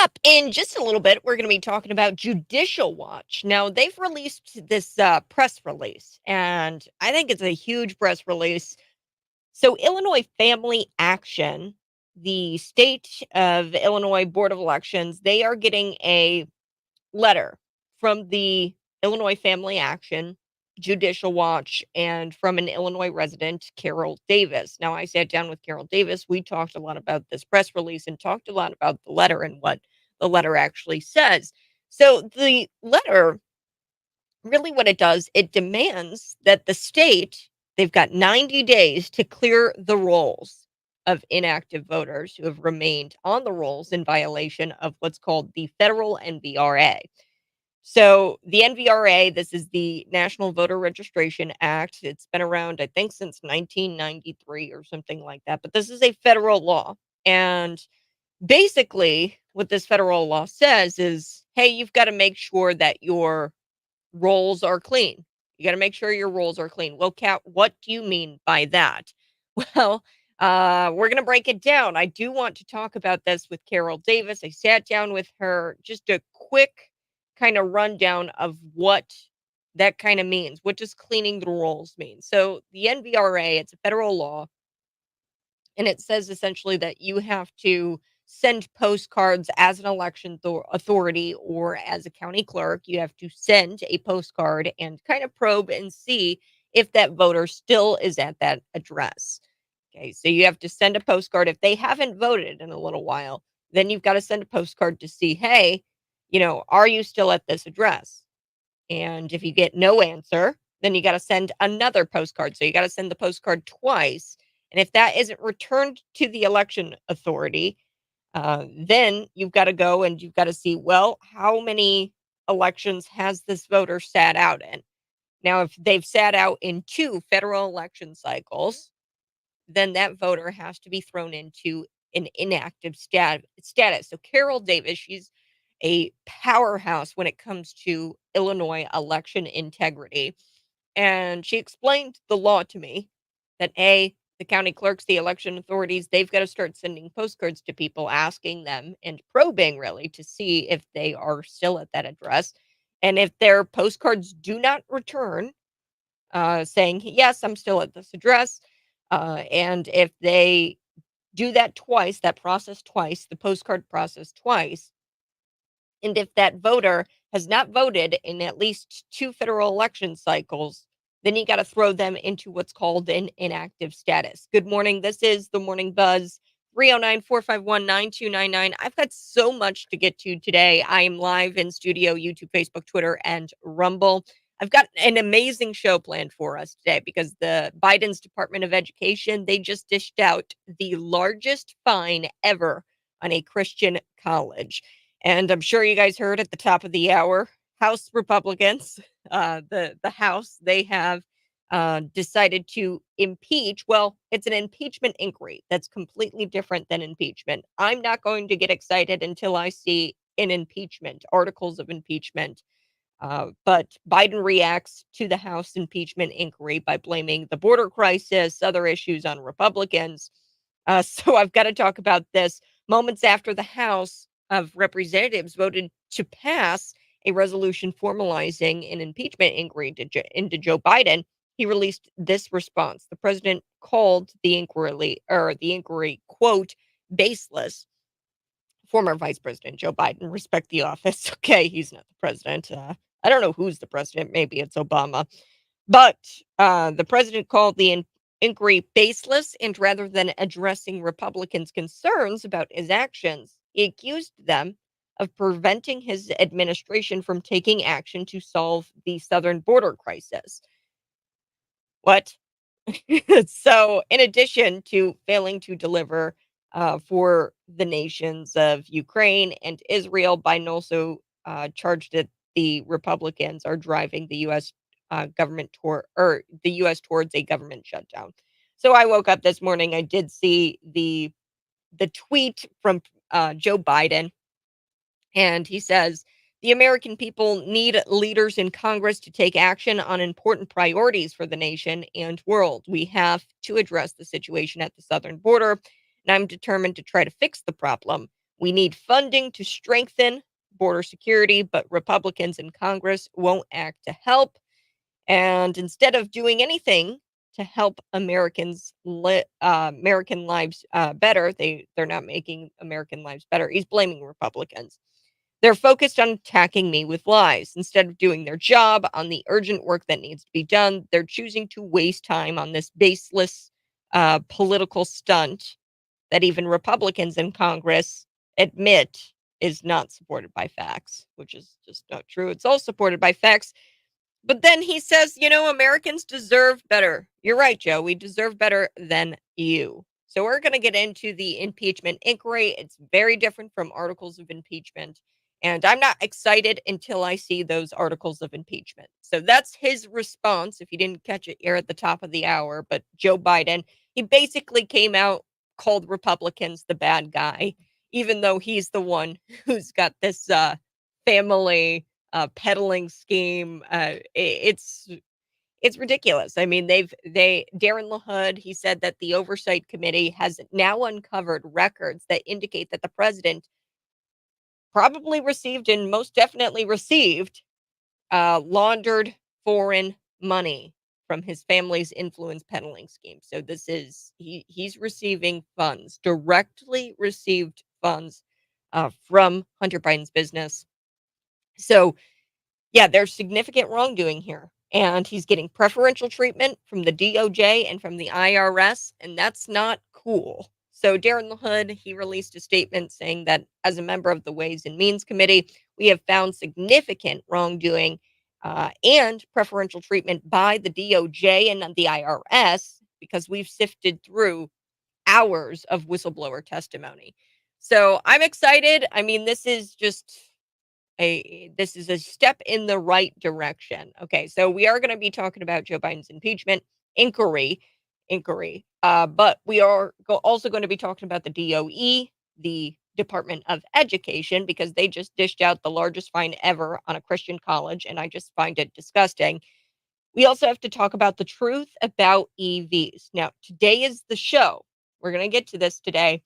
up, in just a little bit, we're going to be talking about Judicial Watch. Now, they've released this press release, and I think it's a huge press release. So, Illinois Family Action, the state of Illinois Board of Elections, they are getting a letter from the Illinois Family Action, Judicial Watch, and from an Illinois resident, Carol Davis. Now, I sat down with Carol Davis. We talked a lot about this press release and talked a lot about the letter and what the letter actually says. So, the letter, really what it does, it demands that the state, they've got 90 days to clear the rolls of inactive voters who have remained on the rolls in violation of what's called the federal NVRA. So the NVRA, this is the National Voter Registration Act. It's been around, I think, since 1993 or something like that. But this is a federal law. And basically, what this federal law says is, hey, you've got to make sure that your rolls are clean. You got to make sure your rolls are clean. Well, Kat, what do you mean by that? Well, we're going to break it down. I do want to talk about this with Carol Davis. I sat down with her, just a quick kind of rundown of what that kind of means. What does cleaning the rolls mean? So, the NVRA, it's a federal law, and it says essentially that you have to send postcards as an election authority or as a county clerk. You have to send a postcard and kind of probe and see if that voter still is at that address. Okay, so you have to send a postcard. If they haven't voted in a little while, then you've got to send a postcard to see, hey, are you still at this address? And if you get no answer, then you got to send another postcard. So you got to send the postcard twice. And if that isn't returned to the election authority, then you've got to go and you've got to see, well, how many elections has this voter sat out in? Now, if they've sat out in 2 federal election cycles, then that voter has to be thrown into an inactive status. So Carol Davis, she's a powerhouse when it comes to Illinois election integrity. And she explained the law to me that the county clerks, the election authorities, they've got to start sending postcards to people asking them and probing really to see if they are still at that address. And if their postcards do not return, saying, yes, I'm still at this address. And if they do that twice, that process twice, the postcard process twice, and if that voter has not voted in at least 2 federal election cycles, then you got to throw them into what's called an inactive status. Good morning. This is the Morning Buzz. 309-451-9299. I've got so much to get to today. I am live in studio, YouTube, Facebook, Twitter, and Rumble. I've got an amazing show planned for us today because the Biden's Department of Education, they just dished out the largest fine ever on a Christian college. And I'm sure you guys heard at the top of the hour, House Republicans, the House, they have decided to impeach. Well, it's an impeachment inquiry. That's completely different than impeachment. I'm not going to get excited until I see an impeachment, articles of impeachment. But Biden reacts to the House impeachment inquiry by blaming the border crisis, other issues on Republicans. So I've got to talk about this moments after the House of Representatives voted to pass a resolution formalizing an impeachment inquiry into Joe Biden. He released this response. The president called the inquiry, quote, baseless. Former Vice President Joe Biden, respect the office. Okay, he's not the president. I don't know who's the president. Maybe it's Obama. But the president called the inquiry baseless, and rather than addressing Republicans' concerns about his actions, he accused them of preventing his administration from taking action to solve the southern border crisis. What? So, in addition to failing to deliver for the nations of Ukraine and Israel, Biden also charged that the Republicans are driving the U.S. Government the U.S. towards a government shutdown. So I woke up this morning. I did see the tweet from Joe Biden, and he says, the American people need leaders in Congress to take action on important priorities for the nation and world. We have to address the situation at the southern border, and I'm determined to try to fix the problem. We need funding to strengthen border security, but Republicans in Congress won't act to help. And instead of doing anything to help American lives better, they're not making American lives better. He's blaming Republicans. They're focused on attacking me with lies. Instead of doing their job on the urgent work that needs to be done, they're choosing to waste time on this baseless political stunt that even Republicans in Congress admit is not supported by facts, which is just not true. It's all supported by facts. But then he says, Americans deserve better. You're right, Joe. We deserve better than you. So we're going to get into the impeachment inquiry. It's very different from articles of impeachment. And I'm not excited until I see those articles of impeachment. So that's his response. If you didn't catch it here at the top of the hour, but Joe Biden, he basically came out, called Republicans the bad guy, even though he's the one who's got this family peddling scheme. It's ridiculous. I mean, Darren LaHood, he said that the oversight committee has now uncovered records that indicate that the president probably received and most definitely received laundered foreign money from his family's influence peddling scheme. So this is he's receiving funds, directly received funds from Hunter Biden's business. So yeah, there's significant wrongdoing here. And he's getting preferential treatment from the DOJ and from the IRS, and that's not cool. So Darren LaHood, he released a statement saying that as a member of the Ways and Means Committee, we have found significant wrongdoing and preferential treatment by the DOJ and the IRS because we've sifted through hours of whistleblower testimony. So I'm excited. I mean, this is a step in the right direction. Okay, so we are going to be talking about Joe Biden's impeachment inquiry. But we are also going to be talking about the DOE, the Department of Education, because they just dished out the largest fine ever on a Christian college, and I just find it disgusting. We also have to talk about the truth about EVs. Now, today is the show. We're going to get to this today.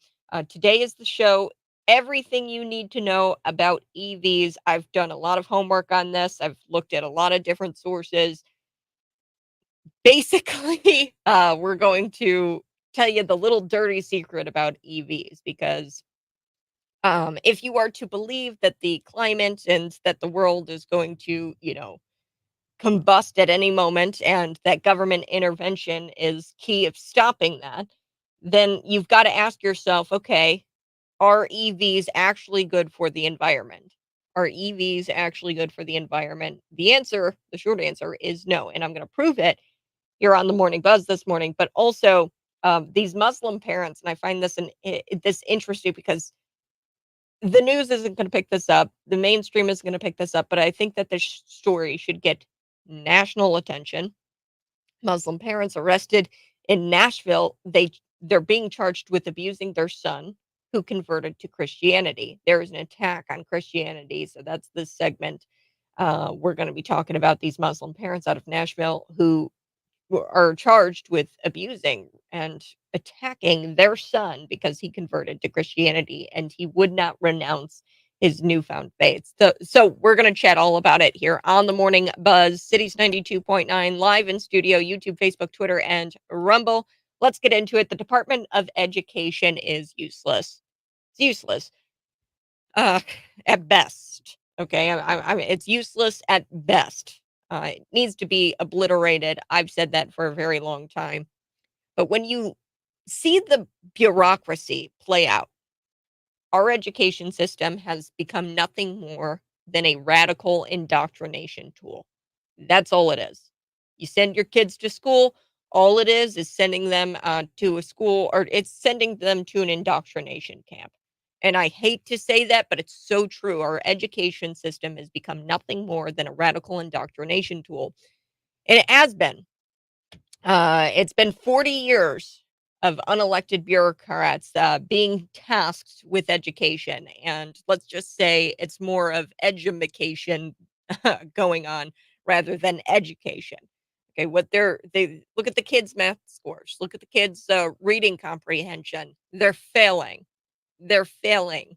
Today is the show. Everything you need to know about EVs. I've done a lot of homework on this. I've looked at a lot of different sources. Basically, we're going to tell you the little dirty secret about EVs because if you are to believe that the climate and that the world is going to, combust at any moment and that government intervention is key of stopping that, then you've got to ask yourself, okay, are EVs actually good for the environment? Are EVs actually good for the environment? The short answer is no. And I'm going to prove it here on the Morning Buzz this morning. But also, these Muslim parents, and I find this interesting because the news isn't going to pick this up. The mainstream is going to pick this up. But I think that this story should get national attention. Muslim parents arrested in Nashville. They're being charged with abusing their son who converted to Christianity. There is an attack on Christianity. So that's this segment. We're going to be talking about these Muslim parents out of Nashville who are charged with abusing and attacking their son because he converted to Christianity and he would not renounce his newfound faith. So we're going to chat all about it here on the Morning Buzz, Cities 92.9, live in studio, YouTube, Facebook, Twitter, and Rumble. Let's get into it. The Department of Education is useless. It's useless uh, at best. Okay, it's useless at best. It needs to be obliterated. I've said that for a very long time. But when you see the bureaucracy play out, our education system has become nothing more than a radical indoctrination tool. That's all it is. You send your kids to school, all it is sending them to a school, or it's sending them to an indoctrination camp. And I hate to say that, but it's so true. Our education system has become nothing more than a radical indoctrination tool. And it has been. It's been 40 years of unelected bureaucrats being tasked with education. And let's just say it's more of edumacation going on rather than education. Okay, they look at the kids' math scores, look at the kids' reading comprehension. They're failing. They're failing.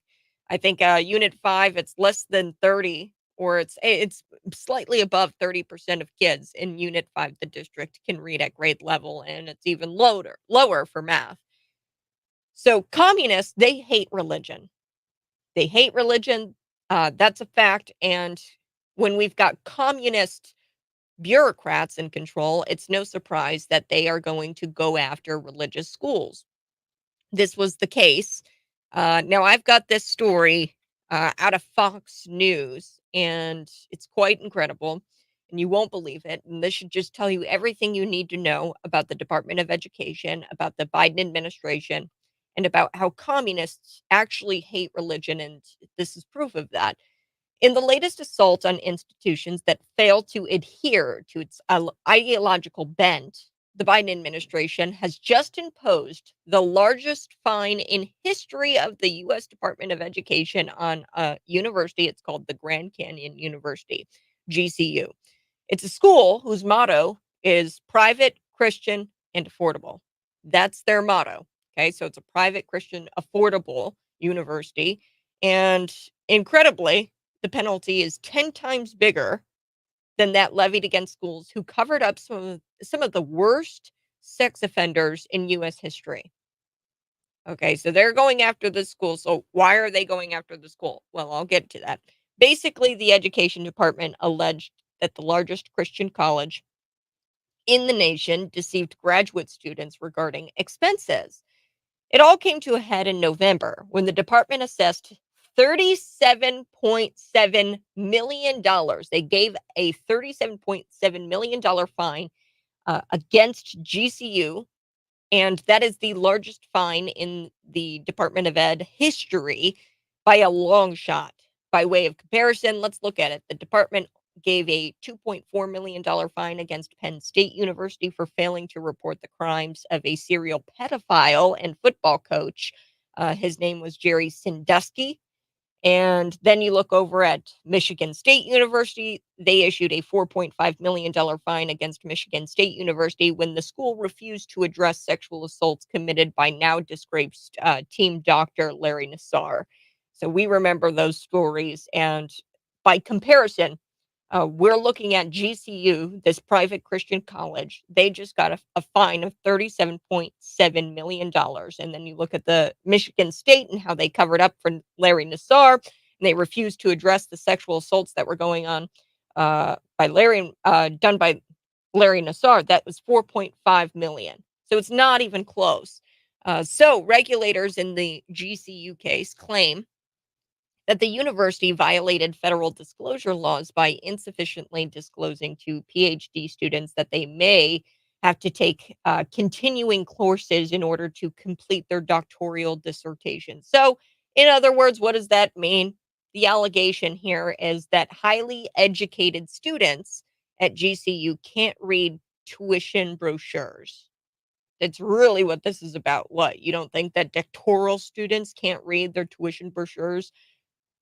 I think, Unit 5, it's less than 30, or it's slightly above 30% of kids in Unit 5, the district can read at grade level, and it's even lower for math. So, communists, they hate religion. They hate religion, that's a fact, and when we've got communist bureaucrats in control, it's no surprise that they are going to go after religious schools. This was the case. Now, I've got this story out of Fox News, and it's quite incredible, and you won't believe it. And this should just tell you everything you need to know about the Department of Education, about the Biden administration, and about how communists actually hate religion. And this is proof of that. In the latest assault on institutions that fail to adhere to its ideological bent, the Biden administration has just imposed the largest fine in history of the U.S. Department of Education on a university. It's called the Grand Canyon University, GCU. It's a school whose motto is private, Christian, and affordable. That's their motto. Okay, so it's a private, Christian, affordable university. And incredibly, the penalty is 10 times bigger than that levied against schools who covered up some of the worst sex offenders in US history. Okay, so they're going after the school. So why are they going after the school? Well, I'll get to that. Basically, the education department alleged that the largest Christian college in the nation deceived graduate students regarding expenses. It all came to a head in November when the department assessed $37.7 million dollars. They gave a $37.7 million fine against GCU, and that is the largest fine in the Department of Ed history by a long shot. By way of comparison, let's look at it. The department gave a $2.4 million fine against Penn State University for failing to report the crimes of a serial pedophile and football coach. His name was Jerry Sandusky. And then you look over at Michigan State University. They issued a $4.5 million fine against Michigan State University when the school refused to address sexual assaults committed by now disgraced team doctor Larry Nassar. So we remember those stories. And by comparison, we're looking at GCU, this private Christian college. They just got a fine of $37.7 million. And then you look at the Michigan State and how they covered up for Larry Nassar, and they refused to address the sexual assaults that were going on done by Larry Nassar. That was 4.5 million. So it's not even close. So regulators in the GCU case claim that the university violated federal disclosure laws by insufficiently disclosing to PhD students that they may have to take continuing courses in order to complete their doctoral dissertation. So, in other words, what does that mean? The allegation here is that highly educated students at GCU can't read tuition brochures. That's really what this is about. What? You don't think that doctoral students can't read their tuition brochures?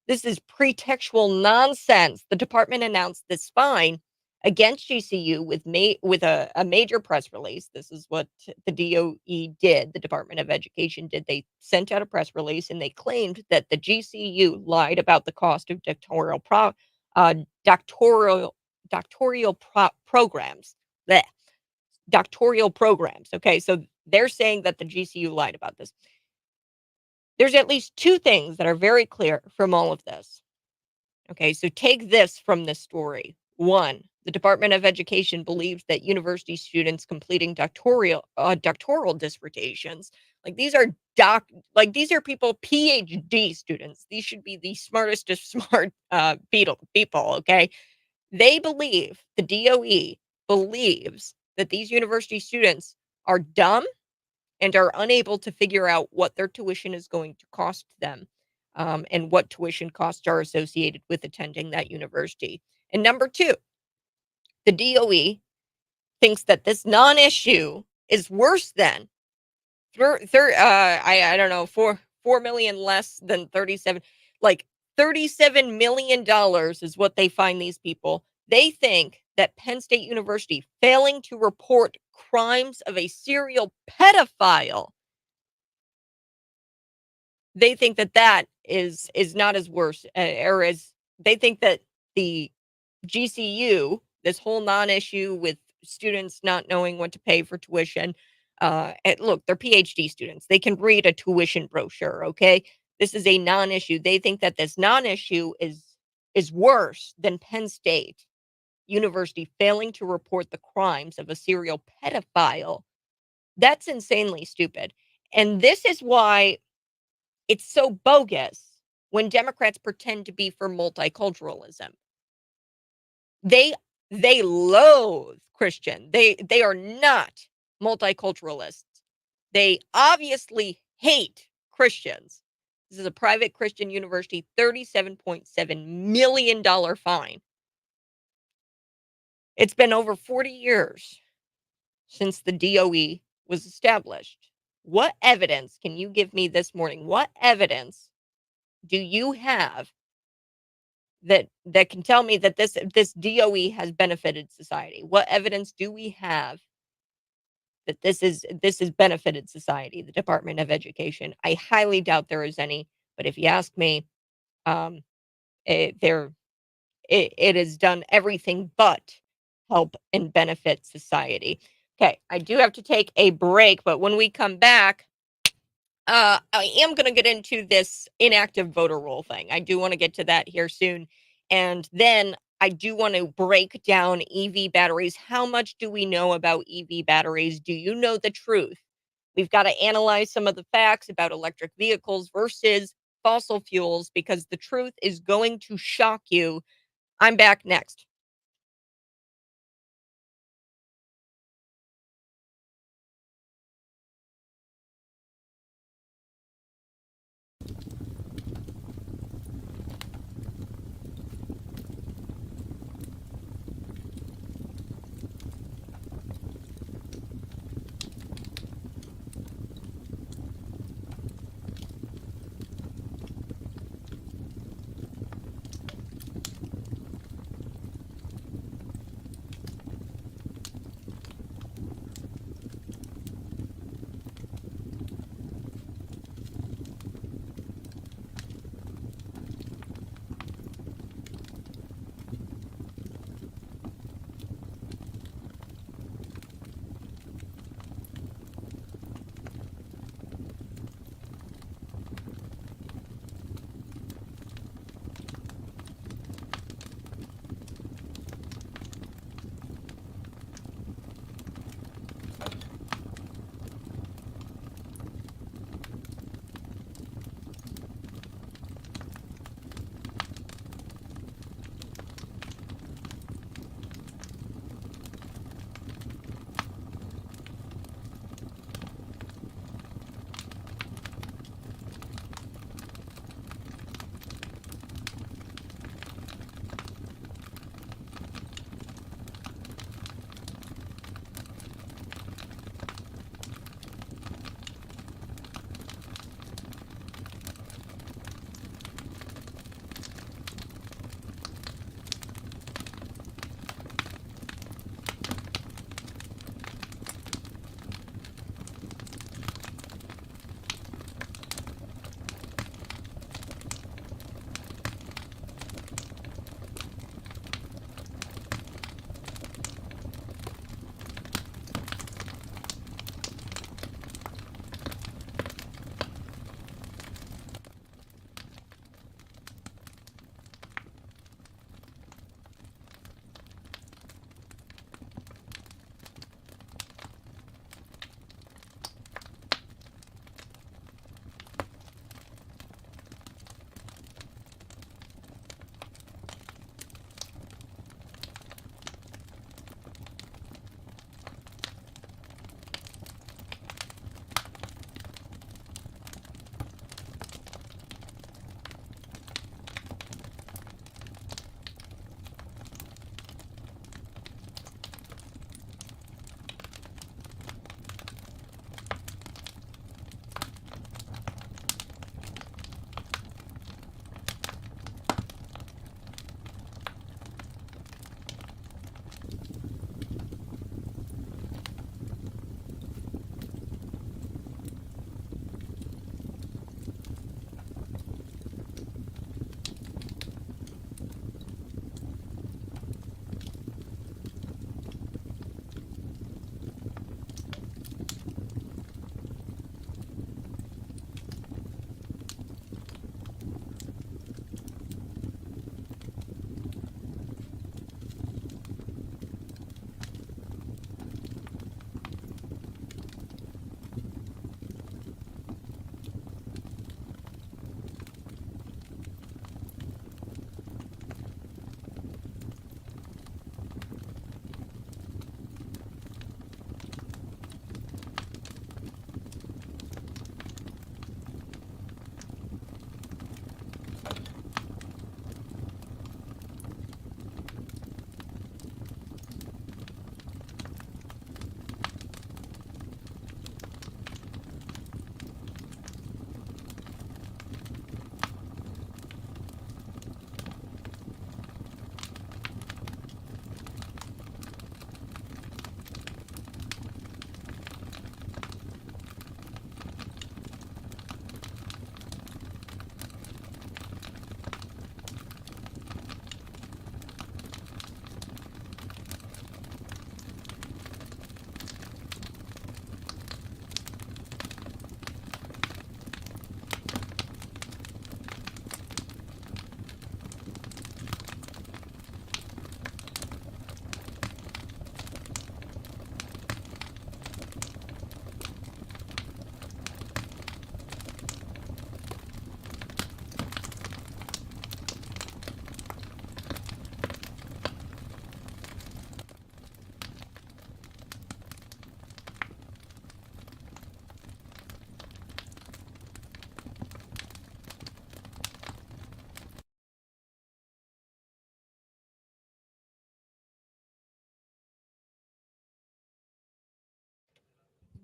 This is pretextual nonsense. The department announced this fine against GCU with a major press release. This is what the DOE did. The Department of Education did. They sent out a press release and they claimed that the GCU lied about the cost of uh, doctoral programs. Blech. Doctoral programs. Okay, so they're saying that the GCU lied about this. There's at least two things that are very clear from all of this. Okay, so take this from this story. One, the Department of Education believes that university students completing doctoral dissertations, like these are people PhD students. These should be the smartest of smart people. Okay, they believe the DOE believes that these university students are dumb and are unable to figure out what their tuition is going to cost them, and what tuition costs are associated with attending that university. And number two, the DOE thinks that this non-issue is worse than I don't know, 4 million less than 37, like $37 million is what they find these people. They think that Penn State University failing to report crimes of a serial pedophile, they think that that is not as worse, or as they think that the GCU, this whole non-issue with students not knowing what to pay for tuition, and look, they're PhD students. They can read a tuition brochure, okay? This is a non-issue. They think that this non-issue is worse than Penn State University failing to report the crimes of a serial pedophile. That's insanely stupid. And this is why it's so bogus when Democrats pretend to be for multiculturalism. They they loathe Christian. They are not multiculturalists. They obviously hate Christians. This is a private Christian university, $37.7 million fine. It's been over 40 years since the DOE was established. What evidence can you give me this morning? What evidence do you have that can tell me that this DOE has benefited society? What evidence do we have that this has benefited society, the Department of Education? I highly doubt there is any, but if you ask me, um, there it has done everything but help and benefit society. Okay, I do have to take a break, but when we come back, I am going to get into this inactive voter roll thing. I do want to get to that here soon. And then I do want to break down EV batteries. How much do we know about EV batteries? Do you know the truth? We've got to analyze some of the facts about electric vehicles versus fossil fuels because the truth is going to shock you. I'm back next.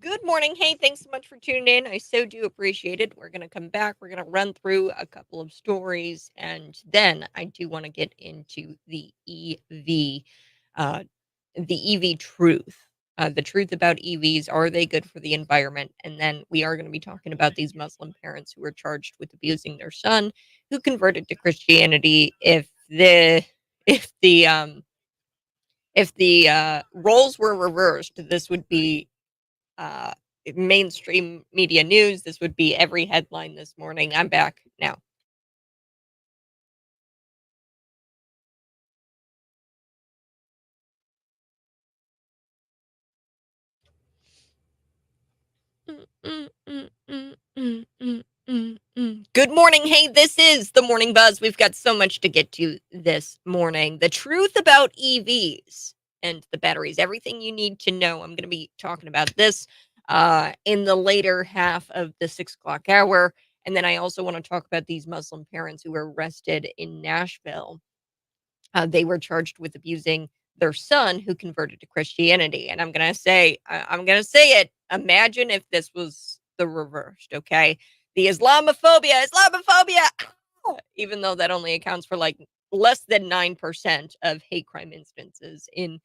Good morning. Hey, thanks so much for tuning in. I so do appreciate it. We're going to come back. We're going to run through a couple of stories. And then I do want to get into uh, the EV truth. The truth about EVs. Are they good for the environment? And then we are going to be talking about these Muslim parents who were charged with abusing their son who converted to Christianity. If the roles were reversed, this would be uh, mainstream media news. This would be every headline this morning. I'm back now. Mm, mm, mm, mm, mm, mm, Good morning. Hey, this is the Morning Buzz. We've got so much to get to this morning. The truth about EVs and the batteries, everything you need to know. I'm going to be talking about this in the later half of the 6 o'clock hour. And then I also want to talk about these Muslim parents who were arrested in Nashville. They were charged with abusing their son who converted to Christianity. And I'm gonna say it. Imagine if this was the reversed, okay? The Islamophobia, even though that only accounts for like less than 9% of hate crime instances in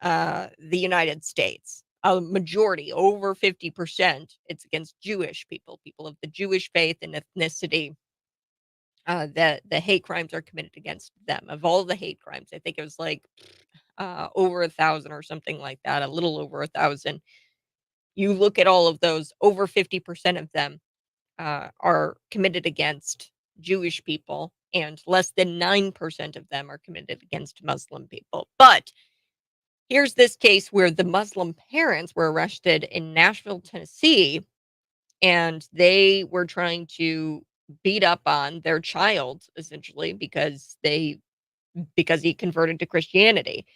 the United States. A majority, over 50%, it's against Jewish people, people of the Jewish faith and ethnicity. The hate crimes are committed against them. Of all the hate crimes, I think it was like over 1,000 or something like that, a little over 1,000. You look at all of those, over 50% of them are committed against Jewish people, and less than 9% of them are committed against Muslim people. But here's this case where the Muslim parents were arrested in Nashville, Tennessee, and they were trying to beat up on their child essentially because he converted to Christianity.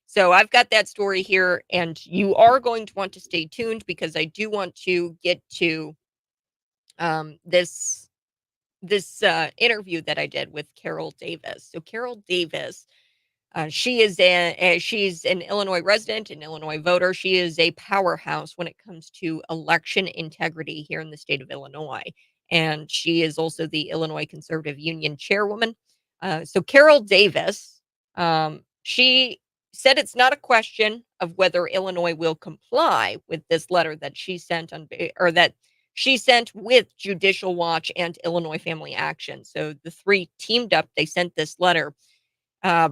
So I've got that story here, and you are going to want to stay tuned because I do want to get to this interview that I did with Carol Davis. So Carol Davis, she's an Illinois resident, an Illinois voter. She is a powerhouse when it comes to election integrity here in the state of Illinois, and she is also the Illinois Conservative Union chairwoman. So Carol Davis, she said it's not a question of whether Illinois will comply with this letter that she sent or that she sent with Judicial Watch and Illinois Family Action. So the three teamed up. They sent this letter. uh,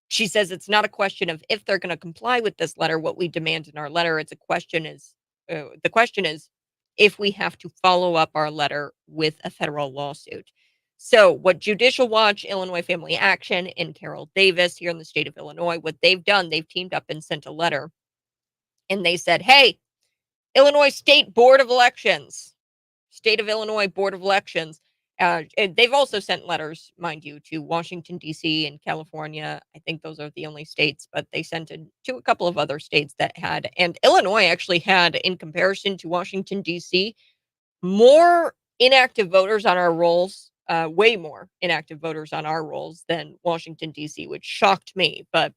she says it's not a question of if they're going to comply with this letter, what we demand in our letter. The question is if we have to follow up our letter with a federal lawsuit. So, what Judicial Watch, Illinois Family Action, and Carol Davis here in the state of Illinois, what they've done, they've teamed up and sent a letter, and they said, "Hey, Illinois State Board of Elections, State of Illinois Board of Elections." And they've also sent letters, mind you, to Washington, D.C. and California. I think those are the only states, but they sent it to a couple of other states that had, and Illinois actually had, in comparison to Washington, D.C., more inactive voters on our rolls, way more inactive voters on our rolls than Washington, D.C., which shocked me. But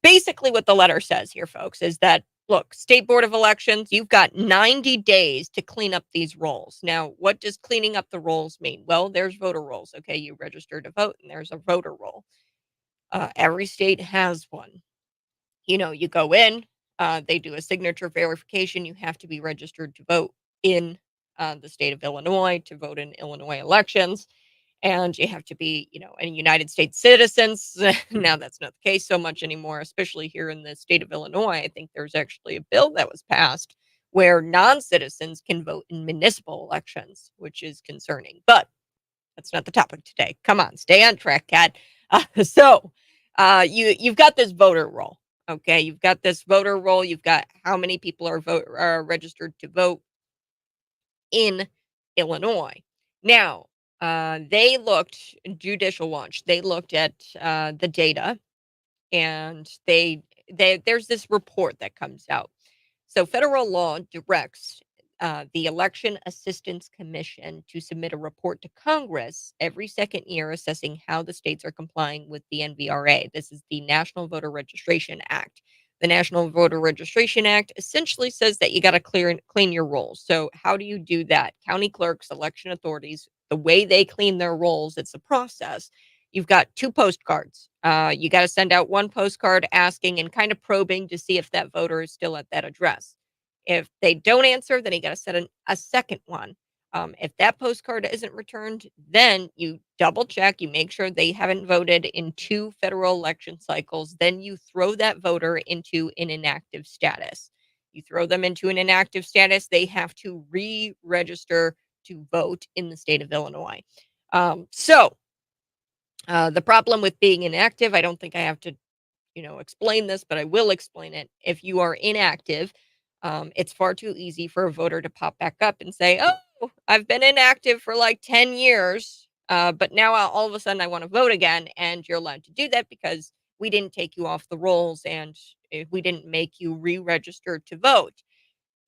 basically what the letter says here, folks, is that look, State Board of Elections, you've got 90 days to clean up these rolls. Now, what does cleaning up the rolls mean? Well, there's voter rolls. Okay, you register to vote, and there's a voter roll. Every state has one. You go in, they do a signature verification. You have to be registered to vote in the state of Illinois to vote in Illinois elections, and you have to be, a United States citizens. Now that's not the case so much anymore, especially here in the state of Illinois. I think there's actually a bill that was passed where non-citizens can vote in municipal elections, which is concerning. But that's not the topic today. Come on, stay on track, Kat. You've got this voter roll. Okay, you've got this voter roll. You've got how many people are registered to vote in Illinois. Now, Judicial Watch, they looked at the data, and there's this report that comes out. So federal law directs the Election Assistance Commission to submit a report to Congress every second year assessing how the states are complying with the NVRA. This is the National Voter Registration Act. The National Voter Registration Act essentially says that you got to clear and clean your rolls. So, how do you do that? County clerks, election authorities, the way they clean their rolls, it's a process. You've got two postcards. You got to send out one postcard asking and kind of probing to see if that voter is still at that address. If they don't answer, then you got to send a second one. If that postcard isn't returned, then you double check, you make sure they haven't voted in two federal election cycles. Then you throw that voter into an inactive status. You throw them into an inactive status, they have to re register to vote in the state of Illinois. The problem with being inactive, I don't think I have to explain this, but I will explain it. If you are inactive, it's far too easy for a voter to pop back up and say, "Oh, I've been inactive for like 10 years, but now all of a sudden I want to vote again." And you're allowed to do that because we didn't take you off the rolls and we didn't make you re register to vote.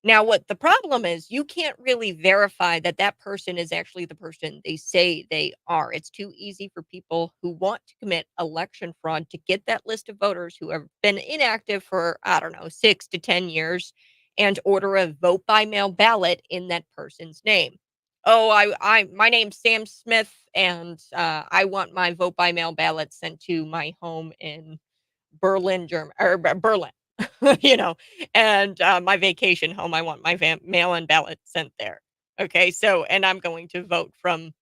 Now, what the problem is, you can't really verify that that person is actually the person they say they are. It's too easy for people who want to commit election fraud to get that list of voters who have been inactive for, I don't know, 6 to 10 years and order a vote by mail ballot in that person's name. Oh, my name's Sam Smith, and I want my vote by mail ballot sent to my home in Berlin, Germany, or Berlin, you know, and my vacation home, I want my mail-in ballot sent there. Okay, so and I'm going to vote from,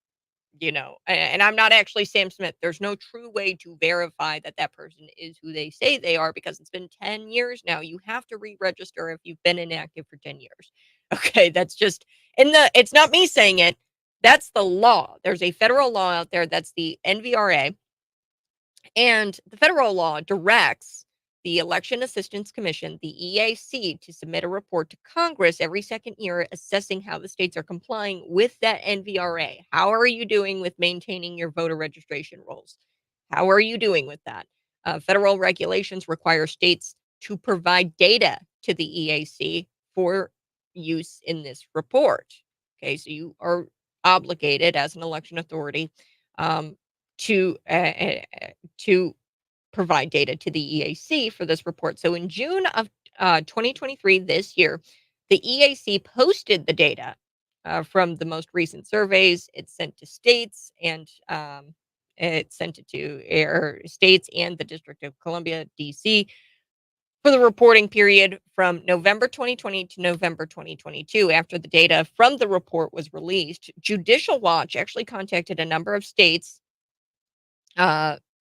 and I'm not actually Sam Smith. There's no true way to verify that that person is who they say they are because it's been 10 years now. You have to re-register if you've been inactive for 10 years. Okay, that's just it's not me saying it. That's the law. There's a federal law out there that's the NVRA, and the federal law directs the Election Assistance Commission, the EAC, to submit a report to Congress every second year assessing how the states are complying with that NVRA. How are you doing with maintaining your voter registration rolls? How are you doing with that? Federal regulations require states to provide data to the EAC for use in this report. Okay, so you are obligated as an election authority um, to provide data to the EAC for this report. So in June of 2023, this year, the EAC posted the data from the most recent surveys. It's sent to states and it sent it to states and the District of Columbia, DC, for the reporting period from November 2020 to November 2022. After the data from the report was released, Judicial Watch actually contacted a number of states,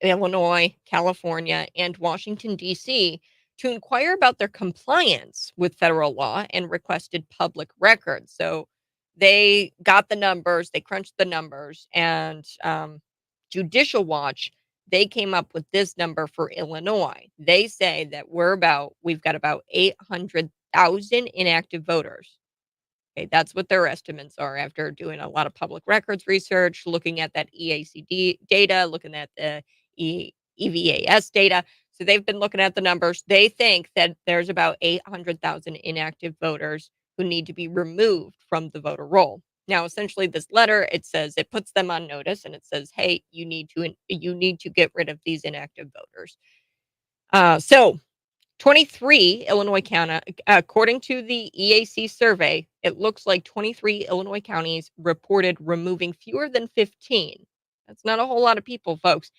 Illinois, California, and Washington, D.C., to inquire about their compliance with federal law and requested public records. So they got the numbers, they crunched the numbers, and Judicial Watch, they came up with this number for Illinois. They say that we've got about 800,000 inactive voters. Okay, that's what their estimates are after doing a lot of public records research, looking at that EACD data, looking at the EVAS data. So they've been looking at the numbers. They think that there's about 800,000 inactive voters who need to be removed from the voter roll. Now, essentially, this letter, it puts them on notice and it says, hey, you need to get rid of these inactive voters. So 23 Illinois county, according to the EAC survey, it looks like 23 Illinois counties reported removing fewer than 15. That's not a whole lot of people, folks.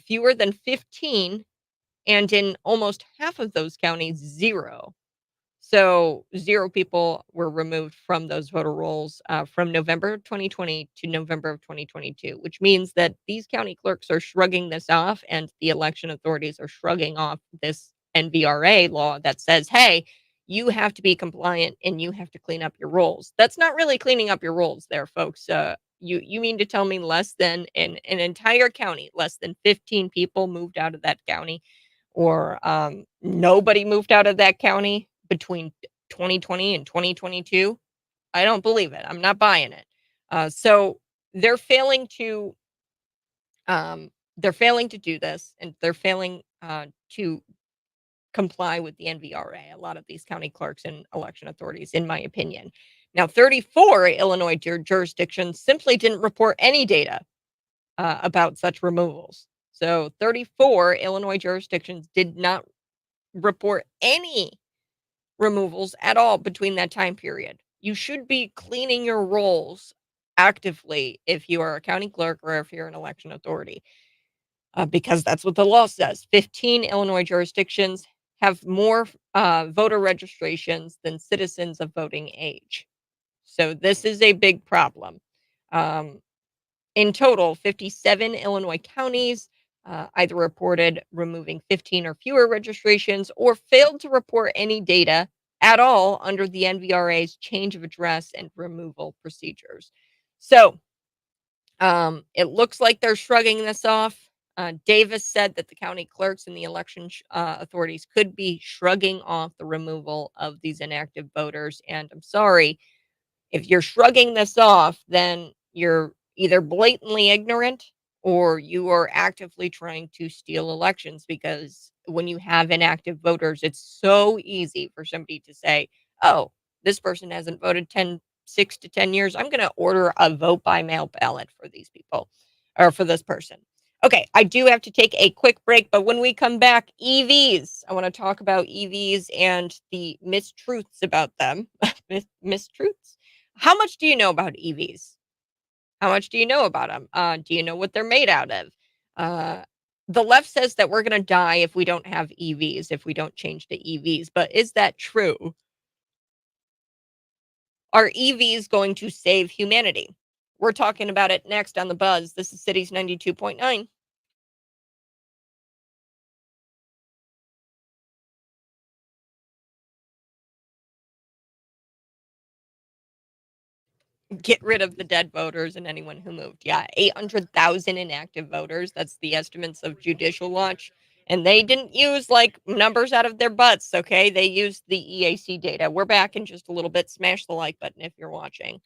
Fewer than 15, and in almost half of those counties, zero. So 0 people were removed from those voter rolls from November of 2020 to November of 2022, which means that these county clerks are shrugging this off and the election authorities are shrugging off this NVRA law that says, hey, you have to be compliant and you have to clean up your rolls. That's not really cleaning up your rolls there, folks. You mean to tell me less than in an entire county, less than 15 people moved out of that county, or nobody moved out of that county between 2020 and 2022? I don't believe it. I'm not buying it. So they're failing to they're failing to do this, and they're failing to comply with the NVRA. A lot of these county clerks and election authorities, in my opinion. Now, 34 Illinois jurisdictions simply didn't report any data about such removals. So 34 Illinois jurisdictions did not report any removals at all between that time period. You should be cleaning your rolls actively if you are a county clerk or if you're an election authority, because that's what the law says. 15 Illinois jurisdictions have more voter registrations than citizens of voting age. So this is a big problem. Um, in total, 57 Illinois counties either reported removing 15 or fewer registrations or failed to report any data at all under the NVRA's change of address and removal procedures. So it looks like they're shrugging this off. Davis said that the county clerks and the election authorities could be shrugging off the removal of these inactive voters. And I'm sorry, if you're shrugging this off, then you're either blatantly ignorant or you are actively trying to steal elections, because when you have inactive voters, it's so easy for somebody to say, oh, this person hasn't voted 6 to 10 years. I'm going to order a vote by mail ballot for these people or for this person. Okay, I do have to take a quick break, but when we come back, EVs. I want to talk about EVs and the mistruths about them. Mistruths? How much do you know about EVs? How much do you know about them? Do you know what they're made out of? Uh, the left says that we're going to die if we don't have EVs, if we don't change to EVs. But is that true? Are EVs going to save humanity? We're talking about it next on The Buzz. This is Cities 92.9. Get rid of the dead voters and anyone who moved. Yeah, 800,000 inactive voters. That's the estimates of Judicial Watch. And they didn't use like numbers out of their butts, okay? They used the EAC data. We're back in just a little bit. Smash the like button if you're watching.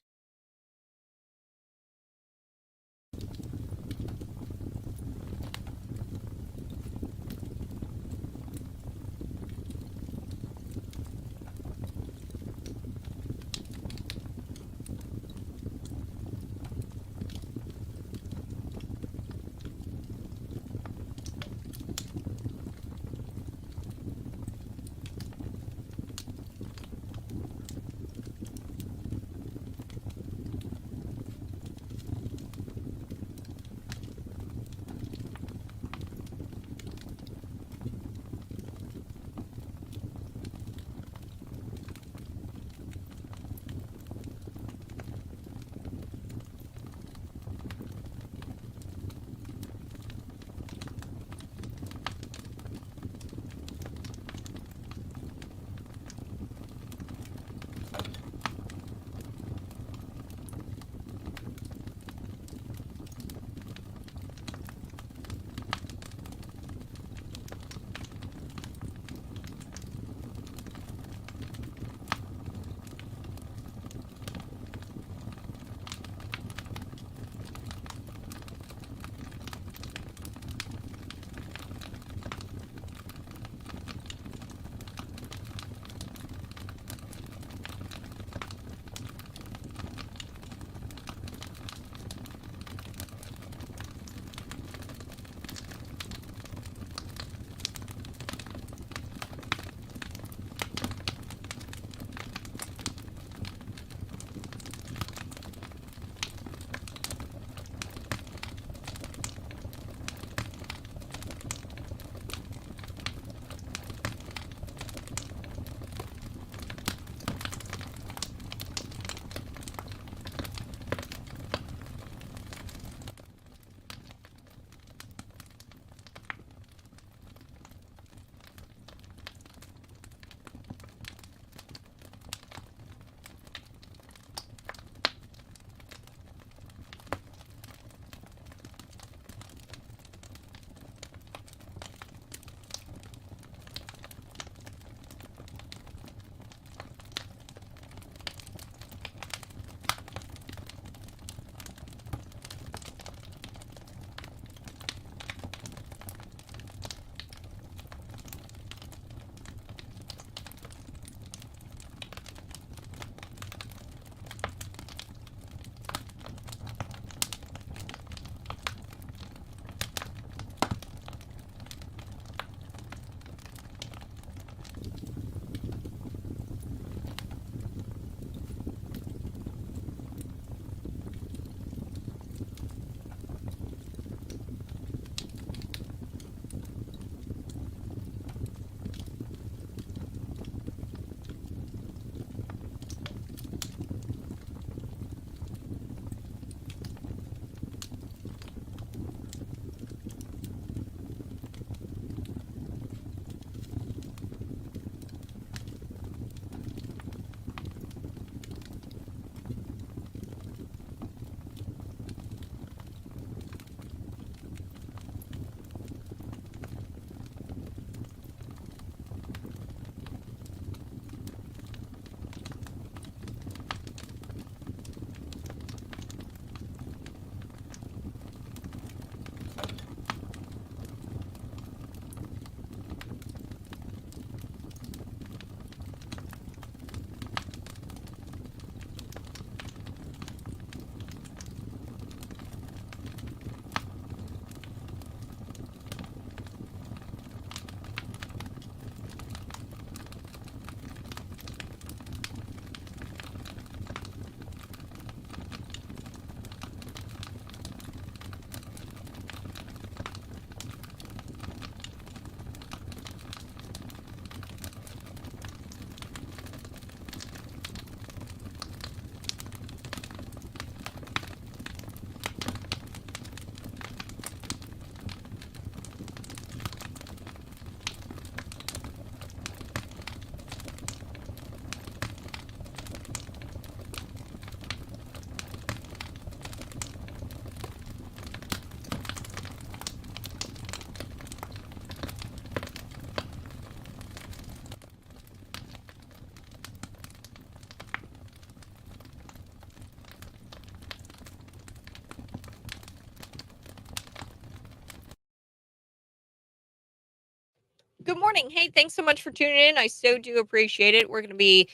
Good morning. Hey, thanks so much for tuning in. I so do appreciate it. We're going to be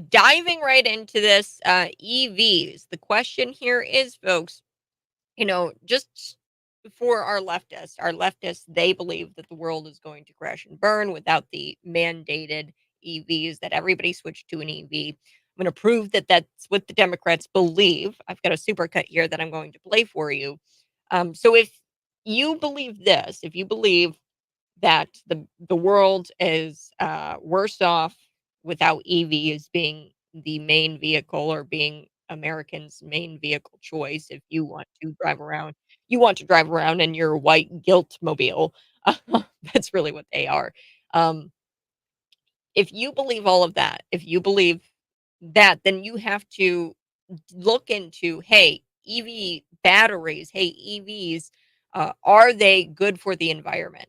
diving right into this EVs. The question here is, folks, just for our leftists, they believe that the world is going to crash and burn without the mandated EVs, that everybody switched to an EV. I'm going to prove that that's what the Democrats believe. I've got a supercut here that I'm going to play for you. So if you believe this, if you believe that the world is worse off without EVs being the main vehicle or being Americans' main vehicle choice. If you want to drive around, you want to drive around in your white guilt mobile. That's really what they are. Um, if you believe all of that, if you believe that, then you have to look into, hey, EV batteries, hey, EVs, are they good for the environment?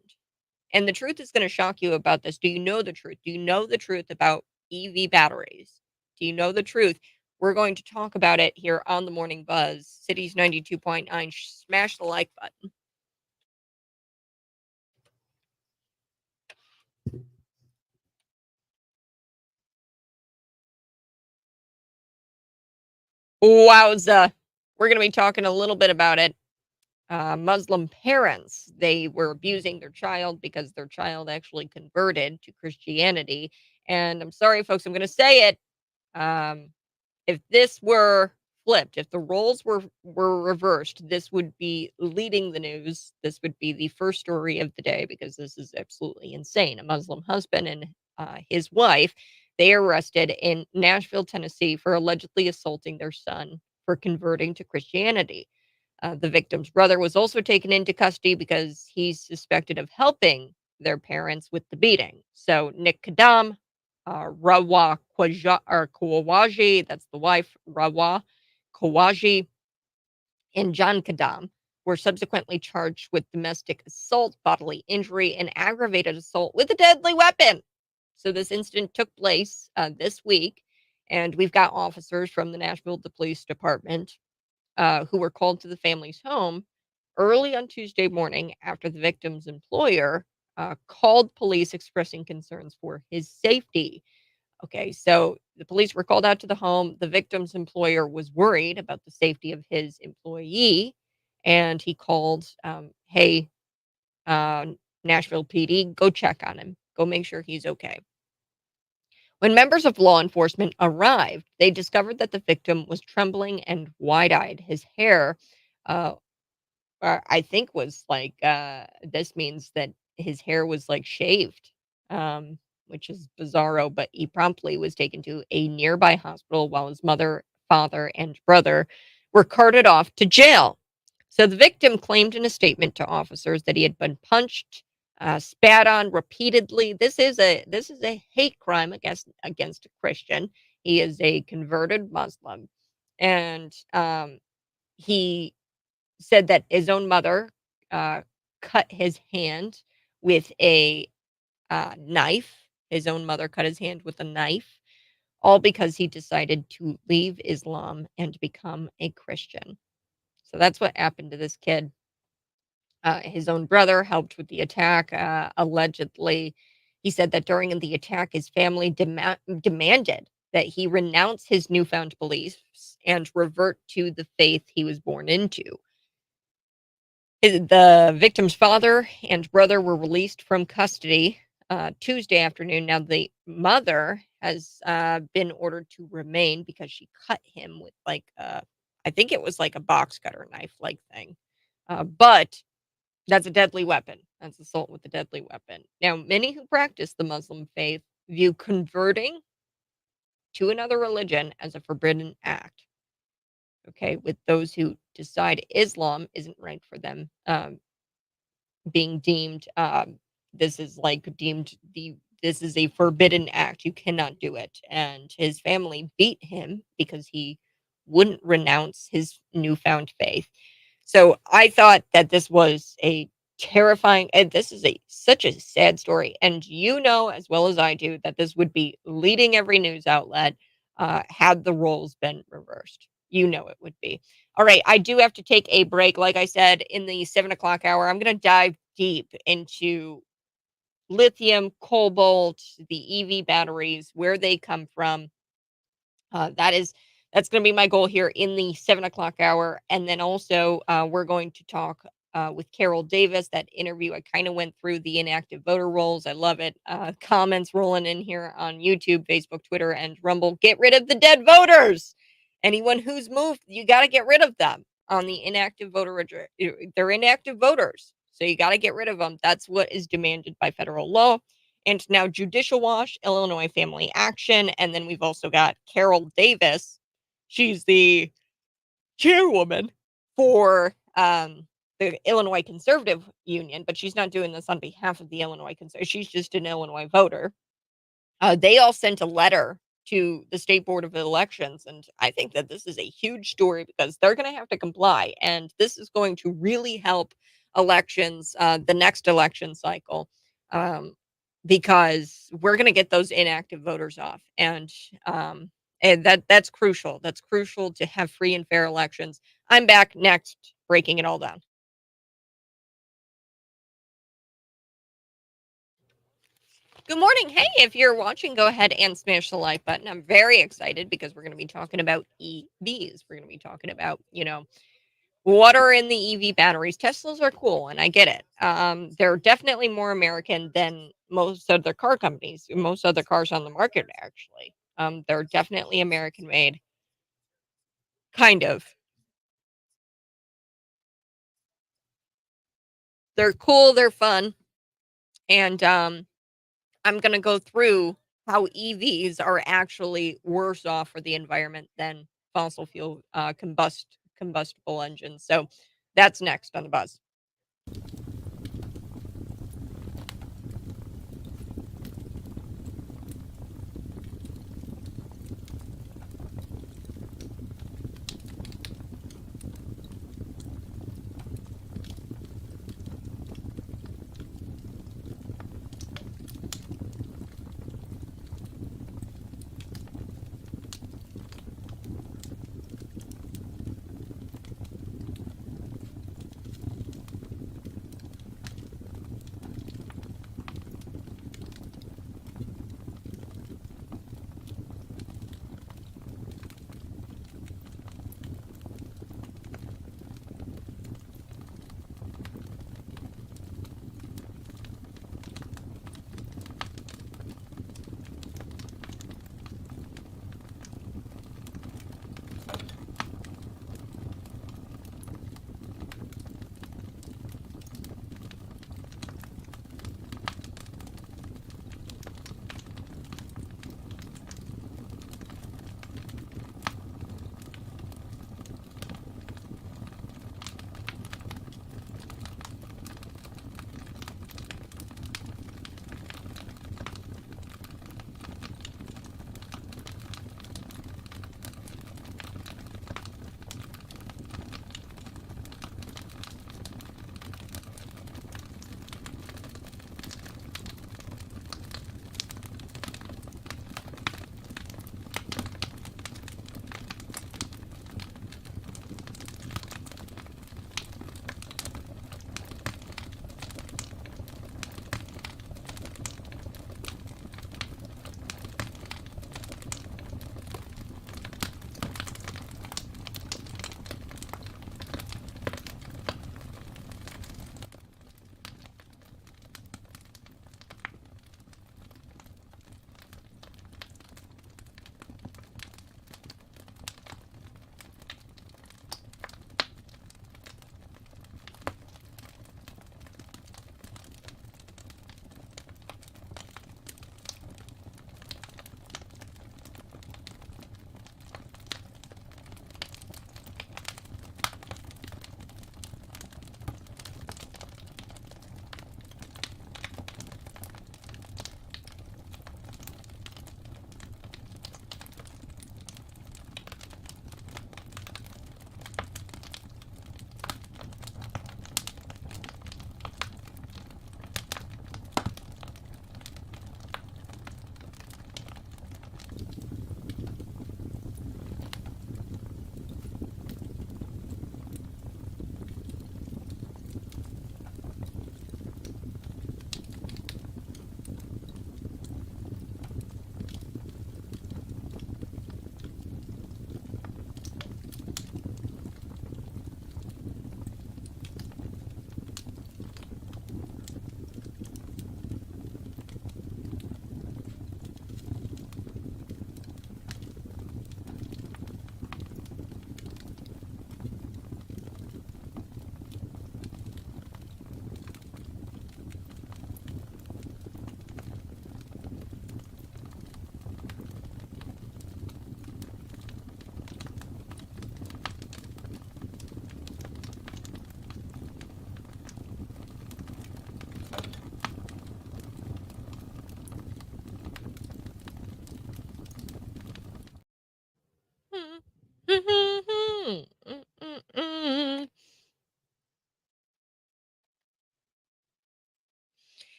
And the truth is gonna shock you about this. Do you know the truth? Do you know the truth about EV batteries? Do you know the truth? We're going to talk about it here on the Morning Buzz, Cities 92.9. Smash the like button. Wowza. We're gonna be talking a little bit about it. Muslim parents, they were abusing their child because their child actually converted to Christianity. And I'm sorry, folks, I'm gonna say it. Um, If this were flipped, if the roles were reversed, this would be leading the news. This would be the first story of the day because this is absolutely insane. A Muslim husband and his wife, they are arrested in Nashville, Tennessee, for allegedly assaulting their son for converting to Christianity. The victim's brother was also taken into custody because he's suspected of helping their parents with the beating. So Nick Kadam, Kawaji, that's the wife, Rawa Kawaji, and John Kadam were subsequently charged with domestic assault, bodily injury, and aggravated assault with a deadly weapon. So this incident took place this week, and we've got officers from the Nashville Police Department who were called to the family's home early on Tuesday morning after the victim's employer called police expressing concerns for his safety. Okay, so the police were called out to the home. The victim's employer was worried about the safety of his employee, and he called, "Hey, uh, Nashville PD, go check on him. Go make sure he's okay." When members of law enforcement arrived, they discovered that the victim was trembling and wide-eyed. His hair, uh, I think was like, this means that his hair was, like, shaved, which is bizarro, but he promptly was taken to a nearby hospital while his mother, father, and brother were carted off to jail. So the victim claimed in a statement to officers that he had been punched, spat on repeatedly. This is a hate crime against a Christian. He is a converted Muslim, and, he said that his own mother, uh, cut his hand with a, knife. His own mother cut his hand with a knife, all because he decided to leave Islam and become a Christian. So that's what happened to this kid. His own brother helped with the attack, allegedly. He said that during the attack, his family demanded that he renounce his newfound beliefs and revert to the faith he was born into. The victim's father and brother were released from custody Tuesday afternoon. Now, the mother has been ordered to remain because she cut him with, like, I think it was like a box cutter knife like thing. But that's a deadly weapon. That's assault with a deadly weapon. Now, many who practice the Muslim faith view converting to another religion as a forbidden act. Okay, with those who decide Islam isn't right for them, being deemed, this is like deemed this is a forbidden act. You cannot do it. And his family beat him because he wouldn't renounce his newfound faith. So I thought that this was a terrifying, and this is a such a sad story. And you know as well as I do that this would be leading every news outlet had the roles been reversed. You know it would be. All right, I do have to take a break. Like I said, in the 7 o'clock hour, I'm going to dive deep into lithium, cobalt, the EV batteries, where they come from. That's going to be my goal here in the 7 o'clock hour, and then also we're going to talk with Carol Davis. That interview, I kind of went through the inactive voter rolls. I love it. Comments rolling in here on YouTube, Facebook, Twitter, and Rumble. Get rid of the dead voters. Anyone who's moved, you got to get rid of them on the inactive They're inactive voters, so you got to get rid of them. That's what is demanded by federal law. And now Judicial Watch, Illinois Family Action, and then we've also got Carol Davis. She's the chairwoman for the Illinois Conservative Union, but she's not doing this on behalf of the Illinois Conservative. She's just an Illinois voter. They all sent a letter to the State Board of Elections, and I think that this is a huge story because they're going to have to comply, and this is going to really help elections, the next election cycle, um, because we're going to get those inactive voters off, and that's crucial. That's crucial to have free and fair elections. I'm back next, breaking it all down. Good morning. Hey, if you're watching, go ahead and smash the like button. I'm very excited because we're going to be talking about EVs. We're going to be talking about, what are in the EV batteries. Teslas are cool, and I get it. They're definitely more American than most other car companies, most other cars on the market, actually. They're definitely American made, kind of. They're cool, they're fun, and I'm gonna go through how EVs are actually worse off for the environment than fossil fuel, combustible engines. So that's next on the buzz.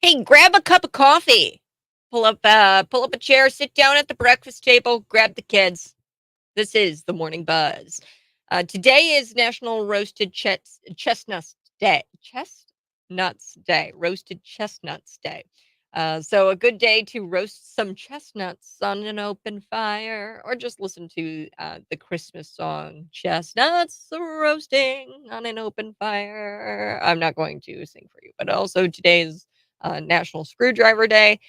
Hey, grab a cup of coffee. Pull up a chair, sit down at the breakfast table, grab the kids. This is the Morning Buzz. Today is National Chestnuts Day. Chestnuts Day. Roasted Chestnuts Day. So a good day to roast some chestnuts on an open fire, or just listen to the Christmas song "Chestnuts Roasting on an Open Fire." I'm not going to sing for you, but also today is National Screwdriver Day.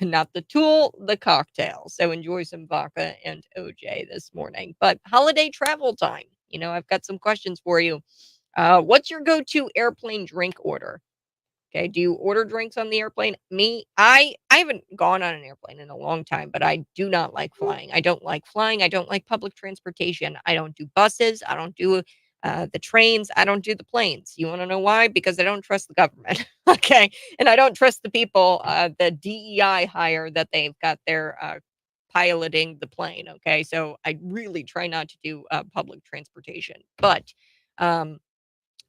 Not the tool, the cocktail. So enjoy some vodka and OJ this morning. But holiday travel time. I've got some questions for you. What's your go-to airplane drink order? Okay, do you order drinks on the airplane? Me, I haven't gone on an airplane in a long time, but I do not like flying. I don't like flying. I don't like public transportation. I don't do buses. I don't do the trains. I don't do the planes. You want to know why? Because I don't trust the government. Okay, and I don't trust the people, the DEI hire that they've got there piloting the plane. Okay, so I really try not to do public transportation, but um,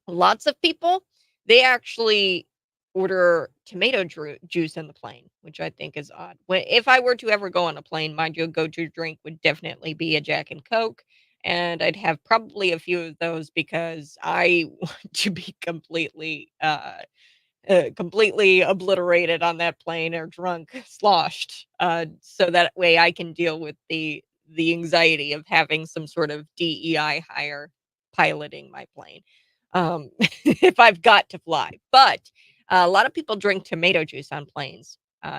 lots of people, they actually order tomato juice in the plane, which I think is odd. If I were to ever go on a plane, my go-to drink would definitely be a Jack and Coke, and I'd have probably a few of those because I want to be completely obliterated on that plane or drunk, sloshed, so that way I can deal with the anxiety of having some sort of DEI hire piloting my plane, if I've got to fly. But a lot of people drink tomato juice on planes,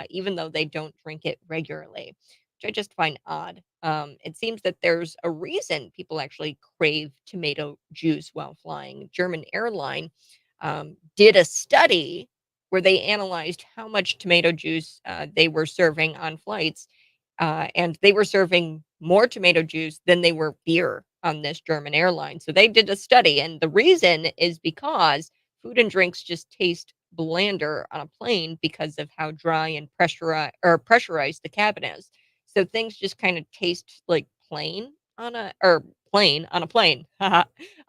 even though they don't drink it regularly, which I just find odd. It seems that there's a reason people actually crave tomato juice while flying. German airline did a study where they analyzed how much tomato juice they were serving on flights, and they were serving more tomato juice than they were beer on this German airline. So they did a study, and the reason is because food and drinks just taste blander on a plane because of how dry and pressurized the cabin is. So things just kind of taste like plain on a plane.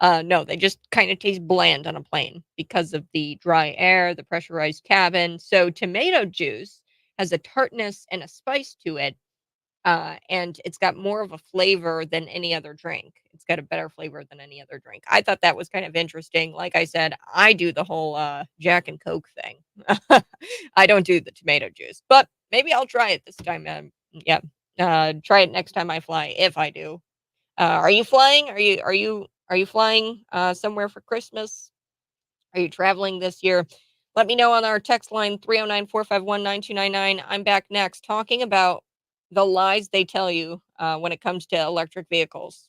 No, they just kind of taste bland on a plane because of the dry air, the pressurized cabin. So tomato juice has a tartness and a spice to it, and it's got more of a flavor than any other drink. It's got a better flavor than any other drink. I thought that was kind of interesting. Like I said, I do the whole Jack and Coke thing. I don't do the tomato juice, but maybe I'll try it this time. Yeah, try it next time I fly if I do. Are you flying? Are you flying somewhere for Christmas? Are you traveling this year? Let me know on our text line 309-451-9299. I'm back next talking about the lies they tell you when it comes to electric vehicles.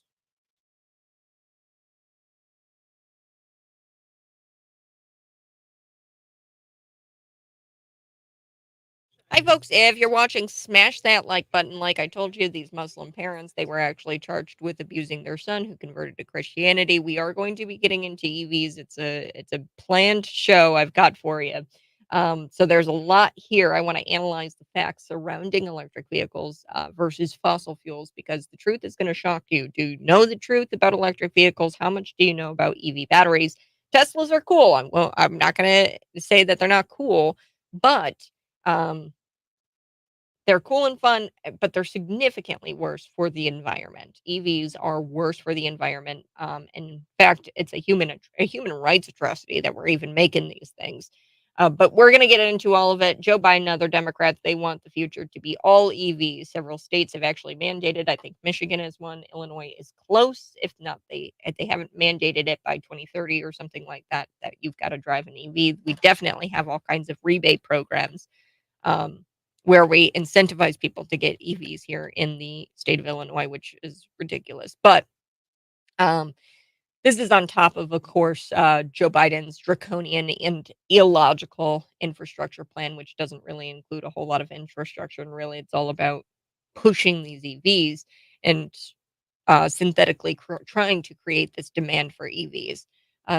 Hi, folks. If you're watching, smash that like button. Like I told you, these Muslim parents, they were actually charged with abusing their son who converted to Christianity. We are going to be getting into EVs. It's a planned show I've got for you. So there's a lot here. I want to analyze the facts surrounding electric vehicles versus fossil fuels because the truth is going to shock you. Do you know the truth about electric vehicles? How much do you know about EV batteries? Teslas are cool. I'm not going to say that they're not cool, but um, they're cool and fun, but they're significantly worse for the environment. EVs are worse for the environment. In fact, it's a human rights atrocity that we're even making these things. But we're going to get into all of it. Joe Biden and other Democrats, they want the future to be all EVs. Several states have actually mandated. I think Michigan is one. Illinois is close. If they haven't mandated it by 2030 or something like that, that you've got to drive an EV. We definitely have all kinds of rebate programs, um, where we incentivize people to get EVs here in the state of Illinois, which is ridiculous. But um, this is on top of course, Joe Biden's draconian and illogical infrastructure plan, which doesn't really include a whole lot of infrastructure. And really, it's all about pushing these EVs and synthetically trying to create this demand for EVs.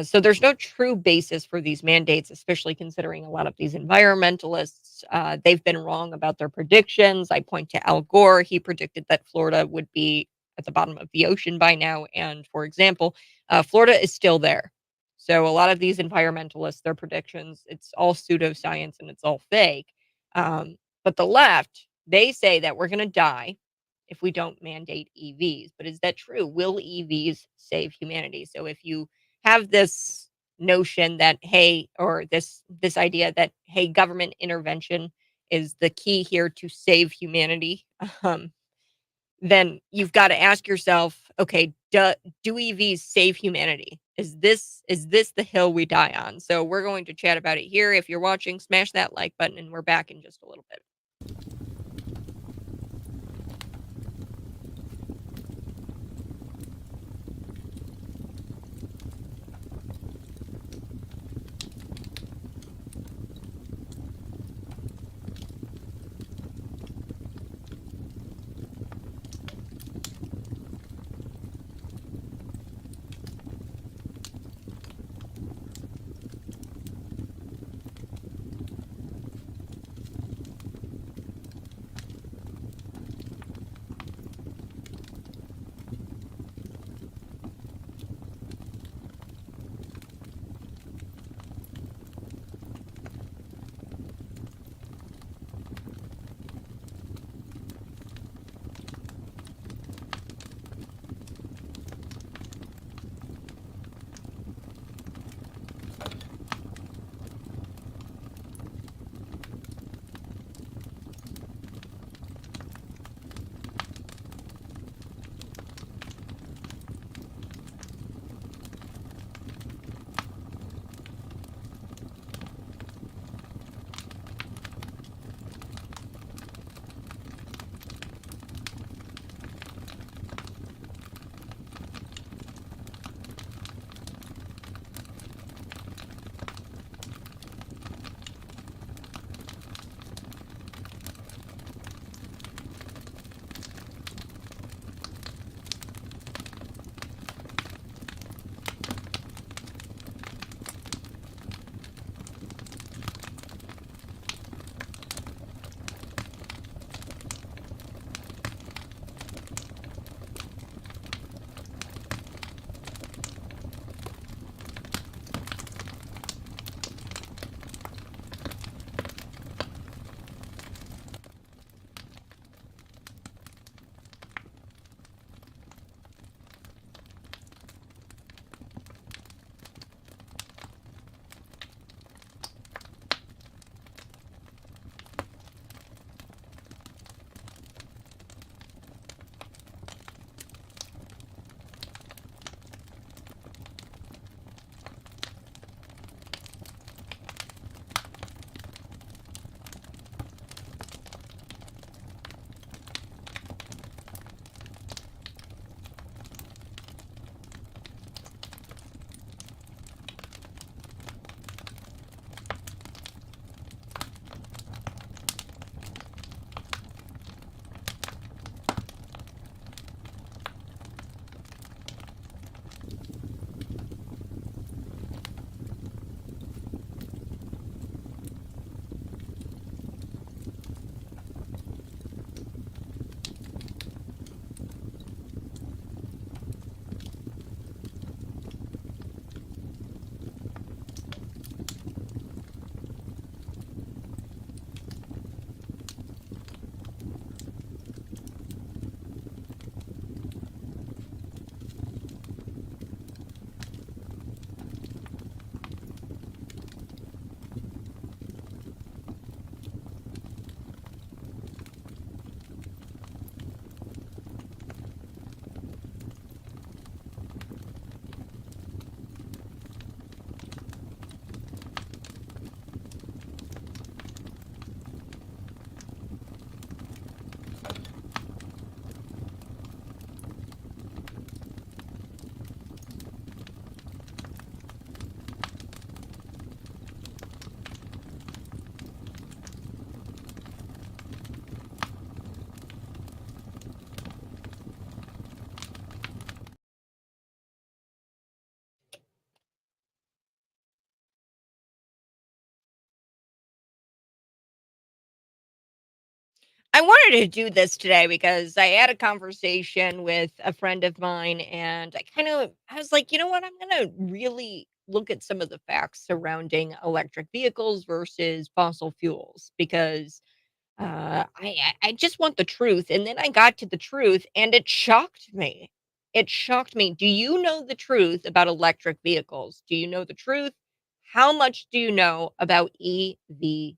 So there's no true basis for these mandates, especially considering a lot of these environmentalists, they've been wrong about their predictions. I point to Al Gore. He predicted that Florida would be at the bottom of the ocean by now. And for example, Florida is still there. So a lot of these environmentalists, their predictions, it's all pseudoscience and it's all fake. But the left, they say that we're going to die if we don't mandate EVs. But is that true? Will EVs save humanity? So if you have this notion that hey, or this idea that hey, government intervention is the key here to save humanity, um, then you've got to ask yourself, okay, do EVs save humanity? Is this the hill we die on? So we're going to chat about it here. If you're watching, smash that like button, and we're back in just a little bit. I wanted to do this today because I had a conversation with a friend of mine and I was like, you know what? I'm going to really look at some of the facts surrounding electric vehicles versus fossil fuels because I just want the truth, and then I got to the truth, and it shocked me. It shocked me. Do you know the truth about electric vehicles? Do you know the truth? How much do you know about EV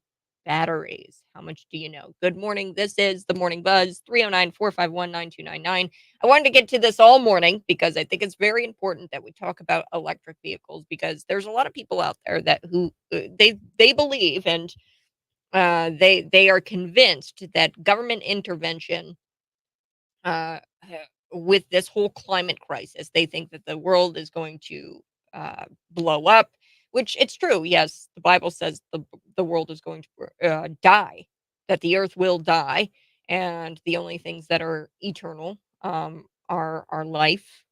batteries? How much do you know? Good morning. This is the Morning Buzz, 309-451-9299. I wanted to get to this all morning because I think it's very important that we talk about electric vehicles because there's a lot of people out there that who they believe and they are convinced that government intervention uh, with this whole climate crisis, they think that the world is going to blow up, which it's true. Yes, the Bible says the world is going to die, that the earth will die, and the only things that are eternal are life.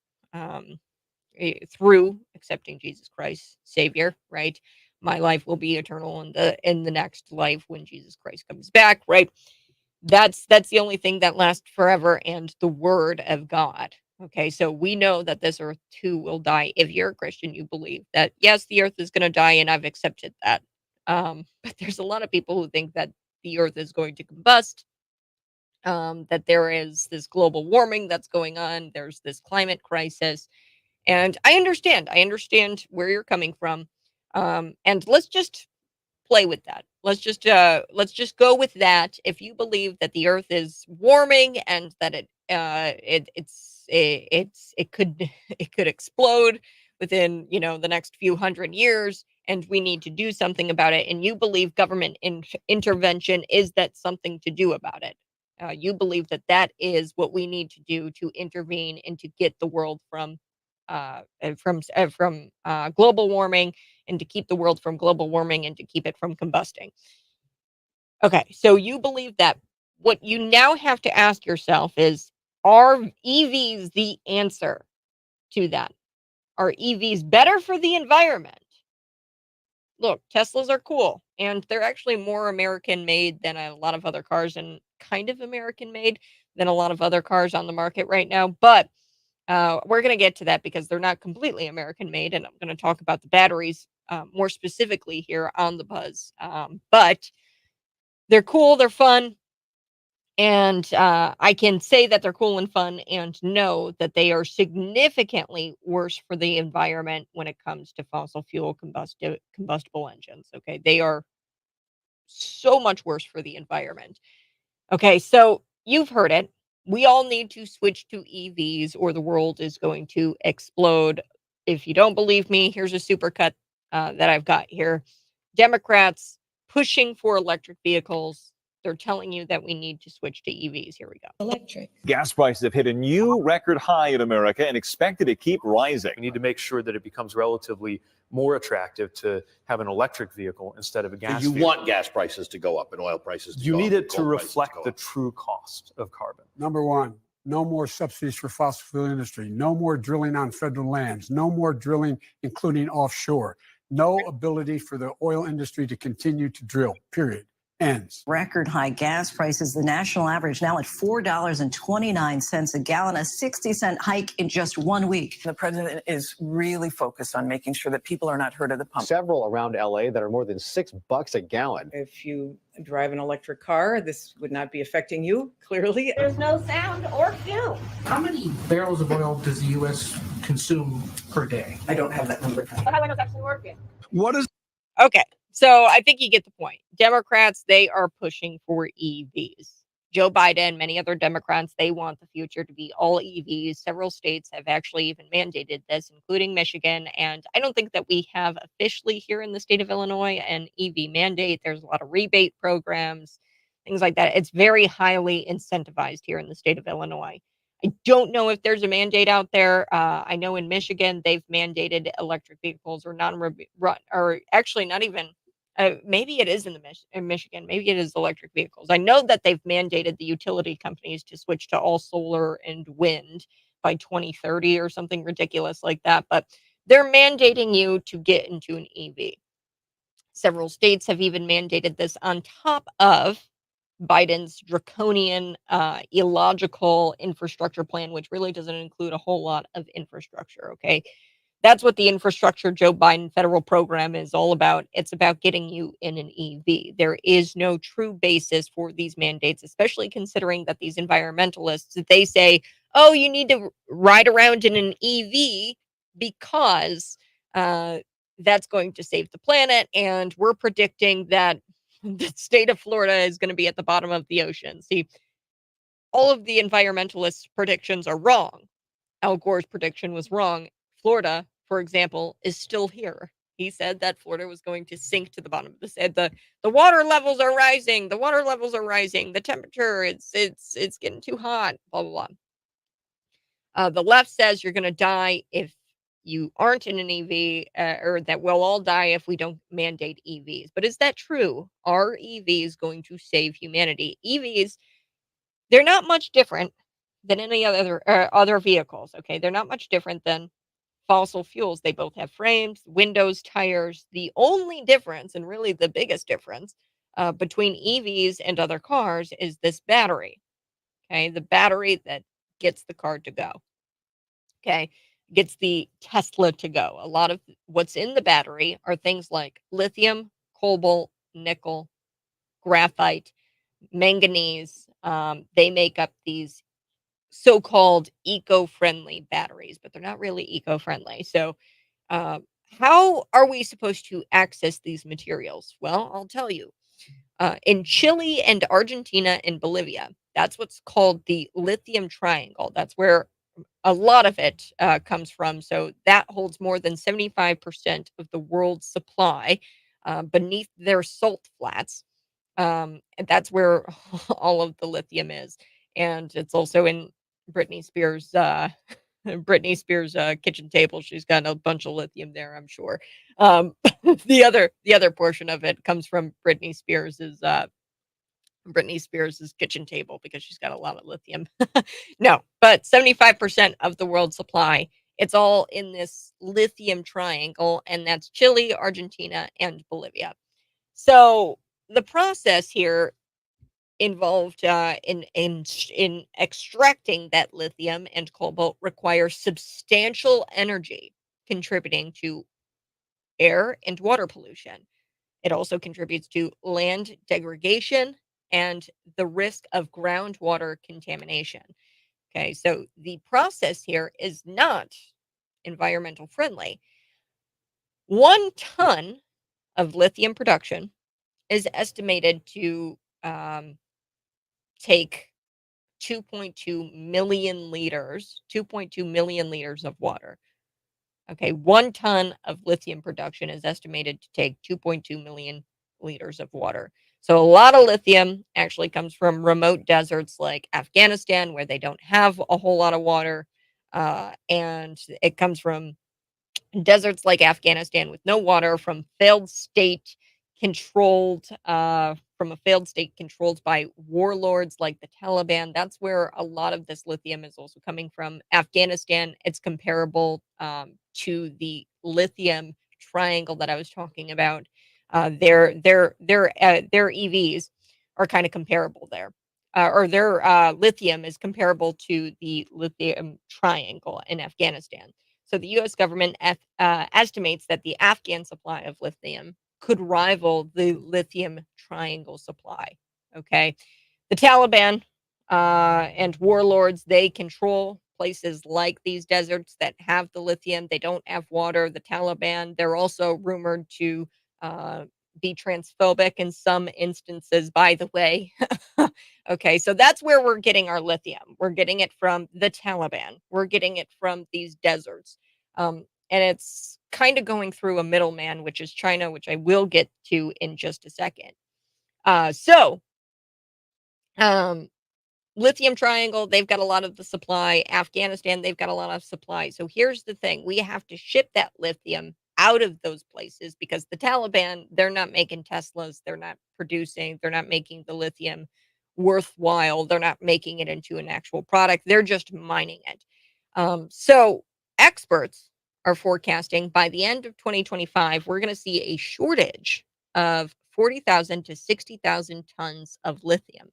Through accepting Jesus Christ Savior, right? My life will be eternal in the next life when Jesus Christ comes back, right? That's the only thing that lasts forever and the word of God. Okay, so we know that this earth too will die. If you're a Christian, you believe that yes, the earth is going to die, and I've accepted that. But there's a lot of people who think that the earth is going to combust, that there is this global warming that's going on, there's this climate crisis, and I understand. I understand where you're coming from. And let's just play with that. Let's just go with that. If you believe that the earth is warming and that it could it could explode within, the next few hundred years and we need to do something about it and you believe government intervention is that something to do about it. You believe that that is what we need to do to intervene and to get the world from global warming and to keep the world from global warming and to keep it from combusting. Okay, so you believe that. What you now have to ask yourself is, are EVs the answer to that? Are EVs better for the environment? Look, Teslas are cool, and they're actually more American made than a lot of other cars and kind of American made than a lot of other cars on the market right now. But we're going to get to that because they're not completely American made, and I'm going to talk about the batteries more specifically here on the Buzz. But they're cool, they're fun, and I can say that they're cool and fun and know that they are significantly worse for the environment when it comes to fossil fuel combustible engines. Okay, they are so much worse for the environment. Okay, so you've heard it. We all need to switch to EVs or the world is going to explode. If you don't believe me, here's a supercut that I've got here. Democrats pushing for electric vehicles. They're telling you that we need to switch to EVs. Here we go. Electric. Gas prices have hit a new record high in America and expected to keep rising. We need to make sure that it becomes relatively more attractive to have an electric vehicle instead of a gas You vehicle. want gas prices to go up and oil prices to You go need up. it to reflect the true cost of carbon. Number one, no more subsidies for fossil fuel industry, no more drilling on federal lands, no more drilling, including offshore, no ability for the oil industry to continue to drill, period. Ends. Record high gas prices, the national average now at $4.29 a gallon, a 60-cent hike in just 1 week. The president is really focused on making sure that people are not hurt at the pump. Several around LA that are more than $6 a gallon. If you drive an electric car, this would not be affecting you, clearly. There's no sound or fume. How many barrels of oil does the U.S. consume per day? I don't have that number. The highway is actually working. What is... Okay, so I think you get the point. Democrats, they are pushing for EVs. Joe Biden, many other Democrats, they want the future to be all EVs. Several states have actually even mandated this, including Michigan. And I don't think that we have officially here in the state of Illinois an EV mandate. There's a lot of rebate programs, things like that. It's very highly incentivized here in the state of Illinois. I don't know if there's a mandate out there. I know in Michigan, they've mandated electric vehicles or or actually not even. Maybe it is in Michigan. Maybe it is electric vehicles. I know that they've mandated the utility companies to switch to all solar and wind by 2030 or something ridiculous like that. But they're mandating you to get into an EV. Several states have even mandated this on top of Biden's draconian, illogical infrastructure plan, which really doesn't include a whole lot of infrastructure. Okay. That's what the infrastructure Joe Biden federal program is all about. It's about getting you in an EV. There is no true basis for these mandates, especially considering that these environmentalists, they say, oh, you need to ride around in an EV because that's going to save the planet. And we're predicting that the state of Florida is going to be at the bottom of the ocean. See, all of the environmentalists' predictions are wrong. Al Gore's prediction was wrong. Florida, for example, is still here. He said that Florida was going to sink to the bottom. He said the water levels are rising. The water levels are rising. The temperature, it's getting too hot. Blah blah blah. The left says you're going to die if you aren't in an EV, or that we'll all die if we don't mandate EVs. But is that true? Are EVs going to save humanity? EVs, they're not much different than any other vehicles. Okay, they're not much different than fossil fuels. They both have frames, windows, tires. The only difference, and really the biggest difference, between EVs and other cars is this battery. Okay, the battery that gets the car to go. Okay, gets the Tesla to go. A lot of what's in the battery are things like lithium, cobalt, nickel, graphite, manganese. They make up these so-called eco-friendly batteries, but they're not really eco-friendly. So, uh, how are we supposed to access these materials? Well, I'll tell you. In Chile and Argentina and Bolivia, that's what's called the lithium triangle. That's where a lot of it comes from. So that holds more than 75% of the world's supply beneath their salt flats. And that's where all of the lithium is. And it's also in Britney Spears' kitchen table. She's got a bunch of lithium there, I'm sure. Um, the other portion of it comes from Britney Spears's kitchen table because she's got a lot of lithium. No, but 75% of the world's supply, it's all in this lithium triangle, and that's Chile, Argentina, and Bolivia. So the process here involved in extracting that lithium and cobalt requires substantial energy, contributing to air and water pollution. It also contributes to land degradation and the risk of groundwater contamination. Okay, so the process here is not environmental friendly. 1 ton of lithium production is estimated to take 2.2 million liters of water. Okay, 1 ton of lithium production is estimated to take 2.2 million liters of water. So a lot of lithium actually comes from remote deserts like Afghanistan, where they don't have a whole lot of water. And it comes from deserts like Afghanistan with no water, from a failed state controlled by warlords like the Taliban. That's where a lot of this lithium is also coming from. Afghanistan, it's comparable to the lithium triangle that I was talking about. Their EVs are kind of comparable there. Or their lithium is comparable to the lithium triangle in Afghanistan. So the U.S. government estimates that the Afghan supply of lithium could rival the lithium triangle supply. Okay. The Taliban and warlords, they control places like these deserts that have the lithium. They don't have water. The Taliban, they're also rumored to be transphobic in some instances, by the way. Okay, so that's where we're getting our lithium. We're getting it from the Taliban. We're getting it from these deserts. And it's kind of going through a middleman, which is China, which I will get to in just a second. So, lithium triangle, they've got a lot of the supply. Afghanistan, they've got a lot of supply. So here's the thing. We have to ship that lithium out of those places because the Taliban, they're not making Teslas. They're not making the lithium worthwhile. They're not making it into an actual product. They're just mining it. So experts are forecasting by the end of 2025, we're going to see a shortage of 40,000 to 60,000 tons of lithium.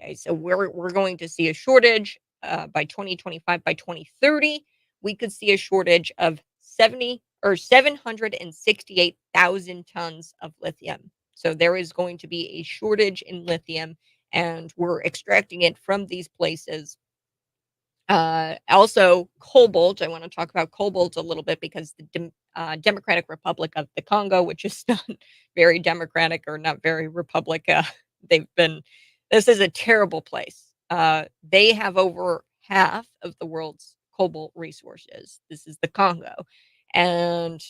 Okay, so we're going to see a shortage by 2025. By 2030, we could see a shortage of 768,000 tons of lithium. So there is going to be a shortage in lithium, and we're extracting it from these places. Also, cobalt. I want to talk about cobalt a little bit because the Democratic Republic of the Congo, which is not very democratic or not very republic, they've been. This is a terrible place. They have over half of the world's cobalt resources. This is the Congo, and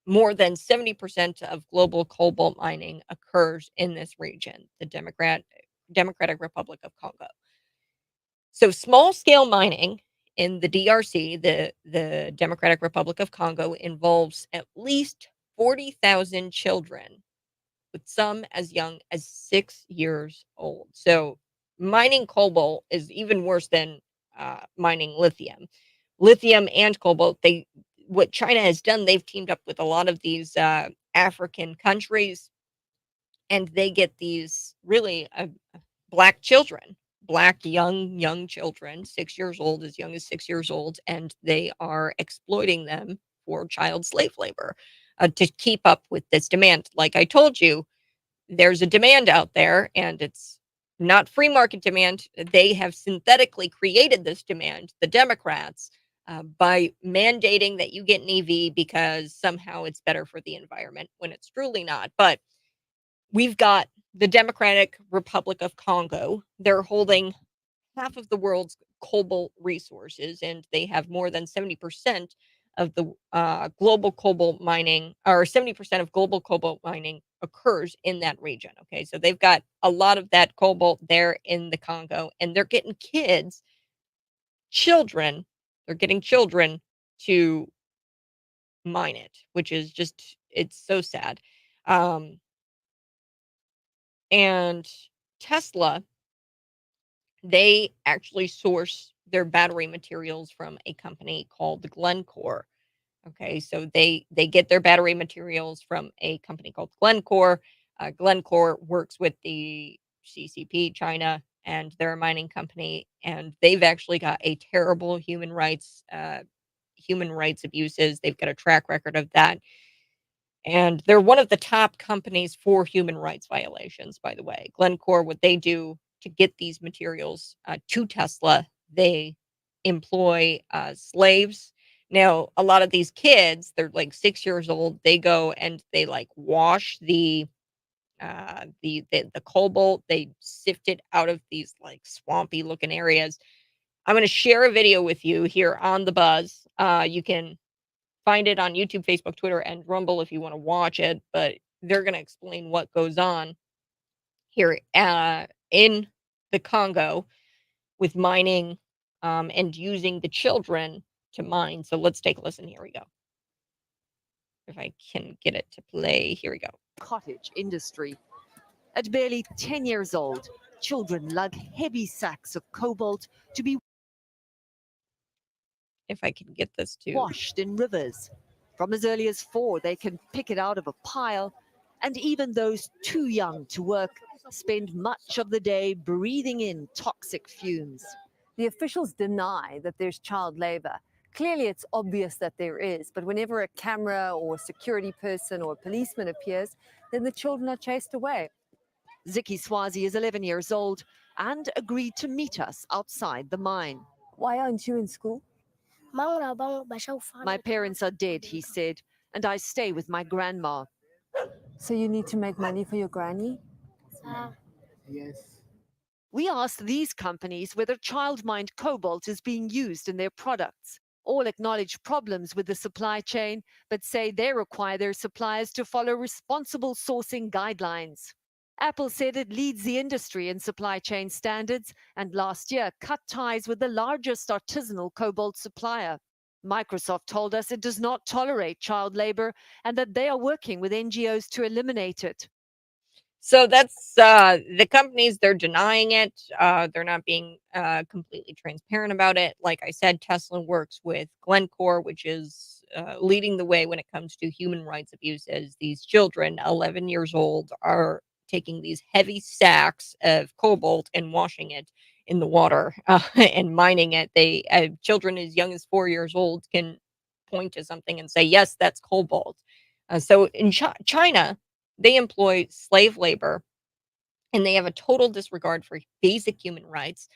more than 70% of global cobalt mining occurs in this region, the Democratic Republic of Congo. So small scale mining in the DRC, the Democratic Republic of Congo, involves at least 40,000 children, with some as young as 6 years old. So mining cobalt is even worse than mining lithium. Lithium and cobalt, what China has done, they've teamed up with a lot of these African countries, and they get these really black children, black young children, 6 years old, as young as 6 years old, and they are exploiting them for child slave labor to keep up with this demand. Like I told you, there's a demand out there, and it's not free market demand. They have synthetically created this demand, the Democrats, by mandating that you get an EV because somehow it's better for the environment when it's truly not. But we've got the Democratic Republic of Congo. They're holding half of the world's cobalt resources, and they have more than 70% of the global cobalt mining, or 70% of global cobalt mining occurs in that region. Okay, so they've got a lot of that cobalt there in the Congo, and they're getting children, they're getting children to mine it, which is just, it's so sad. And Tesla, they actually source their battery materials from a company called Glencore. Okay, so they get their battery materials from a company called Glencore. Glencore works with the CCP, China, and they're a mining company, and they've actually got a terrible human rights abuses. They've got a track record of that, and they're one of the top companies for human rights violations. By the way, Glencore, what they do to get these materials to Tesla, they employ slaves. Now, a lot of these kids, they're like 6 years old. They go and they like wash the cobalt. They sift it out of these like swampy looking areas. I'm going to share a video with you here on the Buzz. You can find it on YouTube, Facebook, Twitter, and Rumble if you want to watch it. But they're going to explain what goes on here in the Congo with mining and using the children to mine. So let's take a listen. Here we go. If I can get it to play. Here we go. Cottage industry. At barely 10 years old, children lug heavy sacks of cobalt to be If I can get this to washed in rivers. From as early as 4, they can pick it out of a pile, and even those too young to work spend much of the day breathing in toxic fumes. The officials deny that there's child labor. Clearly, it's obvious that there is, but whenever a camera or a security person or a policeman appears, then the children are chased away. Ziki Swazi is 11 years old and agreed to meet us outside the mine. Why aren't you in school? My parents are dead, he said, and I stay with my grandma. So you need to make money for your granny? Yes. We asked these companies whether child-mined cobalt is being used in their products. All acknowledge problems with the supply chain, but say they require their suppliers to follow responsible sourcing guidelines. Apple said it leads the industry in supply chain standards and last year cut ties with the largest artisanal cobalt supplier. Microsoft told us it does not tolerate child labor and that they are working with NGOs to eliminate it. So that's the companies, they're denying it. They're not being completely transparent about it. Like I said, Tesla works with Glencore, which is leading the way when it comes to human rights abuses. These children, 11 years old, are taking these heavy sacks of cobalt and washing it in the water and mining it. Children as young as 4 years old can point to something and say, yes, that's cobalt. So in China, they employ slave labor and they have a total disregard for basic human rights.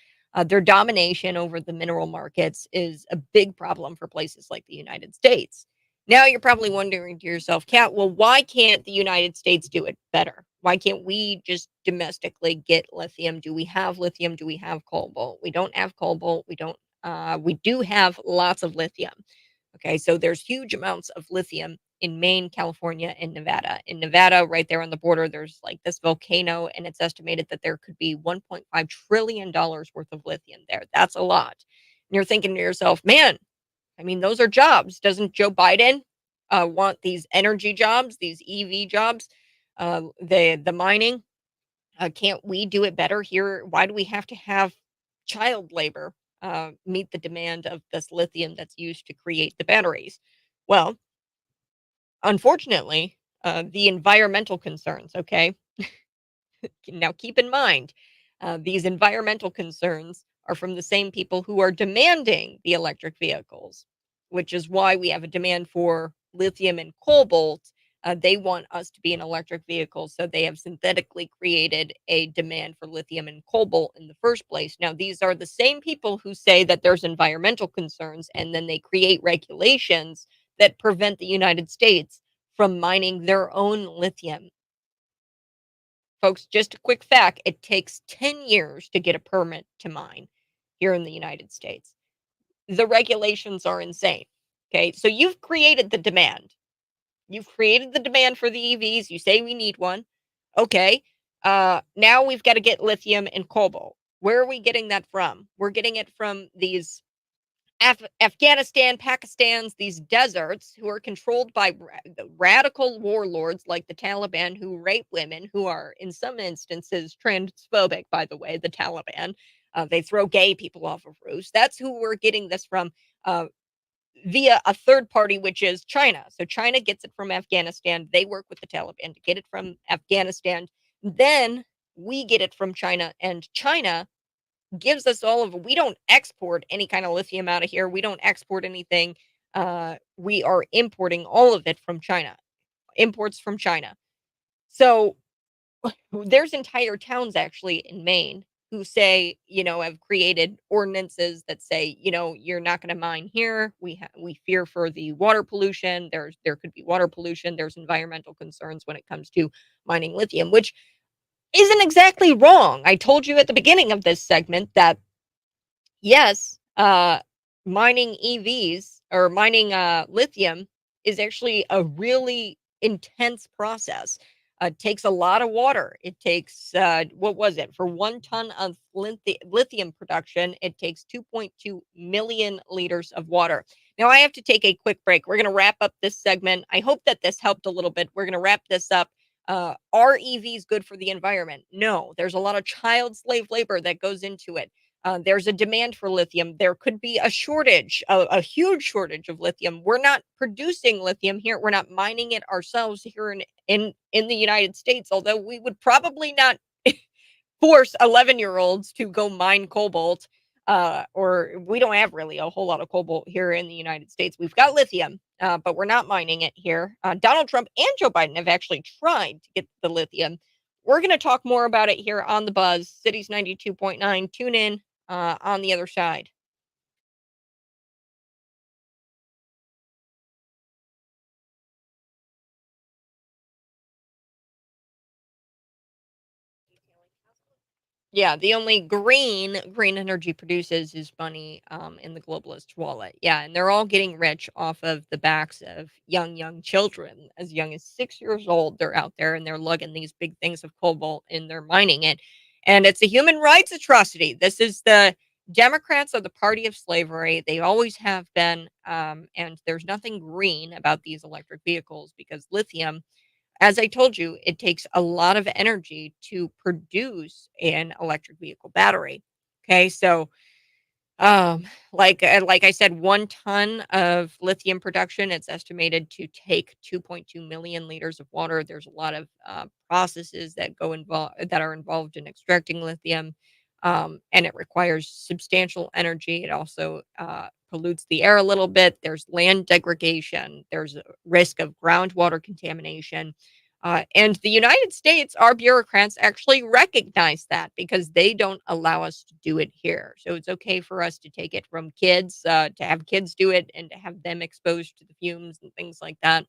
Their domination over the mineral markets is a big problem for places like the United States. Now you're probably wondering to yourself, Kat, well, why can't the United States do it better? Why can't we just domestically get lithium? Do we have lithium? Do we have cobalt? We don't have cobalt. We don't. We do have lots of lithium. Okay, so there's huge amounts of lithium in Maine, California, and Nevada. In Nevada, right there on the border, there's like this volcano, and it's estimated that there could be $1.5 trillion worth of lithium there. That's a lot. And you're thinking to yourself, man, I mean, those are jobs. Doesn't Joe Biden want these energy jobs, these EV jobs, the mining? Can't we do it better here? Why do we have to have child labor meet the demand of this lithium that's used to create the batteries? Well, unfortunately, the environmental concerns, okay? Now, keep in mind, these environmental concerns are from the same people who are demanding the electric vehicles, which is why we have a demand for lithium and cobalt. They want us to be in electric vehicles, so they have synthetically created a demand for lithium and cobalt in the first place. Now, these are the same people who say that there's environmental concerns, and then they create regulations that prevent the United States from mining their own lithium. Folks, just a quick fact, it takes 10 years to get a permit to mine here in the United States. The regulations are insane. Okay, so you've created the demand. You've created the demand for the EVs. You say we need one. Okay, now we've got to get lithium and cobalt. Where are we getting that from? We're getting it from these Afghanistan, Pakistan's, these deserts who are controlled by the radical warlords like the Taliban who rape women, who are in some instances transphobic, by the way, the Taliban. They throw gay people off of roofs. That's who we're getting this from via a third party, which is China. So China gets it from Afghanistan. They work with the Taliban to get it from Afghanistan. Then we get it from China, and China gives us all of we don't export any kind of lithium out of here. We don't export anything. We are importing all of it from China. Imports from China. So there's entire towns actually in Maine who say, have created ordinances that say, you're not going to mine here. We fear for the water pollution. There could be water pollution. There's environmental concerns when it comes to mining lithium, which isn't exactly wrong. I told you at the beginning of this segment that yes, mining EVs or mining lithium is actually a really intense process. It takes a lot of water. It takes, what was it? For 1 ton of lithium production, it takes 2.2 million liters of water. Now, I have to take a quick break. We're going to wrap up this segment. I hope that this helped a little bit. We're going to wrap this up. Are EVs good for the environment? No, there's a lot of child slave labor that goes into it. There's a demand for lithium. There could be a shortage, a huge shortage of lithium. We're not producing lithium here. We're not mining it ourselves here in the United States, although we would probably not force 11-year-olds to go mine cobalt. Or we don't have really a whole lot of cobalt here in the United States. We've got lithium, but we're not mining it here. Donald Trump and Joe Biden have actually tried to get the lithium. We're going to talk more about it here on The Buzz, Cities 92.9. Tune in on the other side. Yeah, the only green energy produces is money in the globalist wallet. Yeah, and they're all getting rich off of the backs of young children. As young as 6 years old, they're out there and they're lugging these big things of cobalt and they're mining it. And it's a human rights atrocity. This is the Democrats are the party of slavery. They always have been. And there's nothing green about these electric vehicles because lithium, as I told you, it takes a lot of energy to produce an electric vehicle battery. Okay, so like I said, 1 ton of lithium production, it's estimated to take 2.2 million liters of water. There's a lot of processes that are involved in extracting lithium, and it requires substantial energy. It also pollutes the air a little bit. There's land degradation. There's a risk of groundwater contamination. And the United States, our bureaucrats actually recognize that because they don't allow us to do it here. So it's okay for us to take it from kids, to have kids do it and to have them exposed to the fumes and things like that.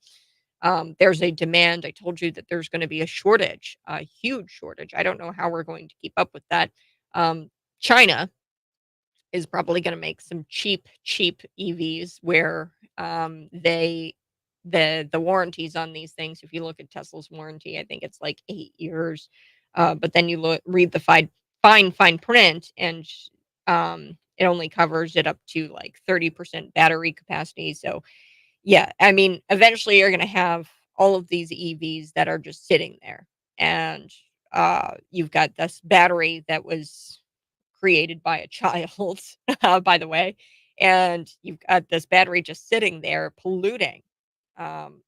There's a demand. I told you that there's going to be a shortage, a huge shortage. I don't know how we're going to keep up with that. China is probably going to make some cheap EVs where the warranties on these things. If you look at Tesla's warranty, I think it's like 8 years. But then you read the fine print, and it only covers it up to like 30% battery capacity. So yeah, I mean, eventually you're going to have all of these EVs that are just sitting there, and you've got this battery that was created by a child, by the way, and you've got this battery just sitting there polluting. Um,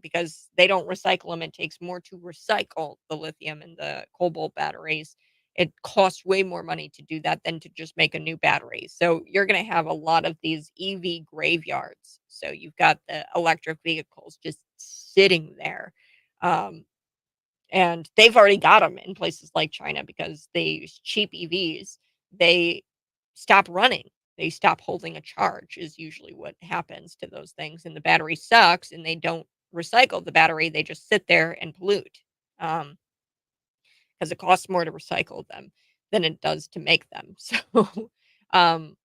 because they don't recycle them, it takes more to recycle the lithium and the cobalt batteries. It costs way more money to do that than to just make a new battery. So you're going to have a lot of these EV graveyards. So you've got the electric vehicles just sitting there. Um, and they've already got them in places like China because they use cheap EVs. They stop running. They stop holding a charge is usually what happens to those things. And the battery sucks and they don't recycle the battery. They just sit there and pollute. Because it costs more to recycle them than it does to make them. So, um,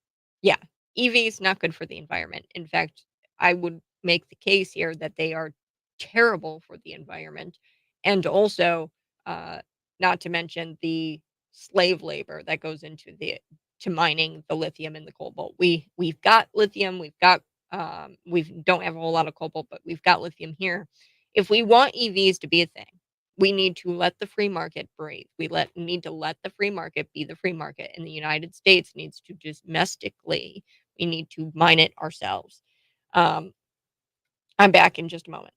yeah, EVs not good for the environment. In fact, I would make the case here that they are terrible for the environment, and also, uh, not to mention the slave labor that goes into the to mining the lithium and the cobalt. We've got lithium, we don't have a whole lot of cobalt, but we've got lithium here. If we want EVs to be a thing, we need to let the free market breathe. Need to let the free market be the free market. And the United States needs to just domestically, we need to mine it ourselves. Um, I'm back in just a moment.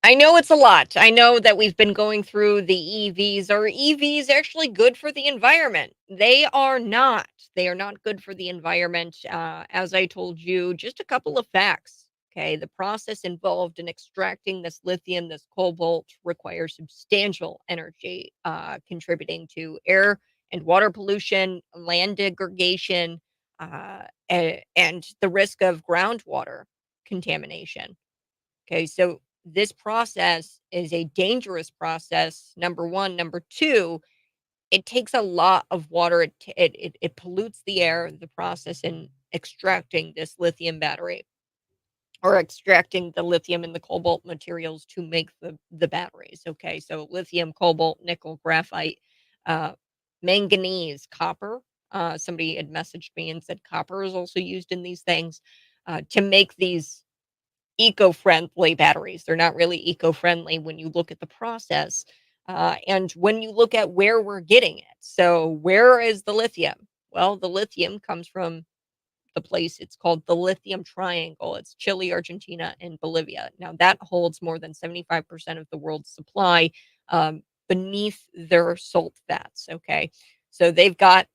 I know it's a lot. I know that we've been going through the EVs. Are EVs actually good for the environment? They are not. They are not good for the environment. As I told you, just a couple of facts. Okay. The process involved in extracting this lithium, this cobalt, requires substantial energy, contributing to air and water pollution, land degradation, and the risk of groundwater contamination. Okay, so this process is a dangerous process, number one. Number two, it takes a lot of water. It pollutes the air, the process in extracting this lithium battery, or extracting the lithium and the cobalt materials to make the batteries. Okay, so lithium, cobalt, nickel, graphite, uh, manganese, copper. Somebody had messaged me and said copper is also used in these things to make these eco-friendly batteries. They're not really eco-friendly when you look at the process, and when you look at where we're getting it. So where is the lithium? Well, the lithium comes from the place. It's called the Lithium Triangle. It's Chile, Argentina, and Bolivia. Now that holds more than 75% of the world's supply beneath their salt vats. Okay, so they've got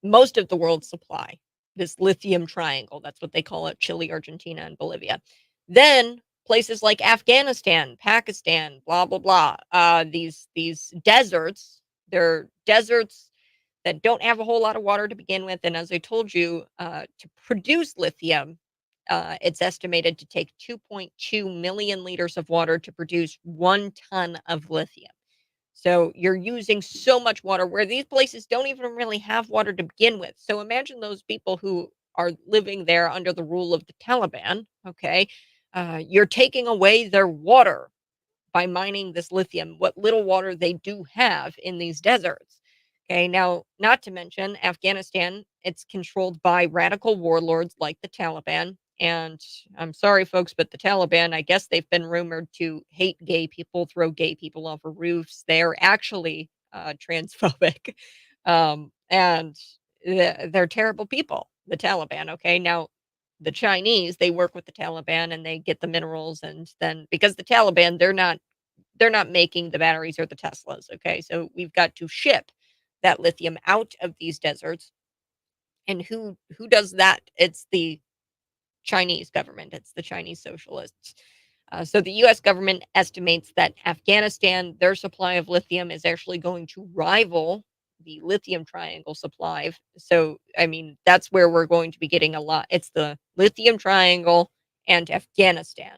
most of the world's supply, this lithium triangle. That's what they call it: Chile, Argentina, and Bolivia. Then places like Afghanistan, Pakistan, blah blah blah. These deserts, they're deserts that don't have a whole lot of water to begin with. And as I told you, to produce lithium, it's estimated to take 2.2 million liters of water to produce 1 ton of lithium. So you're using so much water where these places don't even really have water to begin with. So imagine those people who are living there under the rule of the Taliban. Okay. You're taking away their water by mining this lithium, what little water they do have in these deserts. Okay, now, not to mention Afghanistan, it's controlled by radical warlords like the Taliban. And I'm sorry, folks, but the Taliban, I guess they've been rumored to hate gay people, throw gay people off of roofs. They're actually transphobic. And they're terrible people, the Taliban. Okay, now, the Chinese, they work with the Taliban and they get the minerals. And then because the Taliban, they're not making the batteries or the Teslas. Okay, so we've got to ship that lithium out of these deserts. And who does that? It's the Chinese government. It's the Chinese socialists. So the U.S. government estimates that Afghanistan, their supply of lithium is actually going to rival the lithium triangle supply. So I mean, that's where we're going to be getting a lot. It's the lithium triangle and Afghanistan.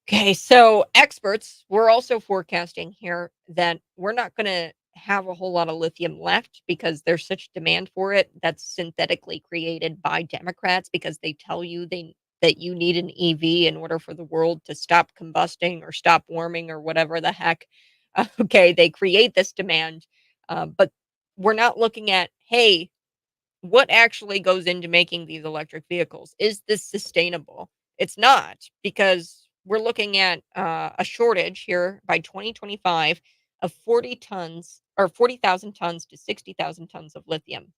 Okay, so experts were also forecasting here that we're not going to have a whole lot of lithium left because there's such demand for it that's synthetically created by Democrats because they tell you that you need an EV in order for the world to stop combusting or stop warming or whatever the heck. Okay, they create this demand, but we're not looking at, hey, what actually goes into making these electric vehicles? Is this sustainable? It's not, because we're looking at a shortage here by 2025 of 40 tons or 40,000 tons to 60,000 tons of lithium.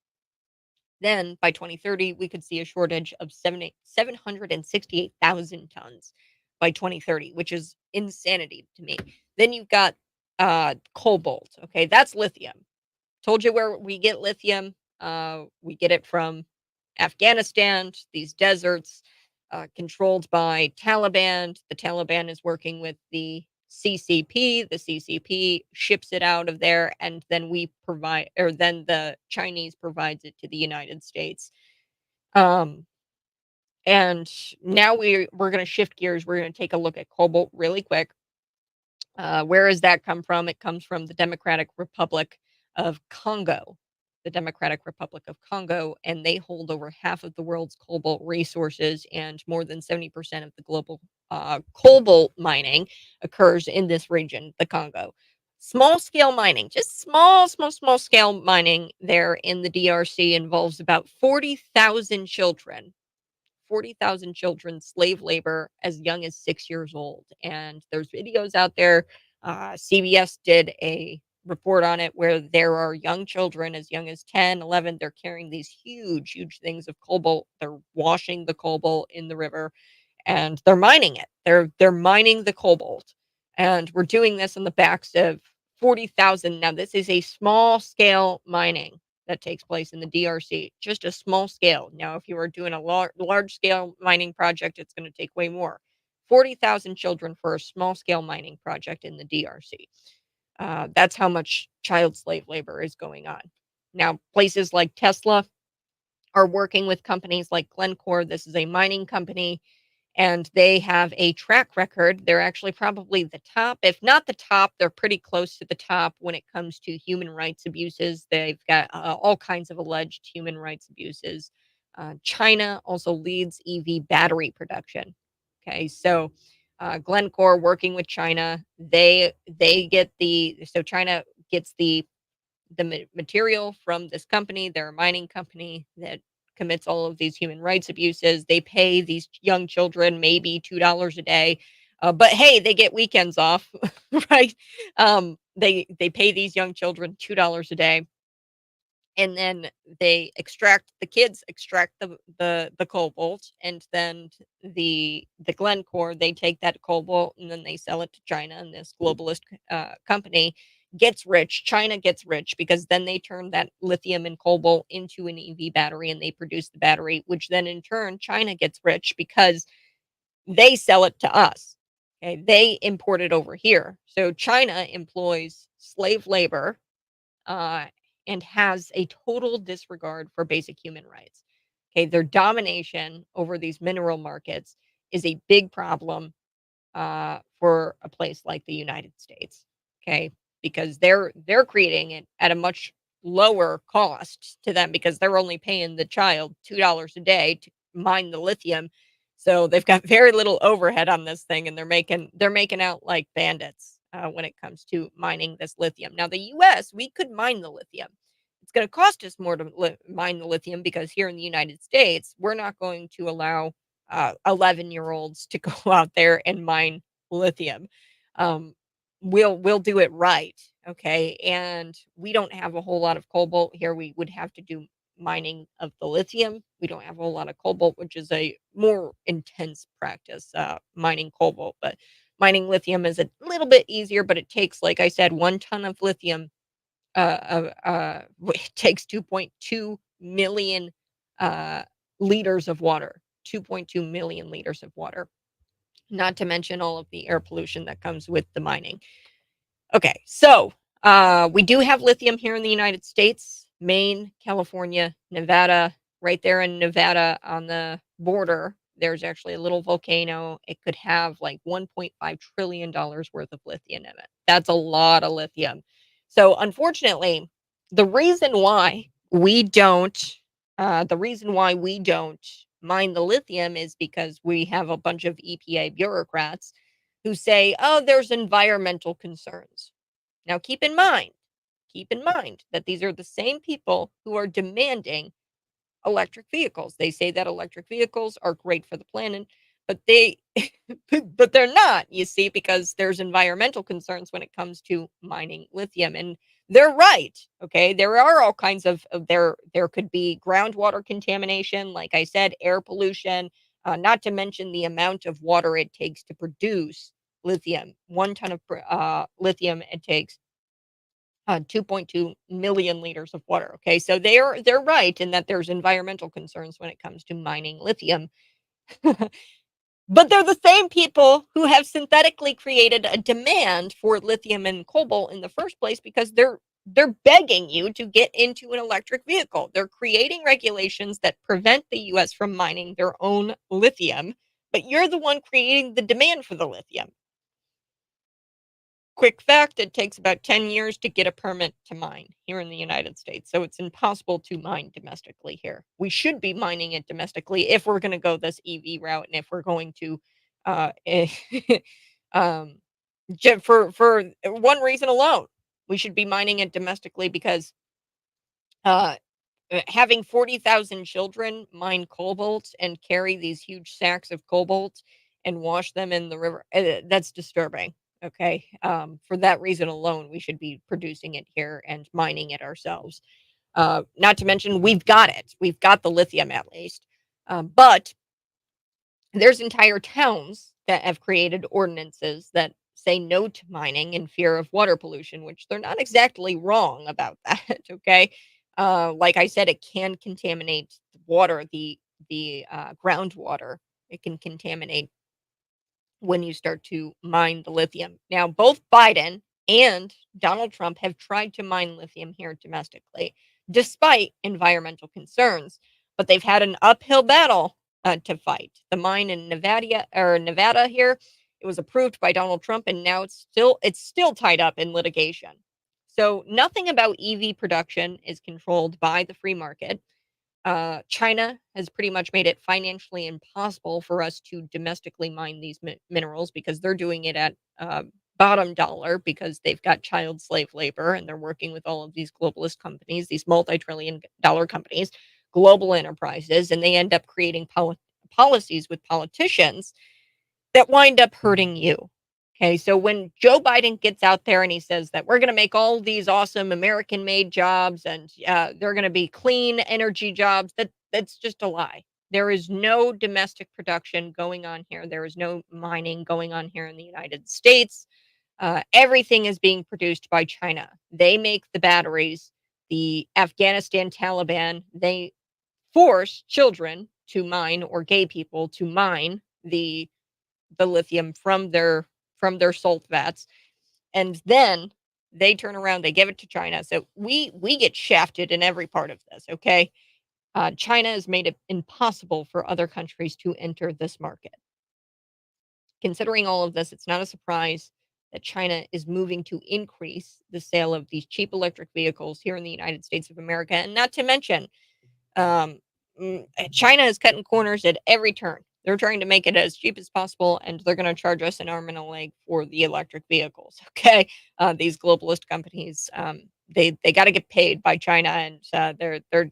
Then by 2030, we could see a shortage of 768,000 tons by 2030, which is insanity to me. Then you've got cobalt. Okay, that's lithium. Told you where we get lithium. We get it from Afghanistan, these deserts controlled by Taliban. The Taliban is working with the CCP. The CCP ships it out of there, and then then the Chinese provides it to the United States. Um, and now we're going to shift gears. We're going to take a look at cobalt really quick. Where does that come from? It comes from the Democratic Republic of Congo. The Democratic Republic of Congo, and they hold over half of the world's cobalt resources, and more than 70% of the global cobalt mining occurs in this region, the Congo. Small scale mining, just small scale mining there in the DRC involves about 40,000 children. 40,000 children, slave labor as young as 6 years old. And there's videos out there. CBS did a report on it where there are young children as young as 10, 11. They're carrying these huge things of cobalt. They're washing the cobalt in the river and they're mining it. They're mining the cobalt. And we're doing this on the backs of 40,000. Now, this is a small scale mining that takes place in the DRC, just a small scale. Now, if you are doing a large scale mining project, it's going to take way more. 40,000 children for a small scale mining project in the DRC. That's how much child slave labor is going on. Now, places like Tesla are working with companies like Glencore. This is a mining company, and they have a track record. They're actually probably the top, if not the top, they're pretty close to the top when it comes to human rights abuses. They've got all kinds of alleged human rights abuses. China also leads EV battery production. Okay, so Glencore working with China, they get so China gets the material from this company. They're a mining company that commits all of these human rights abuses. They pay these young children maybe $2 a day. But hey, they get weekends off, right? They pay these young children $2 a day, and then the kids extract the cobalt, and then the Glencore, they take that cobalt and then they sell it to China, and this globalist company gets rich. China gets rich because then they turn that lithium and cobalt into an EV battery and they produce the battery, which then in turn China gets rich because they sell it to us. Okay, they import it over here. So China employs slave labor, uh, and has a total disregard for basic human rights. Okay, their domination over these mineral markets is a big problem for a place like the United States. Okay, because they're creating it at a much lower cost to them because they're only paying the child $2 a day to mine the lithium. So they've got very little overhead on this thing, and they're making out like bandits when it comes to mining this lithium. Now, the U.S., we could mine the lithium. It's going to cost us more to mine the lithium because here in the United States, we're not going to allow 11-year-olds to go out there and mine lithium. Um, we'll do it right, okay? And we don't have a whole lot of cobalt here. We would have to do mining of the lithium. We don't have a whole lot of cobalt, which is a more intense practice, mining cobalt. But mining lithium is a little bit easier, but it takes, like I said, 1 ton of lithium. It takes 2.2 million uh, liters of water. 2.2 million liters of water, not to mention all of the air pollution that comes with the mining. Okay, so we do have lithium here in the United States, Maine, California, Nevada. Right there in Nevada on the border, there's actually a little volcano. It could have like $1.5 trillion worth of lithium in it. That's a lot of lithium. So unfortunately, the reason why we don't, the reason why we don't mine the lithium is because we have a bunch of EPA bureaucrats who say, oh, there's environmental concerns. Now, keep in mind that these are the same people who are demanding electric vehicles. They say that electric vehicles are great for the planet, but but they're not, you see, because there's environmental concerns when it comes to mining lithium. And they're right. Okay. There are all kinds there could be groundwater contamination, like I said, air pollution, not to mention the amount of water it takes to produce lithium. 1 ton of lithium, it takes 2.2 million liters of water. Okay, so they're right in that there's environmental concerns when it comes to mining lithium, but they're the same people who have synthetically created a demand for lithium and cobalt in the first place because they're begging you to get into an electric vehicle. They're creating regulations that prevent the U.S. from mining their own lithium, but you're the one creating the demand for the lithium. Quick fact, it takes about 10 years to get a permit to mine here in the United States. So it's impossible to mine domestically here. We should be mining it domestically if we're going to go this EV route and if we're going to um for one reason alone. We should be mining it domestically because uh having 40,000 children mine cobalt and carry these huge sacks of cobalt and wash them in the river, that's disturbing. Okay. For that reason alone, we should be producing it here and mining it ourselves. Not to mention, we've got it. We've got the lithium at least. But there's entire towns that have created ordinances that say no to mining in fear of water pollution, which they're not exactly wrong about that. Okay. Like I said, it can contaminate the water, the groundwater. It can contaminate when you start to mine the lithium. Now, both Biden and Donald Trump have tried to mine lithium here domestically, despite environmental concerns, but they've had an uphill battle to fight. The mine in Nevada here, it was approved by Donald Trump, and now it's still tied up in litigation. So nothing about EV production is controlled by the free market. China has pretty much made it financially impossible for us to domestically mine these minerals because they're doing it at bottom dollar because they've got child slave labor and they're working with all of these globalist companies, these multi-trillion dollar companies, global enterprises, and they end up creating policies with politicians that wind up hurting you. Okay, so when Joe Biden gets out there and he says that we're going to make all these awesome American made jobs and they're going to be clean energy jobs, that's just a lie. There is no domestic production going on here. There is no mining going on here in the United States. Everything is being produced by China. They make the batteries. The Afghanistan Taliban, they force children to mine or gay people to mine the lithium from their salt vats, and then they turn around, they give it to China. So we get shafted in every part of this. Okay, China has made it impossible for other countries to enter this market. Considering all of this, it's not a surprise that China is moving to increase the sale of these cheap electric vehicles here in the United States of America, and not to mention um, China is cutting corners at every turn. They're trying to make it as cheap as possible, and they're going to charge us an arm and a leg for the electric vehicles. Okay, these globalist companies, they got to get paid by China, and they're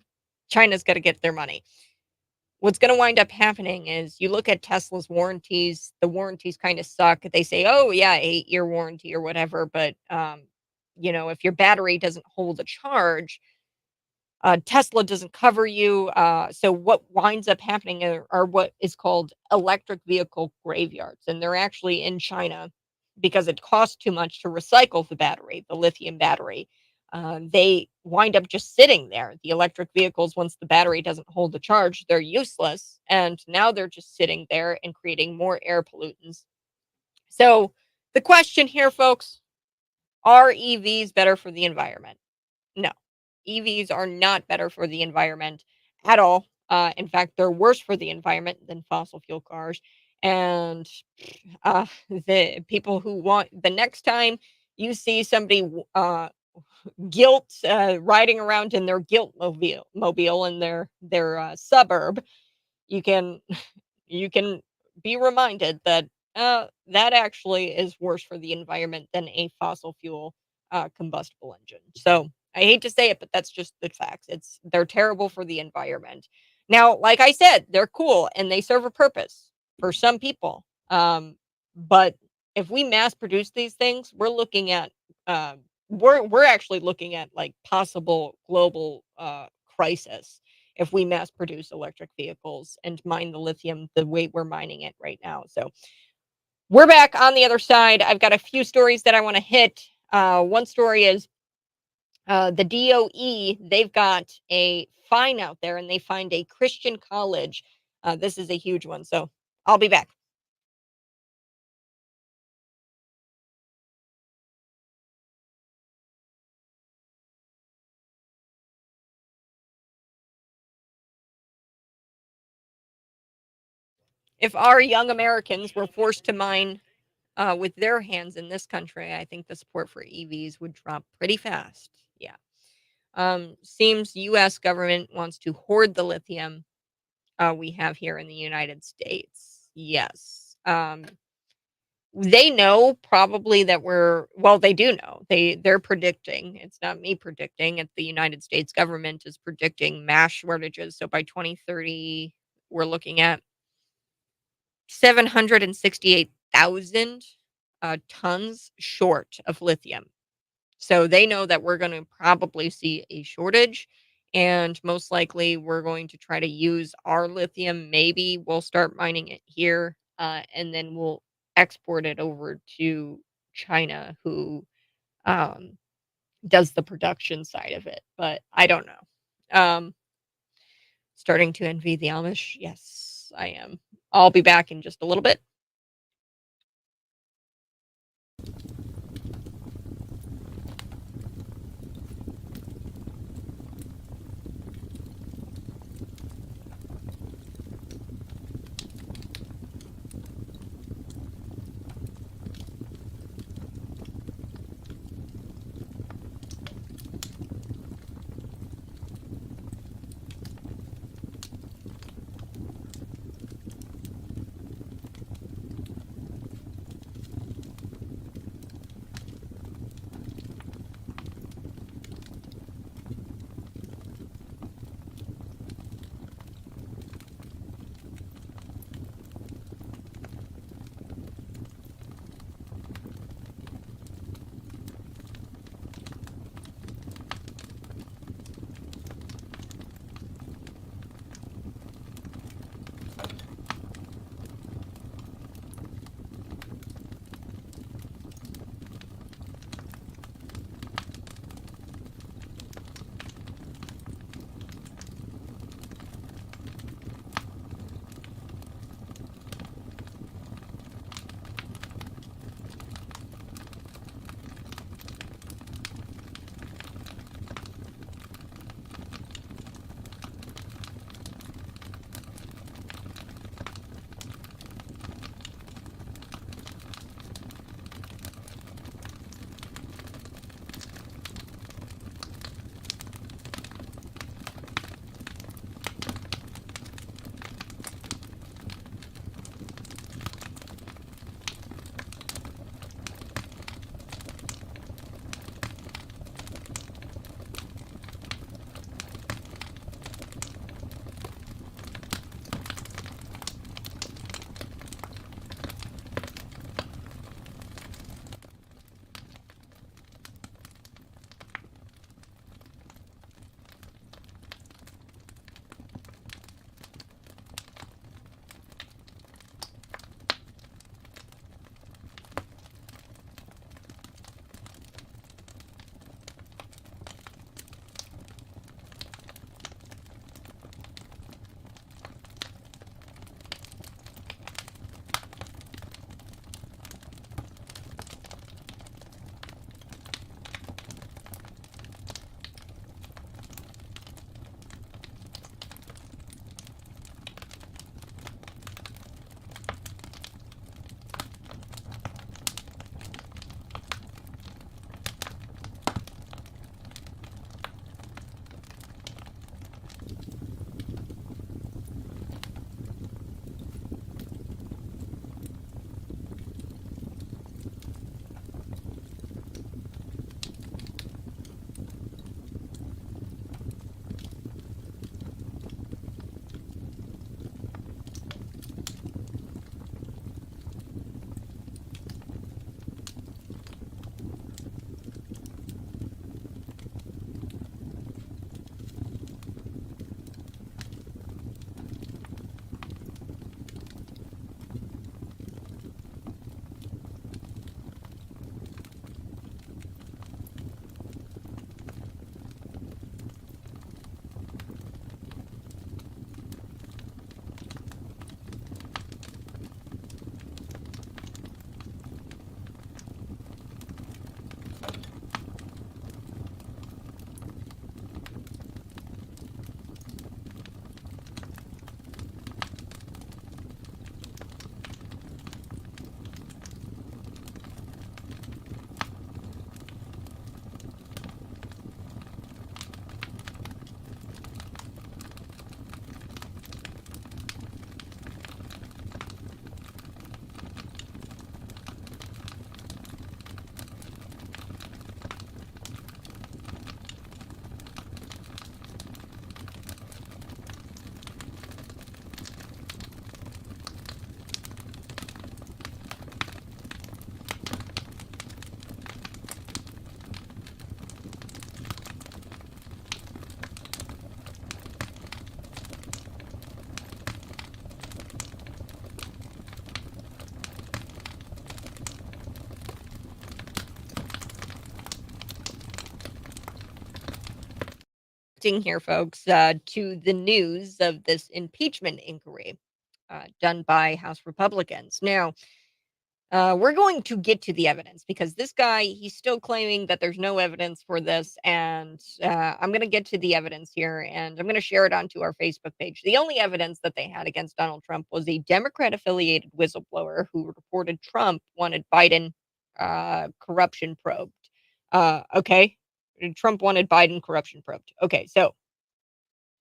China's got to get their money. What's going to wind up happening is you look at Tesla's warranties. The warranties kind of suck. They say, "Oh yeah, 8-year warranty or whatever," but if your battery doesn't hold a charge, Tesla doesn't cover you. So what winds up happening are what is called electric vehicle graveyards, and they're actually in China because it costs too much to recycle the battery, the lithium battery. They wind up just sitting there. The electric vehicles, once the battery doesn't hold the charge, they're useless, and now they're just sitting there and creating more air pollutants. So the question here, folks, are EVs better for the environment? No. EVs are not better for the environment at all. In fact, they're worse for the environment than fossil fuel cars. And the people who want the next time you see somebody guilt riding around in their guilt mobile in their suburb, you can you can be reminded that that actually is worse for the environment than a fossil fuel combustible engine. So I hate to say it, but that's just the facts. They're terrible for the environment. Now, like I said, they're cool and they serve a purpose for some people. But if we mass produce these things, we're actually looking at like possible global crisis if we mass produce electric vehicles and mine the lithium the way we're mining it right now. So we're back on the other side. I've got a few stories that I want to hit. One story is the DOE, they've got a fine out there and they find a Christian college. This is a huge one. So I'll be back. If our young Americans were forced to mine with their hands in this country, I think the support for EVs would drop pretty fast. Yeah. Seems U.S. government wants to hoard the lithium we have here in the United States. Yes. They know probably that they do know. They're predicting. It's not me predicting. It's the United States government is predicting mass shortages. So by 2030, we're looking at 768,000 tons short of lithium. So they know that we're going to probably see a shortage, and most likely we're going to try to use our lithium. Maybe we'll start mining it here, and then we'll export it over to China, who um, does the production side of it. But I don't know. Starting to envy the Amish. Yes, I am. I'll be back in just a little bit. Here, folks, to the news of this impeachment inquiry done by House Republicans. Now, we're going to get to the evidence because this guy, he's still claiming that there's no evidence for this. And I'm going to get to the evidence here and I'm going to share it onto our Facebook page. The only evidence that they had against Donald Trump was a Democrat affiliated whistleblower who reported Trump wanted Biden corruption probed. Okay. Trump wanted Biden corruption probed. Okay. So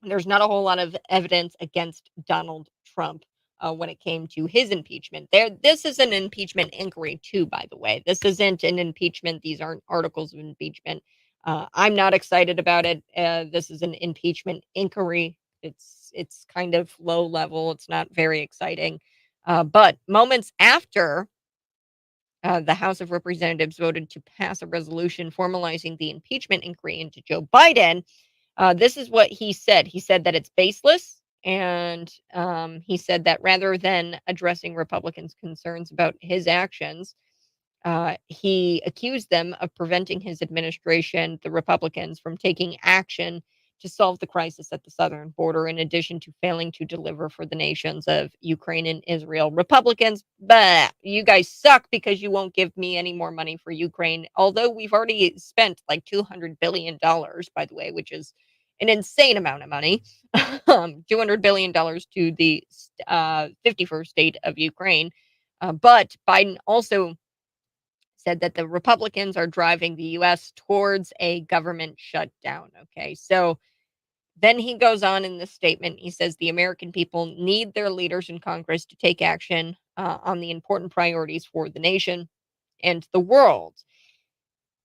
there's not a whole lot of evidence against Donald Trump when it came to his impeachment. This is an impeachment inquiry too, by the way. This isn't an impeachment. These aren't articles of impeachment. I'm not excited about it. This is an impeachment inquiry. It's kind of low level. It's not very exciting. But moments after the House of Representatives voted to pass a resolution formalizing the impeachment inquiry into Joe Biden, this is what he said. He said that it's baseless. And he said that rather than addressing Republicans' concerns about his actions, he accused them of preventing his administration, the Republicans, from taking action to solve the crisis at the southern border, in addition to failing to deliver for the nations of Ukraine and Israel. Republicans, but you guys suck because you won't give me any more money for Ukraine. Although we've already spent like $200 billion, by the way, which is an insane amount of money. $200 billion to the 51st state of Ukraine. But Biden also said that the Republicans are driving the U.S. towards a government shutdown. Okay, so then he goes on in this statement. He says the American people need their leaders in Congress to take action on the important priorities for the nation and the world.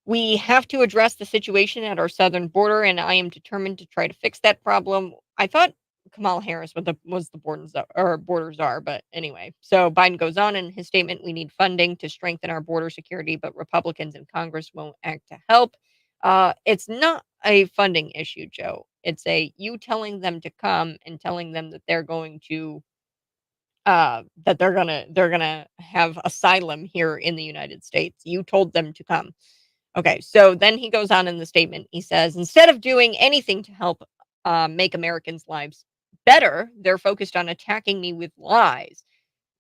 We have to address the situation at our southern border, and I am determined to try to fix that problem. I thought Kamala Harris was the border czar, but anyway. So Biden goes on in his statement: "We need funding to strengthen our border security, but Republicans in Congress won't act to help." It's not a funding issue, Joe. It's you telling them to come and telling them that they're going to they're gonna have asylum here in the United States. You told them to come. Okay, so then he goes on in the statement. He says, instead of doing anything to help make Americans' lives better, they're focused on attacking me with lies.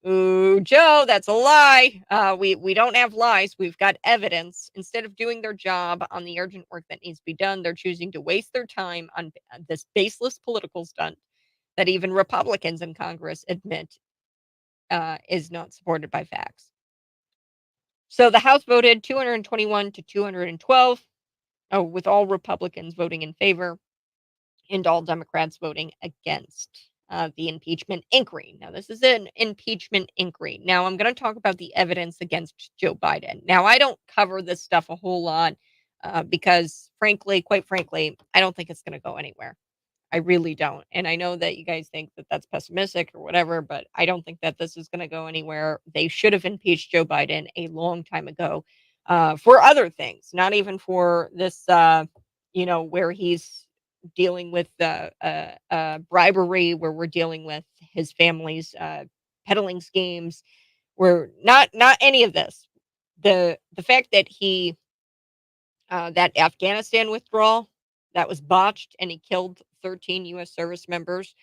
Ooh, Joe, that's a lie. We don't have lies. We've got evidence. Instead of doing their job on the urgent work that needs to be done, they're choosing to waste their time on this baseless political stunt that even Republicans in Congress admit is not supported by facts. So the House voted 221 to 212, with all Republicans voting in favor and all Democrats voting against the impeachment inquiry. Now, this is an impeachment inquiry. Now, I'm going to talk about the evidence against Joe Biden. Now, I don't cover this stuff a whole lot because, quite frankly, I don't think it's going to go anywhere. I really don't. And I know that you guys think that that's pessimistic or whatever, but I don't think that this is going to go anywhere. They should have impeached Joe Biden a long time ago for other things, not even for this, where he's dealing with bribery, where we're dealing with his family's peddling schemes. We're not any of this. The fact that that Afghanistan withdrawal that was botched and he killed 13 U.S. service members.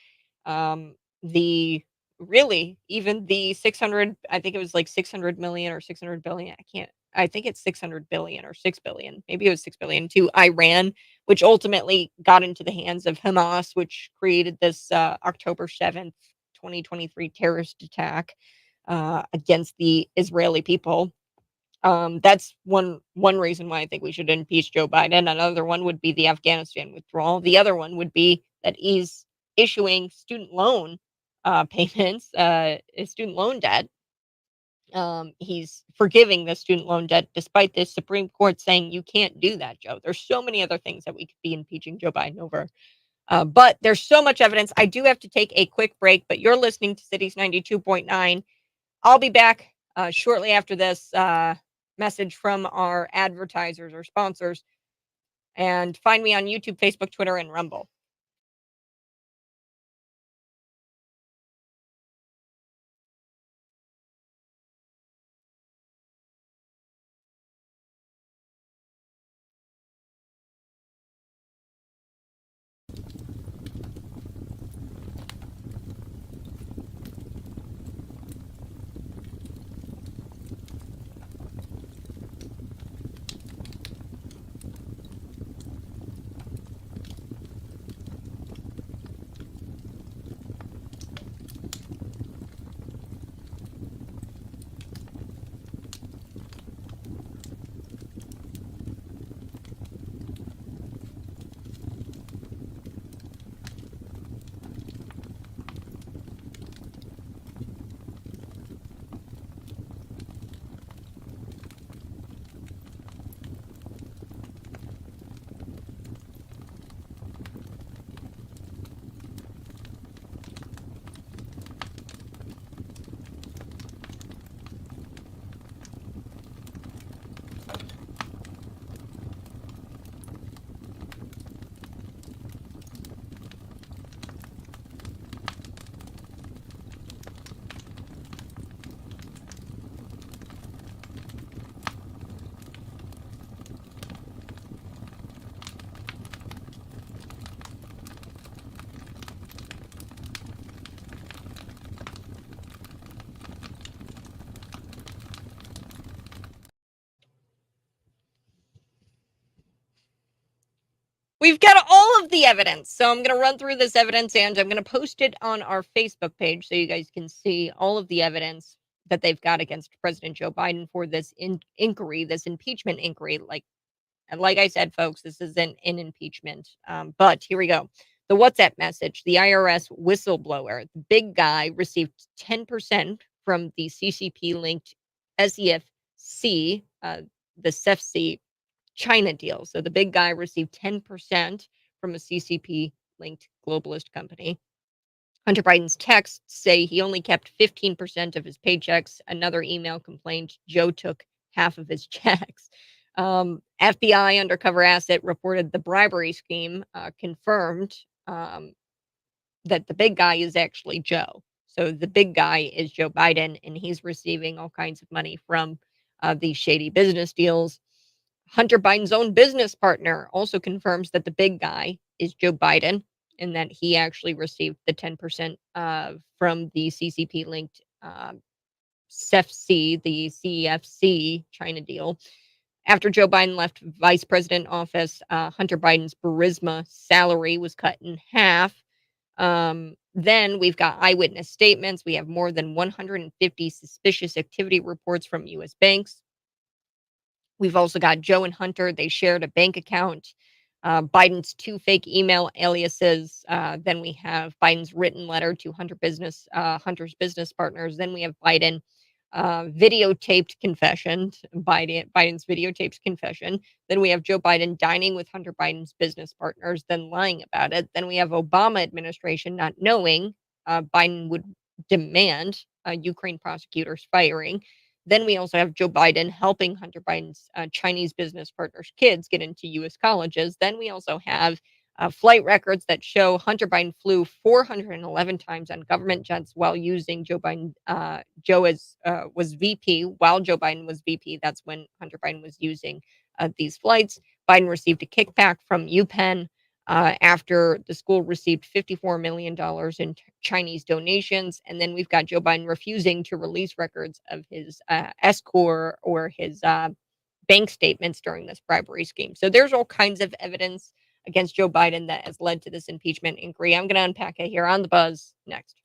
The really even the 600, I think it was like 600 million or 600 billion. I think it's 600 billion or 6 billion. Maybe it was 6 billion to Iran, which ultimately got into the hands of Hamas, which created this October 7th, 2023 terrorist attack against the Israeli people. That's one reason why I think we should impeach Joe Biden. Another one would be the Afghanistan withdrawal. The other one would be that he's issuing student loan payments, student loan debt. He's forgiving the student loan debt despite the Supreme Court saying you can't do that, Joe. There's so many other things that we could be impeaching Joe Biden over. But there's so much evidence. I do have to take a quick break, but you're listening to Cities 92.9. I'll be back shortly after this message from our advertisers or sponsors. And find me on YouTube, Facebook, Twitter, and Rumble. we've got all of the evidence. So I'm going to run through this evidence and I'm going to post it on our Facebook page so you guys can see all of the evidence that they've got against President Joe Biden for this inquiry, this impeachment inquiry. Like I said, folks, this isn't an impeachment. But here we go. The WhatsApp message, the IRS whistleblower, the big guy received 10% from the CCP linked SEFC, the SEFC China deal. So the big guy received 10% from a CCP linked globalist company. Hunter Biden's texts say he only kept 15% of his paychecks. Another email complained Joe took half of his checks. FBI undercover asset reported the bribery scheme confirmed that the big guy is actually Joe. So the big guy is Joe Biden, and he's receiving all kinds of money from these shady business deals. Hunter Biden's own business partner also confirms that the big guy is Joe Biden and that he actually received the 10% from the CCP linked CEFC, the CEFC China deal. After Joe Biden left vice president office, Hunter Biden's Burisma salary was cut in half. Then we've got eyewitness statements. We have more than 150 suspicious activity reports from U.S. banks. We've also got Joe and Hunter. They shared a bank account. Biden's 2 fake email aliases. Then we have Biden's written letter to Hunter's business partners. Then we have Biden videotaped confession. Biden's videotaped confession. Then we have Joe Biden dining with Hunter Biden's business partners, then lying about it. Then we have Obama administration not knowing Biden would demand Ukraine prosecutors firing. Then we also have Joe Biden helping Hunter Biden's Chinese business partners' kids get into U.S. colleges. Then we also have flight records that show Hunter Biden flew 411 times on government jets while using Joe Biden. Joe was VP while Joe Biden was VP. That's when Hunter Biden was using these flights. Biden received a kickback from UPenn after the school received $54 million in Chinese donations. And then we've got Joe Biden refusing to release records of his S-Corps or his bank statements during this bribery scheme. So there's all kinds of evidence against Joe Biden that has led to this impeachment inquiry. I'm going to unpack it here on The Buzz next.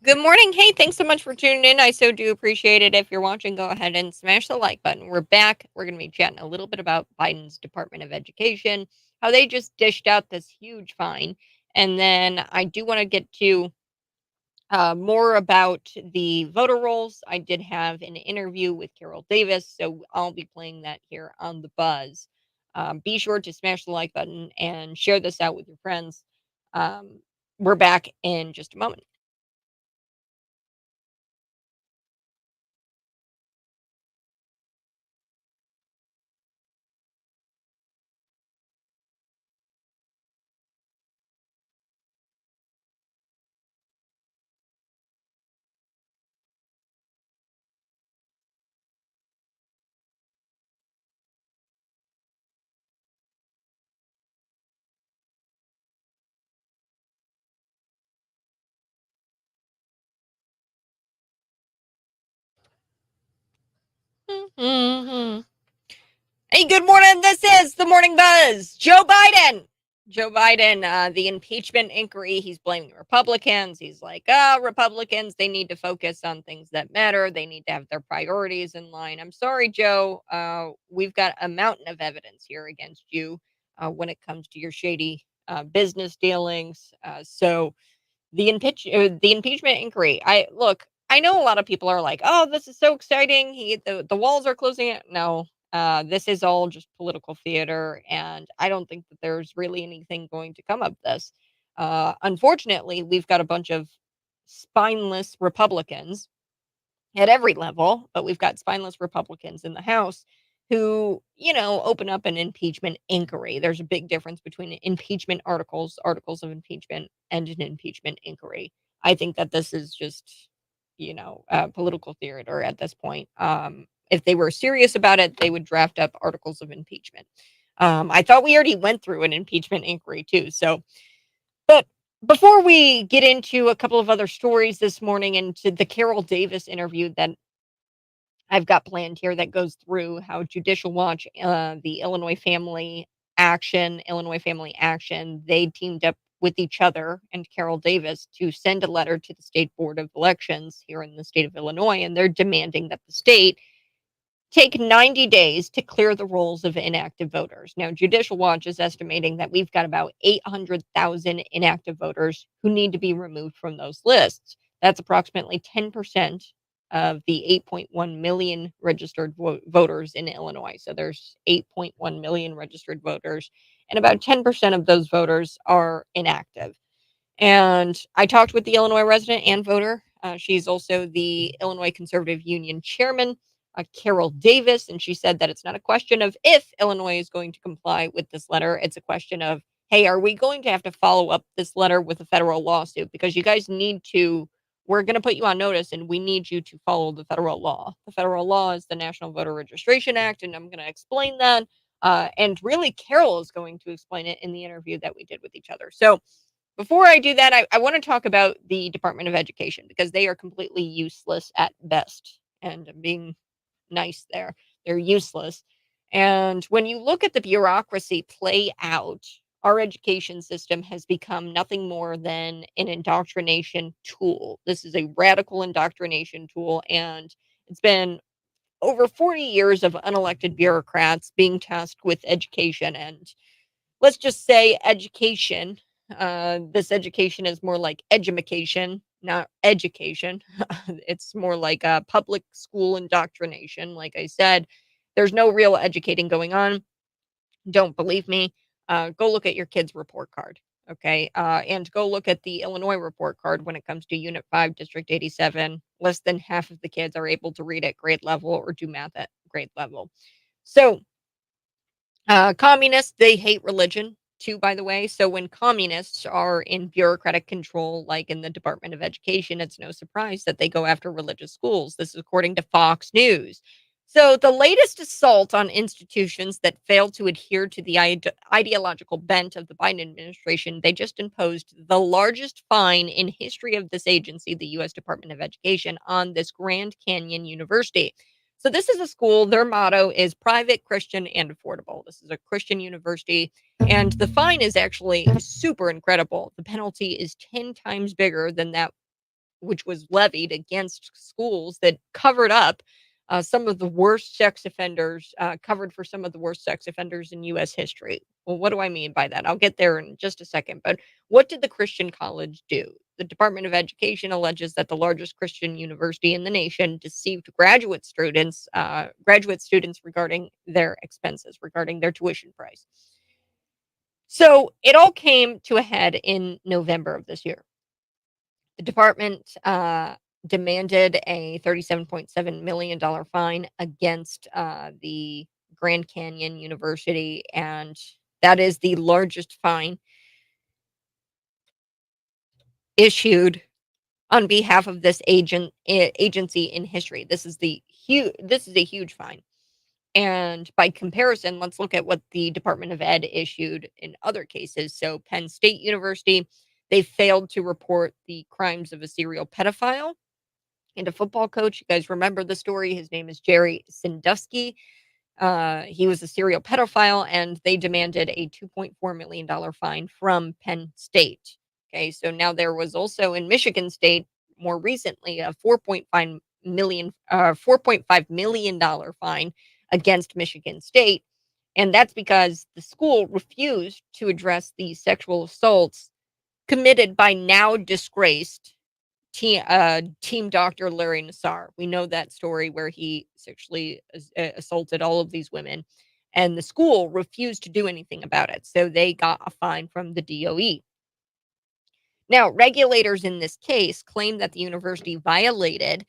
Good morning. Hey, thanks so much for tuning in. I so do appreciate it. If you're watching, go ahead and smash the like button. We're back. We're going to be chatting a little bit about Biden's Department of Education, how they just dished out this huge fine. And then I do want to get to more about the voter rolls. I did have an interview with Carol Davis, so I'll be playing that here on the Buzz. Be sure to smash the like button and share this out with your friends. We're back in just a moment. Mhm. Hey, good morning. This is the Morning Buzz. Joe Biden. Joe Biden, the impeachment inquiry, he's blaming Republicans. He's like, Republicans, they need to focus on things that matter. They need to have their priorities in line. I'm sorry, Joe. We've got a mountain of evidence here against you when it comes to your shady business dealings. So the impeachment inquiry. I know a lot of people are like, "Oh, this is so exciting. The walls are closing it." No. This is all just political theater, and I don't think that there's really anything going to come of this. Unfortunately, we've got a bunch of spineless Republicans at every level, but we've got spineless Republicans in the House who, open up an impeachment inquiry. There's a big difference between impeachment articles of impeachment, and an impeachment inquiry. I think that this is just, political theater at this point. If they were serious about it, they would draft up articles of impeachment. I thought we already went through an impeachment inquiry too. So, but before we get into a couple of other stories this morning and to the Carol Davis interview that I've got planned here that goes through how Judicial Watch, the Illinois Family Action, they teamed up with each other and Carol Davis to send a letter to the State Board of Elections here in the state of Illinois, and they're demanding that the state take 90 days to clear the rolls of inactive voters. Now, Judicial Watch is estimating that we've got about 800,000 inactive voters who need to be removed from those lists. That's approximately 10% of the 8.1 million registered voters in Illinois. So there's 8.1 million registered voters, and about 10% of those voters are inactive. And I talked with the Illinois resident and voter. She's also the Illinois Conservative Union chairman, Carol Davis, and she said that it's not a question of if Illinois is going to comply with this letter. It's a question of, hey, are we going to have to follow up this letter with a federal lawsuit? Because you guys need to, we're going to put you on notice and we need you to follow the federal law. The federal law is the National Voter Registration Act, and I'm going to explain that. And really, Carol is going to explain it in the interview that we did with each other. So, before I do that, I want to talk about the Department of Education because they are completely useless at best. And I'm being nice there. They're useless. And when you look at the bureaucracy play out, our education system has become nothing more than an indoctrination tool. This is a radical indoctrination tool, and it's been over 40 years of unelected bureaucrats being tasked with education. And let's just say education. This education is more like edumacation, not education. It's more like a public school indoctrination. Like I said, there's no real educating going on. Don't believe me? Go look at your kid's report card. Okay. And go look at the Illinois report card when it comes to Unit 5, District 87. Less than half of the kids are able to read at grade level or do math at grade level. So, communists, they hate religion too, by the way. So when communists are in bureaucratic control, like in the Department of Education, it's no surprise that they go after religious schools. This is according to Fox News. So the latest assault on institutions that fail to adhere to the ideological bent of the Biden administration, they just imposed the largest fine in history of this agency, the U.S. Department of Education, on this Grand Canyon University. So this is a school, their motto is private, Christian, and affordable. This is a Christian university, and the fine is actually super incredible. The penalty is 10 times bigger than that which was levied against schools that covered up some of the worst sex offenders, covered for some of the worst sex offenders in U.S. history. Well, what do I mean by that? I'll get there in just a second. But what did the Christian college do? The Department of Education alleges that the largest Christian university in the nation deceived graduate students regarding their expenses, regarding their tuition price. So it all came to a head in November of this year. The department demanded a $37.7 million fine against the Grand Canyon University, and that is the largest fine issued on behalf of this agency in history. This is a huge fine. And by comparison, let's look at what the Department of Ed issued in other cases. So Penn State University, they failed to report the crimes of a serial pedophile and a football coach. You guys remember the story. His name is Jerry Sandusky. He was a serial pedophile, and they demanded a $2.4 million fine from Penn State. Okay, so now there was also in Michigan State more recently a $4.5 million fine against Michigan State. And that's because the school refused to address the sexual assaults committed by now disgraced team doctor Larry Nassar. We know that story where he sexually assaulted all of these women, and the school refused to do anything about it. So they got a fine from the DOE. Now, regulators in this case claim that the university violated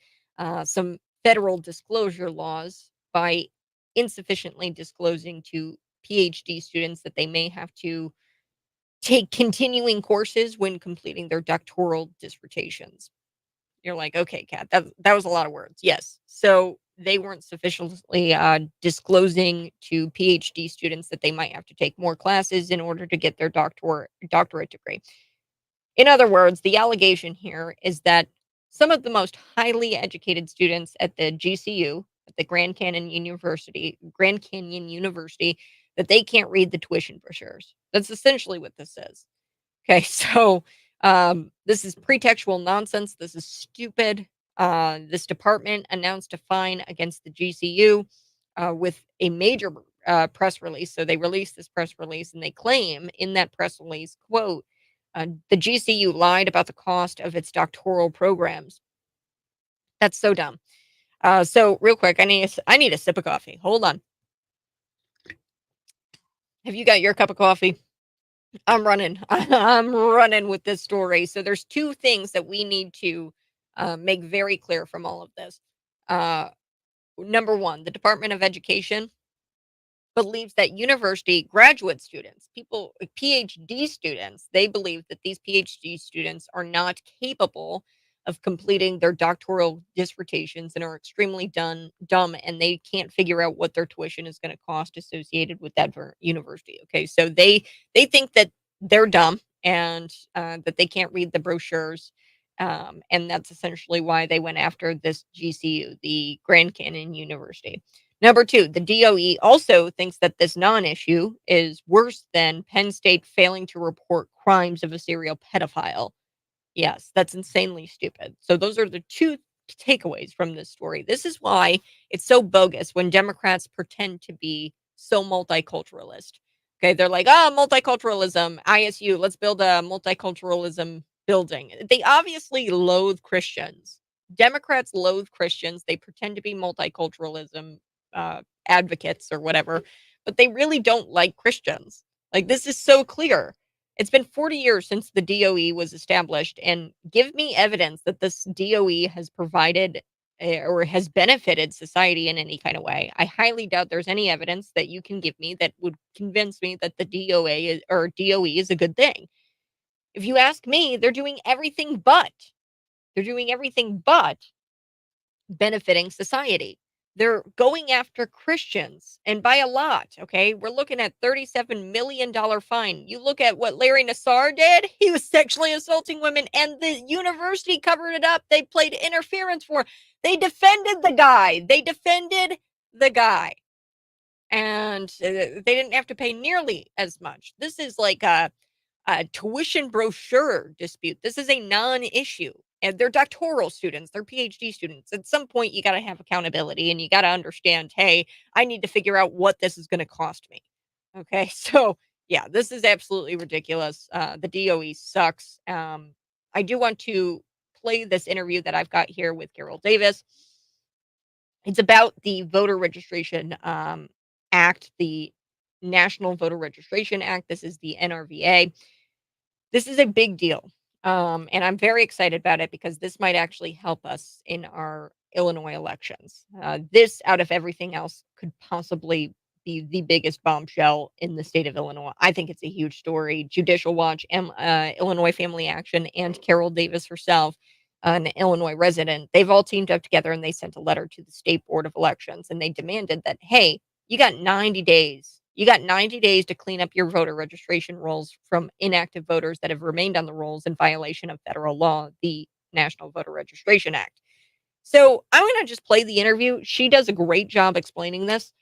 some federal disclosure laws by insufficiently disclosing to PhD students that they may have to take continuing courses when completing their doctoral dissertations. You're like, okay, Kat, that was a lot of words. Yes. So they weren't sufficiently disclosing to PhD students that they might have to take more classes in order to get their doctorate degree. In other words, the allegation here is that some of the most highly educated students at the GCU, at the Grand Canyon University, that they can't read the tuition brochures. That's essentially what this is. Okay, so this is pretextual nonsense. This is stupid. This department announced a fine against the GCU with a major press release. So they released this press release, and they claim in that press release, quote, the GCU lied about the cost of its doctoral programs. That's so dumb. So real quick, I need a sip of coffee. Hold on. Have you got your cup of coffee? I'm running. I'm running with this story. So there's two things that we need to make very clear from all of this. Number one, the Department of Education believes that university graduate students, PhD students, they believe that these PhD students are not capable of completing their doctoral dissertations and are extremely dumb, and they can't figure out what their tuition is going to cost associated with that university. Okay, so they think that they're dumb and that they can't read the brochures, and that's essentially why they went after this GCU, the Grand Canyon University. Number two, the DOE also thinks that this non-issue is worse than Penn State failing to report crimes of a serial pedophile. Yes, that's insanely stupid. So those are the two takeaways from this story. This is why it's so bogus when Democrats pretend to be so multiculturalist. Okay, they're like, multiculturalism, ISU, let's build a multiculturalism building. They obviously loathe Christians. Democrats loathe Christians. They pretend to be multiculturalism advocates or whatever, but they really don't like Christians. Like, this is so clear. It's been 40 years since the DOE was established, and give me evidence that this DOE has provided or has benefited society in any kind of way. I highly doubt there's any evidence that you can give me that would convince me that the DOE is a good thing. If you ask me, they're doing everything but benefiting society. They're going after Christians, and by a lot, okay? We're looking at $37 million fine. You look at what Larry Nassar did. He was sexually assaulting women, and the university covered it up. They played interference for. They defended the guy. And they didn't have to pay nearly as much. This is like a tuition brochure dispute. This is a non-issue. and they're doctoral students, they're PhD students. At some point, you got to have accountability and you got to understand, hey, I need to figure out what this is going to cost me. Okay. So, yeah, this is absolutely ridiculous. The DOE sucks. I do want to play this interview that I've got here with Carol Davis. It's about the voter registration act, the National Voter Registration Act. This is the NRVA. This is a big deal. And I'm very excited about it because this might actually help us in our Illinois elections. This, out of everything else, could possibly be the biggest bombshell in the state of Illinois. I think it's a huge story. Judicial Watch, Illinois Family Action, and Carol Davis herself, an Illinois resident, they've all teamed up together and they sent a letter to the State Board of Elections and they demanded that, hey, you got 90 days. You got 90 days to clean up your voter registration rolls from inactive voters that have remained on the rolls in violation of federal law, the National Voter Registration Act. So I'm going to just play the interview. She does a great job explaining this.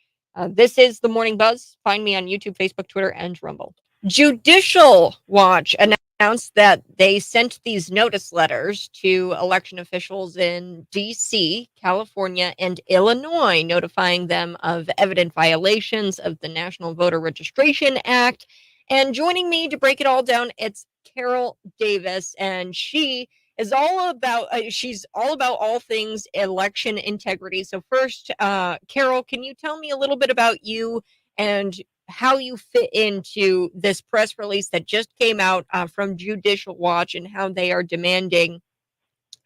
This is The Morning Buzz. Find me on YouTube, Facebook, Twitter, and Rumble. Judicial Watch announced that they sent these notice letters to election officials in D.C., California, and Illinois, notifying them of evident violations of the National Voter Registration Act. And joining me to break it all down, it's Carol Davis, and she is all about she's all about all things election integrity. So first, Carol, can you tell me a little bit about you and how you fit into this press release that just came out from Judicial Watch and how they are demanding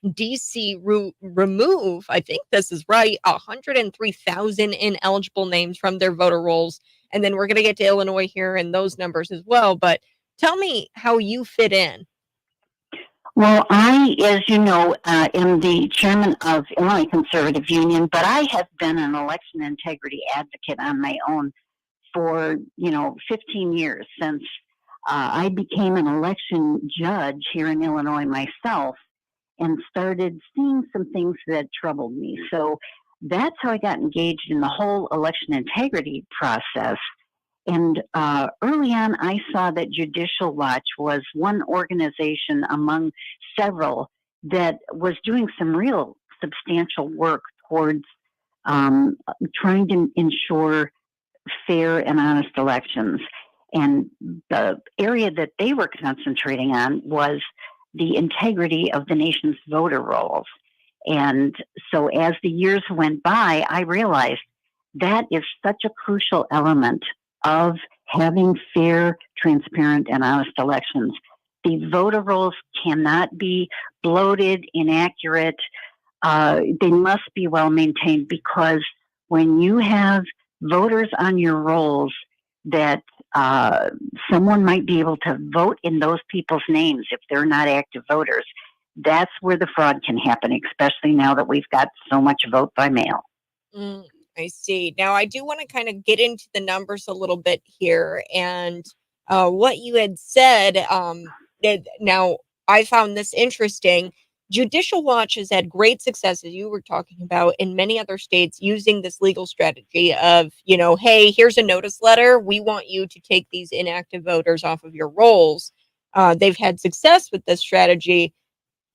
DC remove, I think this is right, 103,000 ineligible names from their voter rolls. And then we're going to get to Illinois here and those numbers as well. But tell me how you fit in. Well, I, as you know, am the chairman of Illinois Conservative Union, but I have been an election integrity advocate on my own for, 15 years since I became an election judge here in Illinois myself and started seeing some things that troubled me. So that's how I got engaged in the whole election integrity process. And early on, I saw that Judicial Watch was one organization among several that was doing some real substantial work towards trying to ensure fair and honest elections. And the area that they were concentrating on was the integrity of the nation's voter rolls. And so as the years went by, I realized that is such a crucial element of having fair, transparent, and honest elections. The voter rolls cannot be bloated, inaccurate. They must be well maintained, because when you have voters on your rolls that someone might be able to vote in those people's names if they're not active voters, that's where the fraud can happen, especially now that we've got so much vote by mail. I see. Now, I do want to kind of get into the numbers a little bit here. And what you had said, now I found this interesting. Judicial Watch has had great success, as you were talking about, in many other states using this legal strategy of, hey, here's a notice letter. We want you to take these inactive voters off of your rolls. They've had success with this strategy.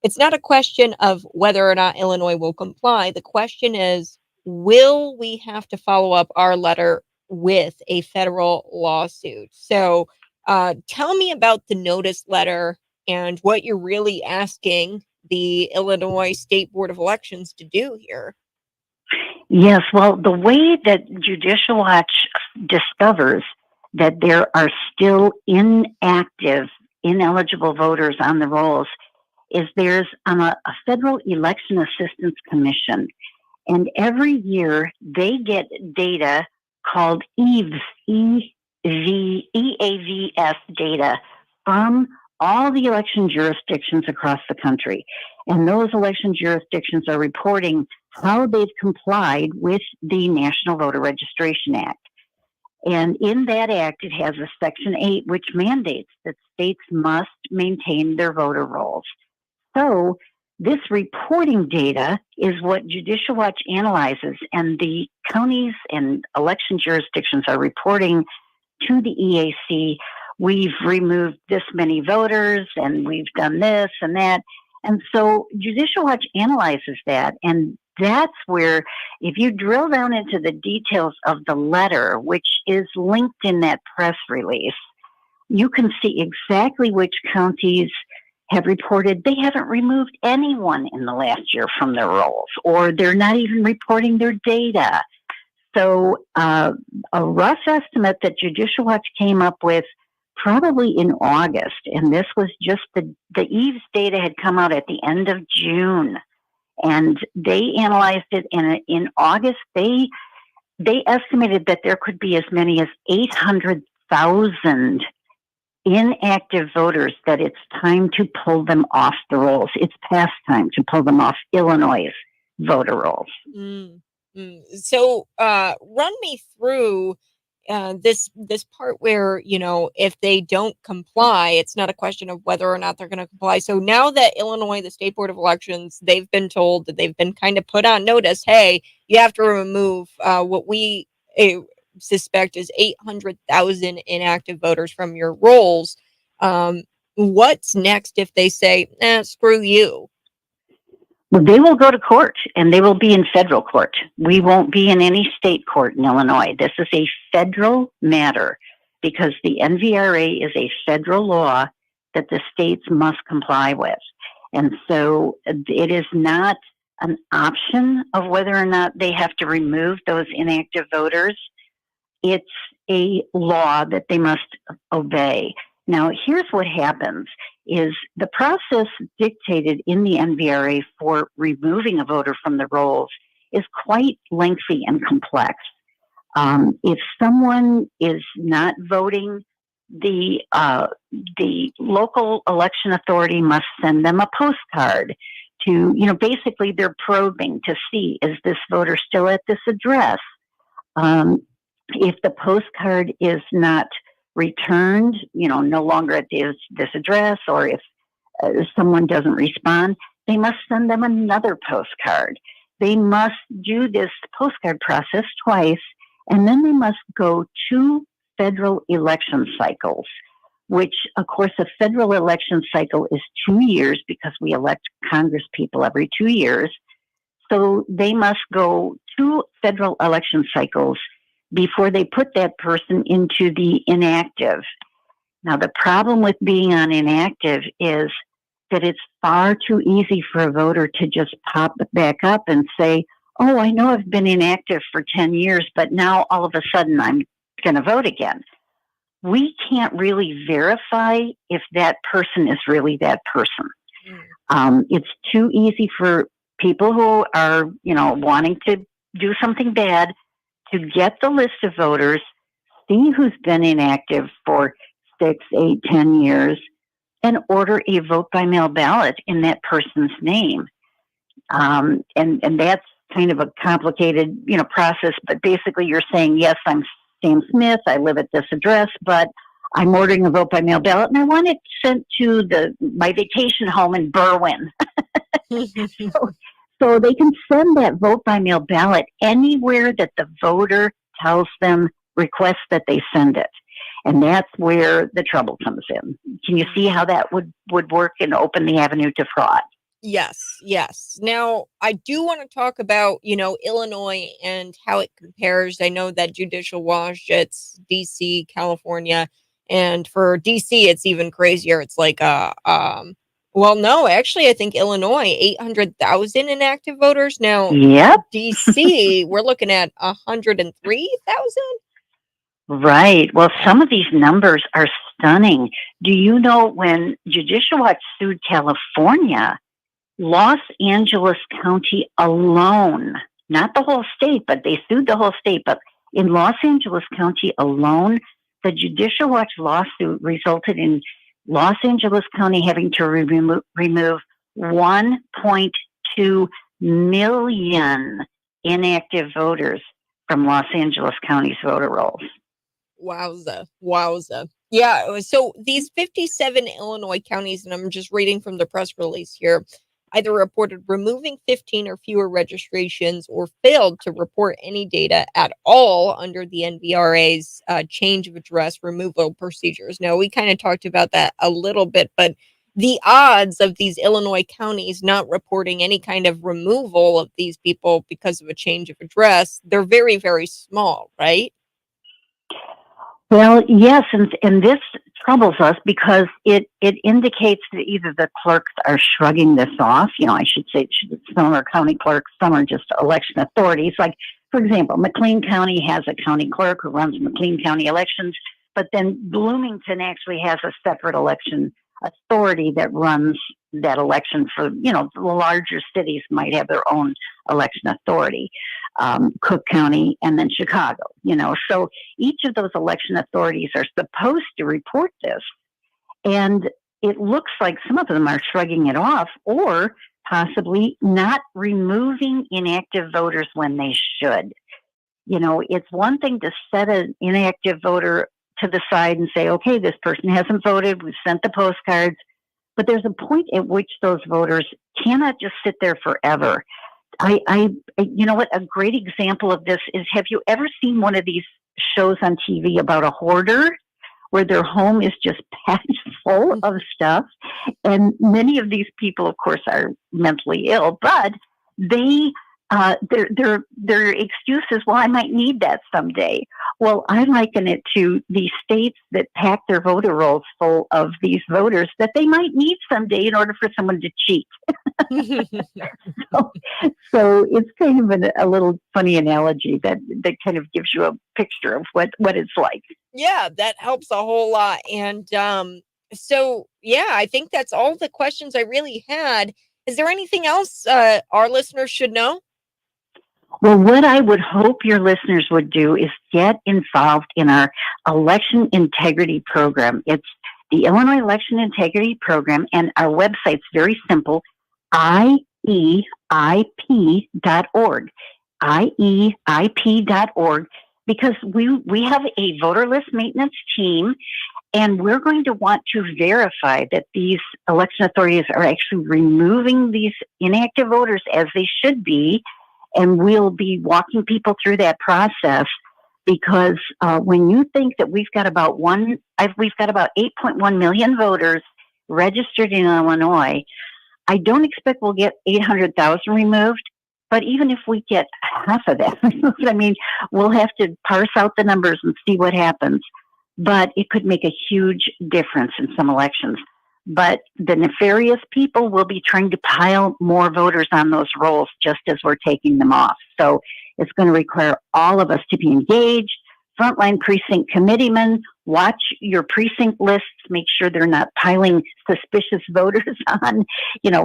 It's not a question of whether or not Illinois will comply. The question is, will we have to follow up our letter with a federal lawsuit? So tell me about the notice letter and what you're really asking the Illinois State Board of Elections to do here. Yes, well, the way that Judicial Watch discovers that there are still inactive, ineligible voters on the rolls is there's a Federal Election Assistance Commission. And every year they get data called EAVS data from all the election jurisdictions across the country. And those election jurisdictions are reporting how they've complied with the National Voter Registration Act. And in that act, it has a Section 8, which mandates that states must maintain their voter rolls. So this reporting data is what Judicial Watch analyzes, and the counties and election jurisdictions are reporting to the EAC, we've removed this many voters and we've done this and that. And so Judicial Watch analyzes that, and that's where, if you drill down into the details of the letter, which is linked in that press release, you can see exactly which counties have reported they haven't removed anyone in the last year from their rolls, or they're not even reporting their data. So a rough estimate that Judicial Watch came up with probably in August, and this was just the Eves data had come out at the end of June, and they analyzed it, and in August they estimated that there could be as many as 800,000 inactive voters, that it's time to pull them off the rolls. It's past time to pull them off Illinois' voter rolls. So run me through this part where, if they don't comply, it's not a question of whether or not they're going to comply. So now that Illinois, the State Board of Elections, they've been told that they've been kind of put on notice, hey, you have to remove what we suspect is 800,000 inactive voters from your rolls. What's next if they say, screw you? Well, they will go to court, and they will be in federal court. We won't be in any state court in Illinois. This is a federal matter because the NVRA is a federal law that the states must comply with. And so it is not an option of whether or not they have to remove those inactive voters. It's a law that they must obey. Now, here's what happens is the process dictated in the NVRA for removing a voter from the rolls is quite lengthy and complex. If someone is not voting, the local election authority must send them a postcard to, basically they're probing to see, is this voter still at this address? If the postcard is not returned, no longer at this address, or if someone doesn't respond, they must send them another postcard. They must do this postcard process twice, and then they must go 2 federal election cycles, which, of course, a federal election cycle is 2 years because we elect Congress people every 2 years. So they must go 2 federal election cycles before they put that person into the inactive. Now, the problem with being on inactive is that it's far too easy for a voter to just pop back up and say, oh, I know I've been inactive for 10 years, but now all of a sudden I'm going to vote again. We can't really verify if that person is really that person. It's too easy for people who are, wanting to do something bad to get the list of voters, see who's been inactive for 6, 8, 10 years, and order a vote by mail ballot in that person's name. And that's kind of a complicated, process, but basically you're saying, yes, I'm Sam Smith, I live at this address, but I'm ordering a vote by mail ballot and I want it sent to my vacation home in Berwyn. So they can send that vote by mail ballot anywhere that the voter tells them, requests that they send it. And that's where the trouble comes in. Can you see how that would work and open the avenue to fraud? Yes. Now, I do want to talk about, Illinois and how it compares. I know that Judicial Watch, it's DC, California, and for DC, it's even crazier. It's like, well, no, actually, I think Illinois, 800,000 inactive voters. Now, yep. DC, we're looking at 103,000. Right. Well, some of these numbers are stunning. Do you know when Judicial Watch sued California, Los Angeles County alone, not the whole state, but they sued the whole state, but in Los Angeles County alone, the Judicial Watch lawsuit resulted in Los Angeles County having to remove 1.2 million inactive voters from Los Angeles County's voter rolls. Wowza. Yeah, so these 57 Illinois counties, and I'm just reading from the press release here, either reported removing 15 or fewer registrations or failed to report any data at all under the NVRA's change of address removal procedures. Now, we kind of talked about that a little bit, but the odds of these Illinois counties not reporting any kind of removal of these people because of a change of address, they're very, very small, right? Well, yes, and this troubles us because it indicates that either the clerks are shrugging this off. I should say some are county clerks, some are just election authorities. Like, for example, McLean County has a county clerk who runs McLean County elections, but then Bloomington actually has a separate election authority that runs that election for, the larger cities might have their own election authority, Cook County and then Chicago, so each of those election authorities are supposed to report this. And it looks like some of them are shrugging it off or possibly not removing inactive voters when they should. It's one thing to set an inactive voter to the side and say, okay, this person hasn't voted, we've sent the postcards, but there's a point at which those voters cannot just sit there forever. You know what, a great example of this is, have you ever seen one of these shows on TV about a hoarder where their home is just packed full of stuff? And many of these people, of course, are mentally ill, but their excuse is, well, I might need that someday. Well, I liken it to the states that pack their voter rolls full of these voters that they might need someday in order for someone to cheat. So it's kind of a little funny analogy that kind of gives you a picture of what it's like. Yeah, that helps a whole lot. And so, yeah, I think that's all the questions I really had. Is there anything else our listeners should know? Well, what I would hope your listeners would do is get involved in our election integrity program. It's the Illinois Election Integrity Program, and our website's very simple, IEIP.org. IEIP.org, because we have a voter list maintenance team, and we're going to want to verify that these election authorities are actually removing these inactive voters as they should be. And we'll be walking people through that process, because when you think that we've got about 8.1 million voters registered in Illinois, I don't expect we'll get 800,000 removed. But even if we get half of that, I mean, we'll have to parse out the numbers and see what happens. But it could make a huge difference in some elections. But the nefarious people will be trying to pile more voters on those rolls just as we're taking them off. So it's going to require all of us to be engaged. Frontline precinct committeemen, watch your precinct lists, make sure they're not piling suspicious voters on,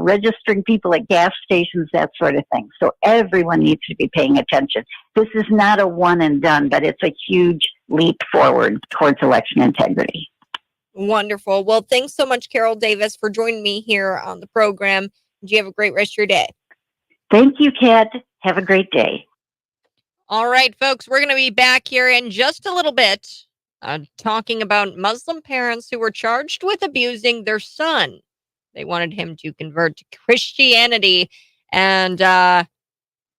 registering people at gas stations, that sort of thing. So everyone needs to be paying attention. This is not a one and done, but it's a huge leap forward towards election integrity. Wonderful. Well, thanks so much, Carol Davis, for joining me here on the program. You have a great rest of your day. Thank you, Kat. Have a great day. All right, folks, we're going to be back here in just a little bit talking about Muslim parents who were charged with abusing their son. They wanted him to convert to Christianity. And that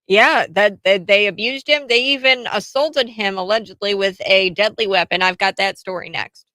they abused him. They even assaulted him allegedly with a deadly weapon. I've got that story next.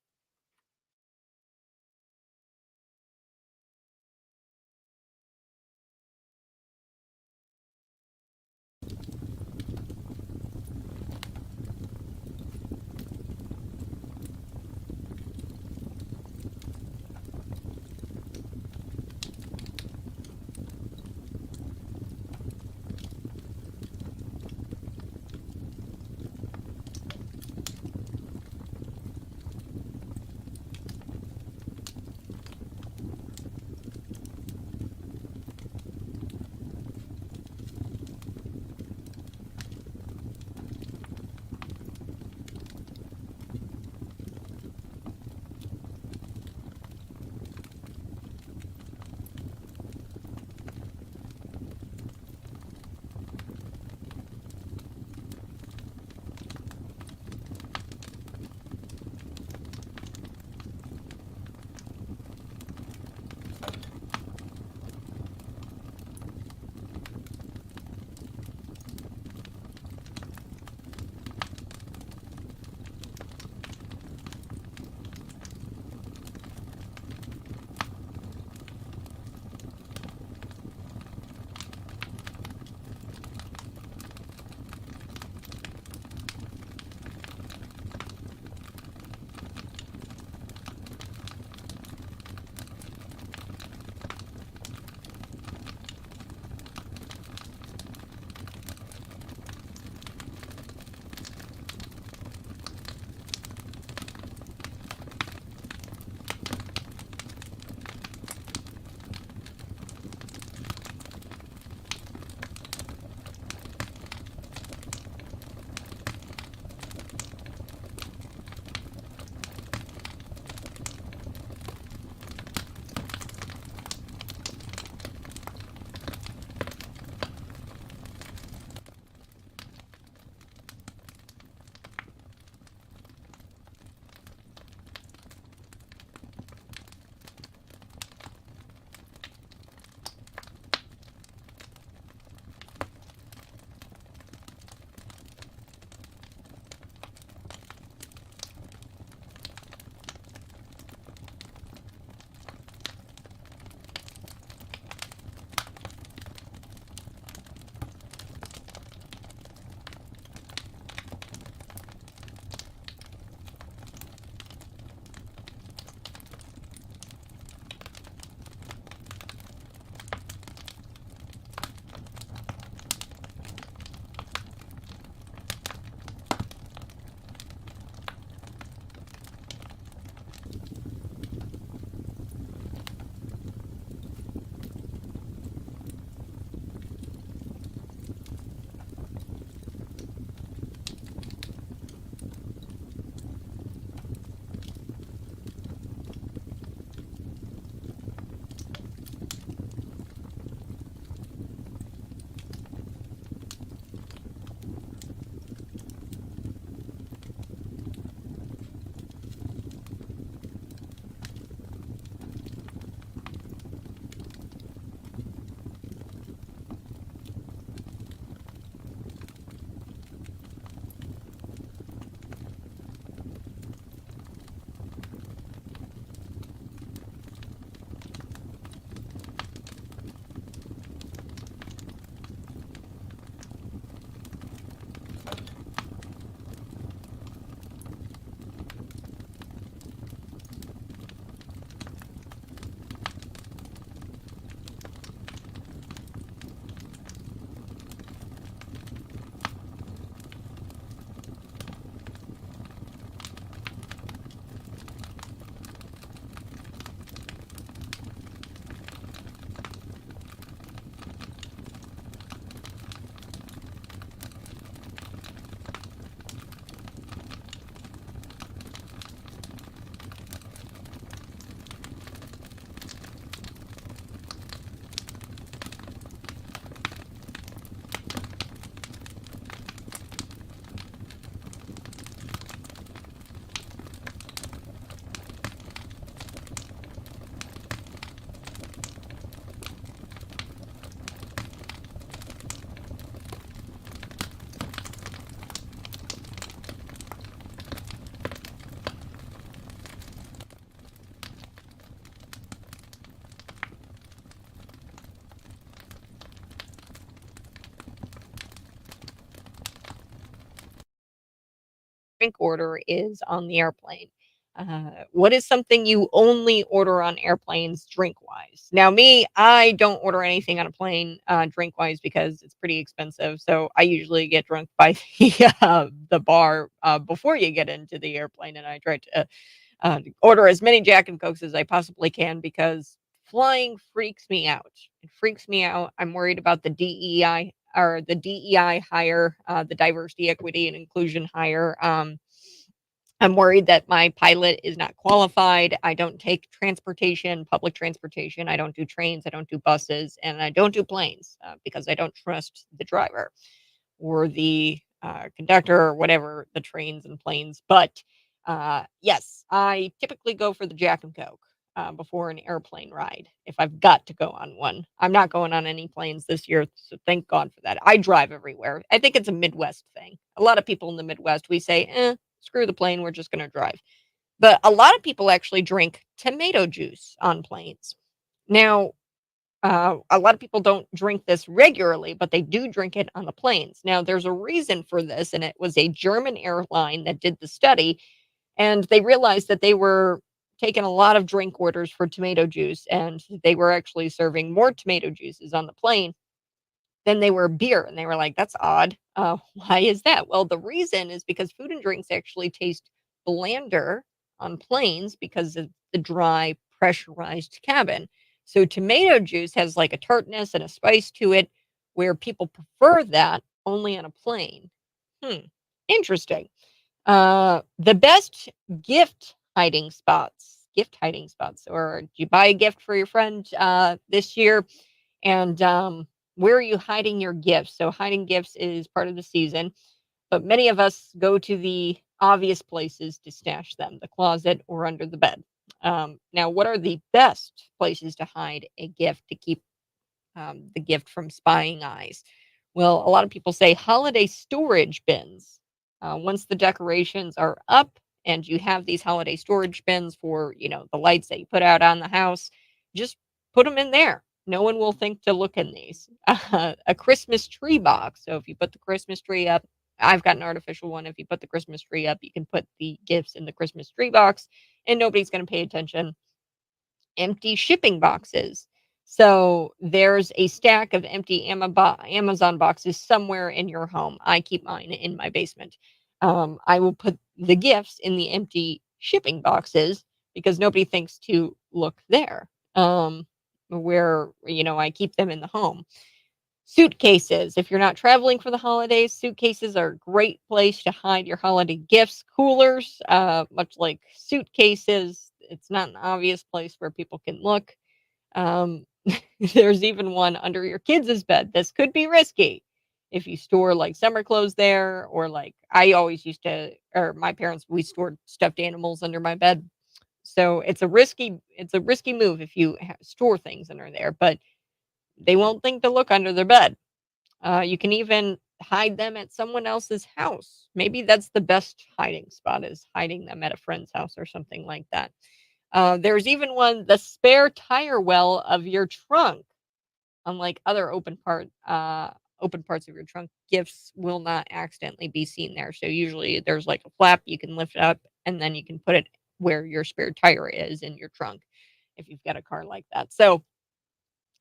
drink order is on the airplane. What is something you only order on airplanes drink wise? Now, me, I don't order anything on a plane drink wise because it's pretty expensive. So I usually get drunk by the bar before you get into the airplane, and I try to order as many Jack and Cokes as I possibly can because flying freaks me out. It freaks me out. I'm worried about the DEI or the DEI hire, the diversity, equity, and inclusion hire. I'm worried that my pilot is not qualified. I don't take transportation, public transportation. I don't do trains. I don't do buses, and I don't do planes because I don't trust the driver or the conductor or whatever the trains and planes. But yes, I typically go for the Jack and Coke before an airplane ride if I've got to go on one. I'm not going on any planes this year, so thank God for that. I drive everywhere. I think it's a Midwest thing. A lot of people in the Midwest, we say, screw the plane, we're just going to drive. But a lot of people actually drink tomato juice on planes. Now, a lot of people don't drink this regularly, but they do drink it on the planes. Now, there's a reason for this, and it was a German airline that did the study, and they realized that they were taking a lot of drink orders for tomato juice, and they were actually serving more tomato juices on the plane than they were beer. And they were like, that's odd. Why is that? Well, the reason is because food and drinks actually taste blander on planes because of the dry, pressurized cabin. So tomato juice has like a tartness and a spice to it, where people prefer that only on a plane. Interesting. The best gift hiding spots, or do you buy a gift for your friend this year? And where are you hiding your gifts? So hiding gifts is part of the season, but many of us go to the obvious places to stash them, the closet or under the bed. Now, what are the best places to hide a gift to keep the gift from spying eyes? Well, a lot of people say holiday storage bins. Once the decorations are up and you have these holiday storage bins for, the lights that you put out on the house, just put them in there. No one will think to look in these. A Christmas tree box. So if you put the Christmas tree up, I've got an artificial one. If you put the Christmas tree up, you can put the gifts in the Christmas tree box and nobody's going to pay attention. Empty shipping boxes. So there's a stack of empty Amazon boxes somewhere in your home. I keep mine in my basement. I will put the gifts in the empty shipping boxes because nobody thinks to look there. Where I keep them in the home. Suitcases. If you're not traveling for the holidays, suitcases are a great place to hide your holiday gifts. Coolers, much like suitcases, it's not an obvious place where people can look. There's even one under your kids' bed. This could be risky if you store like summer clothes there, or like I always used to, or my parents, we stored stuffed animals under my bed. So it's a risky move if you store things under there, but they won't think to look under their bed. You can even hide them at someone else's house. Maybe that's the best hiding spot, is hiding them at a friend's house or something like that. There's even one, the spare tire well of your trunk. Unlike other open parts of your trunk, gifts will not accidentally be seen there. So usually there's like a flap you can lift up, and then you can put it where your spare tire is in your trunk if you've got a car like that. So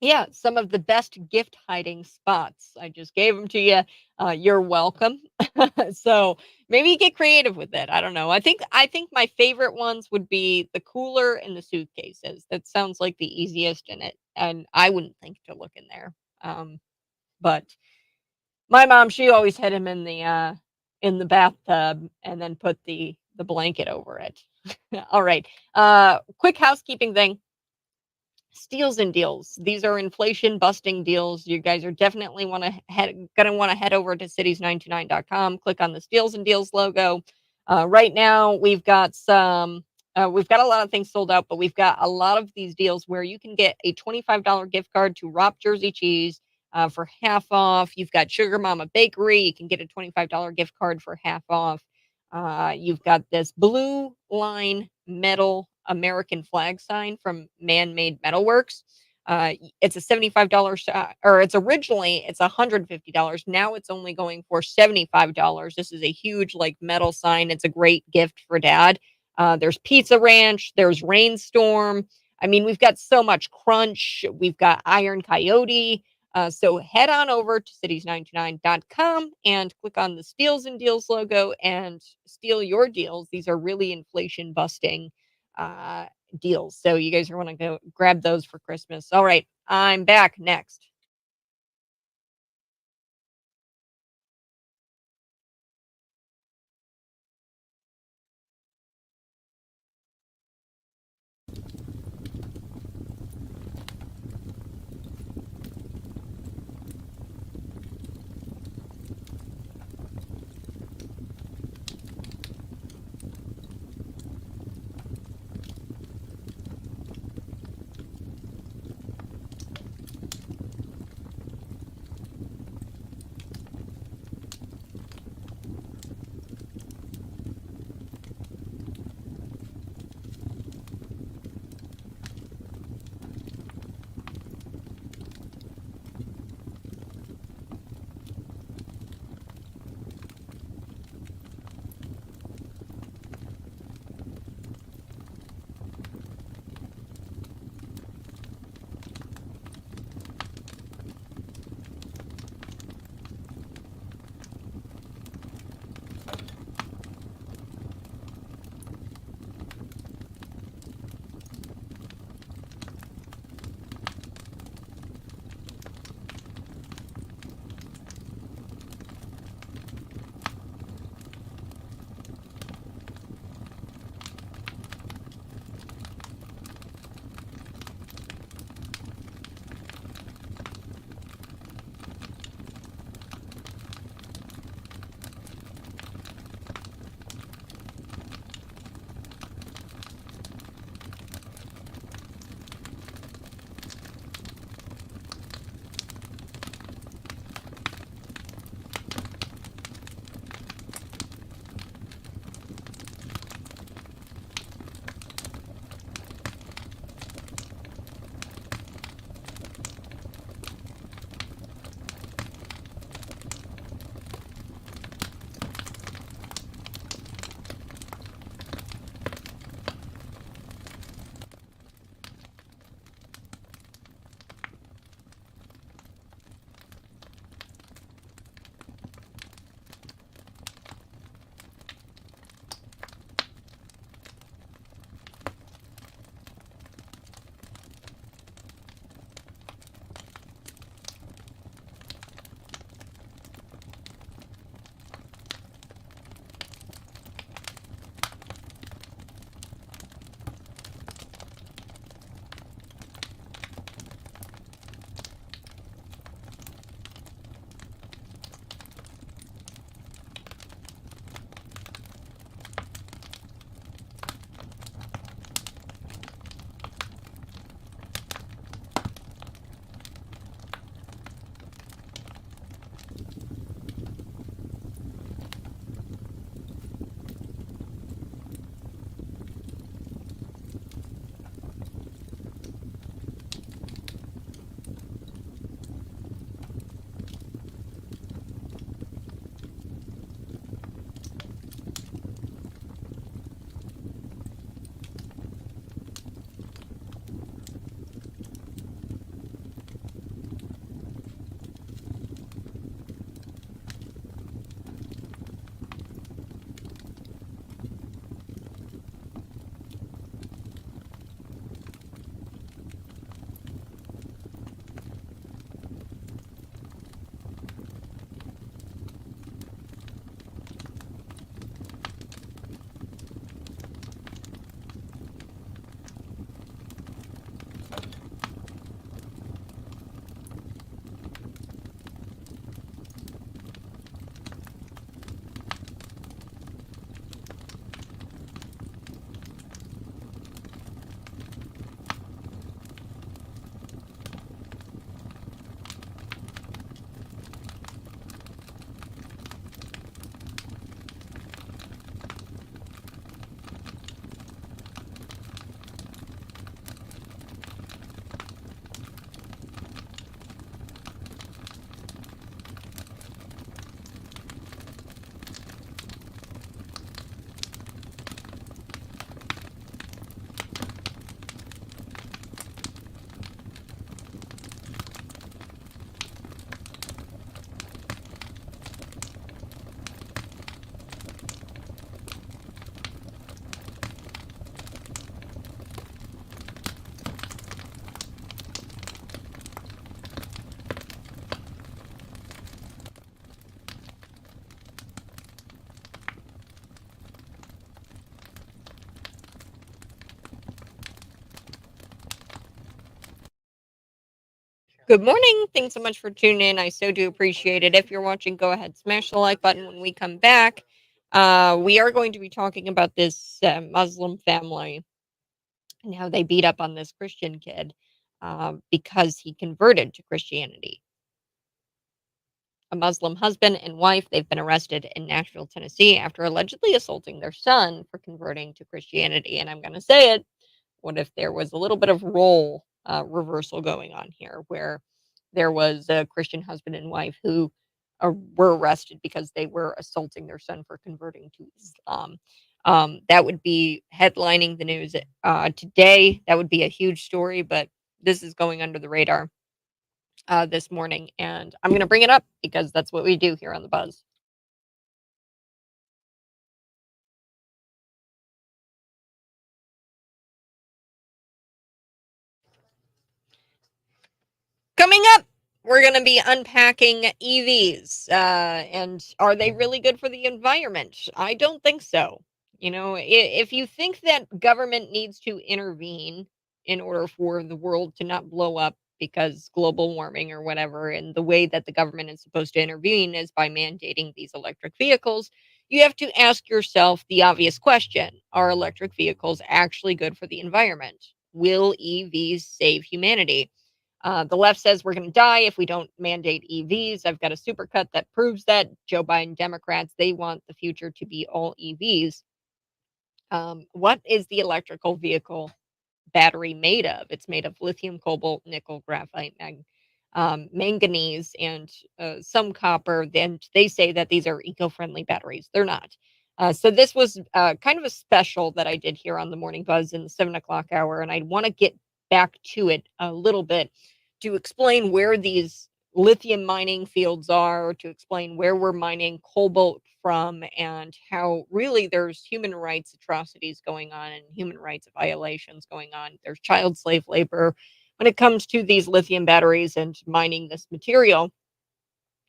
yeah, some of the best gift hiding spots. I just gave them to you. You're welcome. So maybe get creative with it. I don't know. I think my favorite ones would be the cooler and the suitcases. That sounds like the easiest in it, and I wouldn't think to look in there. But my mom, she always had him in the bathtub and then put the blanket over it. All right. Quick housekeeping thing. Steals and deals. These are inflation busting deals. You guys are definitely gonna want to head over to cities929.com. Click on the steals and deals logo. Right now we've got a lot of things sold out, but we've got a lot of these deals where you can get a $25 gift card to Rop Jersey Cheese for half off. You've got Sugar Mama Bakery. You can get a $25 gift card for half off. You've got this blue line metal American flag sign from Man Made Metalworks. It's a $75 shot, or it's $150. Now it's only going for $75. This is a huge like metal sign. It's a great gift for dad. There's Pizza Ranch. There's Rainstorm. I mean, we've got so much Crunch. We've got Iron Coyote. So head on over to cities929.com and click on the Steals and Deals logo and steal your deals. These are really inflation busting deals. So you guys are want to go grab those for Christmas. All right, I'm back next. Good morning. Thanks so much for tuning in. I so do appreciate it. If you're watching, go ahead, smash the like button. When we come back, we are going to be talking about this Muslim family and how they beat up on this Christian kid because he converted to Christianity. A Muslim husband and wife, they've been arrested in Nashville, Tennessee after allegedly assaulting their son for converting to Christianity. And I'm going to say it. What if there was a little bit of role reversal going on here where there was a Christian husband and wife who were arrested because they were assaulting their son for converting to Islam? That would be headlining the news today. That would be a huge story, but this is going under the radar this morning. And I'm going to bring it up because that's what we do here on The Buzz. Coming up, we're going to be unpacking EVs. And are they really good for the environment? I don't think so. You know, if you think that government needs to intervene in order for the world to not blow up because global warming or whatever, and the way that the government is supposed to intervene is by mandating these electric vehicles, you have to ask yourself the obvious question: are electric vehicles actually good for the environment? Will EVs save humanity? The left says we're going to die if we don't mandate EVs. I've got a supercut that proves that. Joe Biden Democrats, they want the future to be all EVs. What is the electrical vehicle battery made of? It's made of lithium, cobalt, nickel, graphite, manganese, and some copper. And they say that these are eco-friendly batteries. They're not. So this was kind of a special that I did here on the Morning Buzz in the 7 o'clock hour, and I want to get back to it a little bit to explain where these lithium mining fields are, to explain where we're mining cobalt from, and how really there's human rights atrocities going on and human rights violations going on. There's child slave labor when it comes to these lithium batteries and mining this material.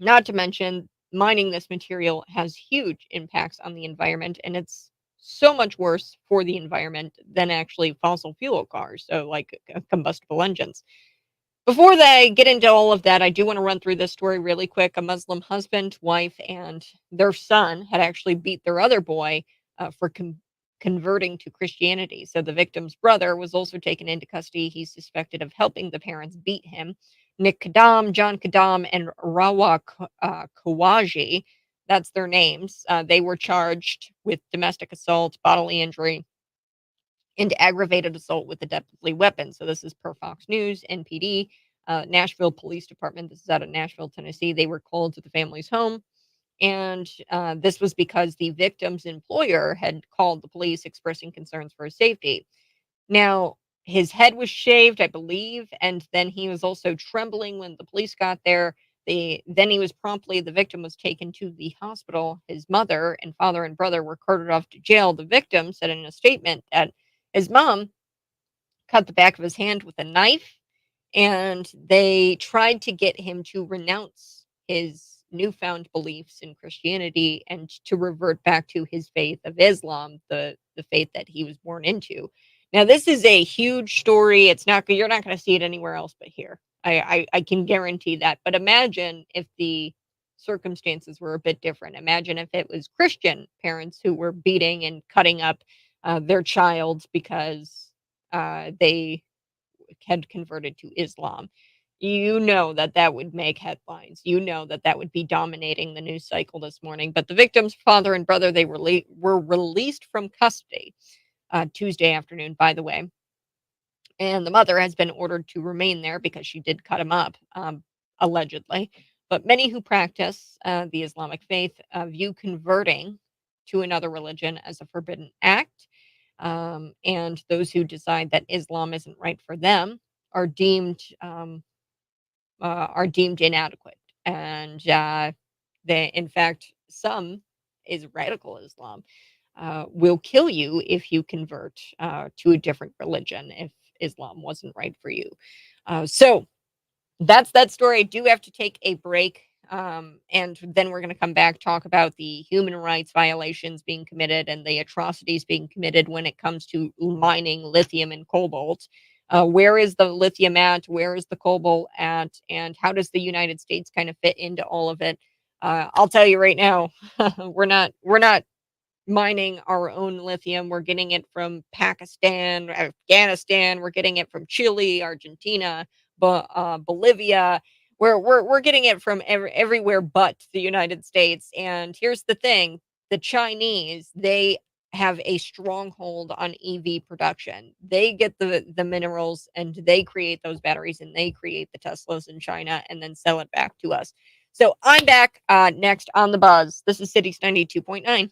Not to mention, mining this material has huge impacts on the environment, and it's so much worse for the environment than actually fossil fuel cars, so like combustible engines. Before they get into all of that, I do want to run through this story really quick. A Muslim husband, wife, and their son had actually beat their other boy for converting to Christianity. So the victim's brother was also taken into custody. He's suspected of helping the parents beat him. Nick Kadam, John Kadam, and Rawa Kawaji, that's their names. They were charged with domestic assault, bodily injury, and aggravated assault with a deadly weapon. So this is per Fox News, NPD, Nashville Police Department. This is out of Nashville, Tennessee. They were called to the family's home. And this was because the victim's employer had called the police expressing concerns for his safety. Now, his head was shaved, I believe, and then he was also trembling when the police got there. Then he was promptly, the victim was taken to the hospital. His mother and father and brother were carted off to jail. The victim said in a statement that his mom cut the back of his hand with a knife, and they tried to get him to renounce his newfound beliefs in Christianity and to revert back to his faith of Islam, the faith that he was born into. Now, this is a huge story. You're not going to see it anywhere else but here. I can guarantee that. But imagine if the circumstances were a bit different. Imagine if it was Christian parents who were beating and cutting up their child because they had converted to Islam. You know that that would make headlines. You know that that would be dominating the news cycle this morning. But the victim's father and brother, they were released from custody Tuesday afternoon, by the way. And the mother has been ordered to remain there because she did cut him up, allegedly. But many who practice the Islamic faith view converting to another religion as a forbidden act. And those who decide that Islam isn't right for them are deemed inadequate. And in fact, some is radical Islam will kill you if you convert to a different religion if Islam wasn't right for you. So that's that story. I do have to take a break. And then we're going to come back, talk about the human rights violations being committed and the atrocities being committed when it comes to mining lithium and cobalt. Where is the lithium at? Where is the cobalt at? And how does the United States kind of fit into all of it? I'll tell you right now, we're not mining our own lithium. We're getting it from Pakistan, Afghanistan. We're getting it from Chile, Argentina, Bolivia. We're getting it from everywhere but the United States. And here's the thing: the Chinese, they have a stronghold on EV production. They get the minerals and they create those batteries and they create the Teslas in China and then sell it back to us. So I'm back next on the buzz. This is Cities 92.9.